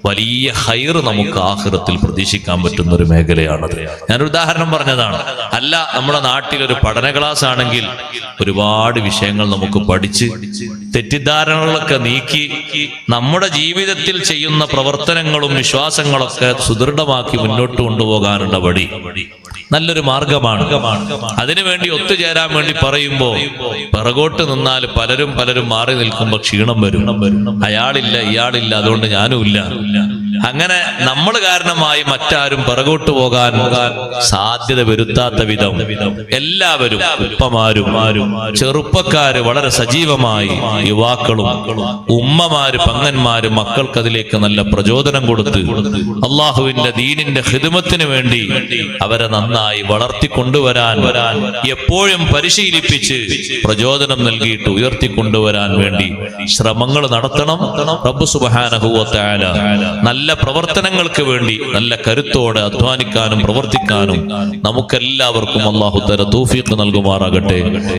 വലിയ ഹൈർ നമുക്ക് ആഖിറത്തിൽ പ്രതീക്ഷിക്കാൻ പറ്റുന്ന ഒരു മേഖലയാണത്. ഞാനൊരു ഉദാഹരണം പറഞ്ഞതാണ്. അല്ല, നമ്മുടെ നാട്ടിൽ ഒരു പഠന ക്ലാസ് ആണെങ്കിൽ ഒരുപാട് വിഷയങ്ങൾ നമുക്ക് പഠിച്ച് തെറ്റിദ്ധാരണകളൊക്കെ നീക്കി നമ്മുടെ ജീവിതത്തിൽ ചെയ്യുന്ന പ്രവർത്തനങ്ങളും വിശ്വാസങ്ങളൊക്കെ സുദൃഢമാക്കി മുന്നോട്ട് കൊണ്ടുപോകാനുള്ള വഴി നല്ലൊരു മാർഗമാണ്. അതിനുവേണ്ടി ഒത്തുചേരാൻ വേണ്ടി പറയുമ്പോ പിറകോട്ട് നിന്നാൽ പലരും മാറി നിൽക്കുമ്പോ ക്ഷീണം വരും. അയാളില്ല, ഇയാളില്ല, അതുകൊണ്ട് ഞാനും ഇല്ല. അങ്ങനെ നമ്മൾ കാരണമായി മറ്റാരും പിറകോട്ട് പോകാൻ സാധ്യത വരുത്താത്ത വിധം എല്ലാവരും ഉപ്പമാരും ചെറുപ്പക്കാര് വളരെ സജീവമായി, യുവാക്കളും ഉമ്മമാര് പങ്ങന്മാര് മക്കൾക്ക് അതിലേക്ക് നല്ല പ്രചോദനം കൊടുത്ത് അള്ളാഹുവിന്റെ ദീനിന്റെ ഖിദ്മത്തിന് വേണ്ടി അവരെ നന്നായി വളർത്തിക്കൊണ്ടുവരാൻ, എപ്പോഴും പരിശീലിപ്പിച്ച് പ്രചോദനം നൽകിയിട്ട് ഉയർത്തിക്കൊണ്ടുവരാൻ വേണ്ടി ശ്രമങ്ങൾ നടത്തണം. റബ്ബ് സുബ്ഹാനഹു വ തആല നല്ല പ്രവർത്തനങ്ങൾക്ക് വേണ്ടി നല്ല കരുത്തോടെ അധ്വാനിക്കാനും പ്രവർത്തിക്കാനും നമുക്കെല്ലാവർക്കും അല്ലാഹു തആല തൗഫീഖ് നൽകുമാറാകട്ടെ.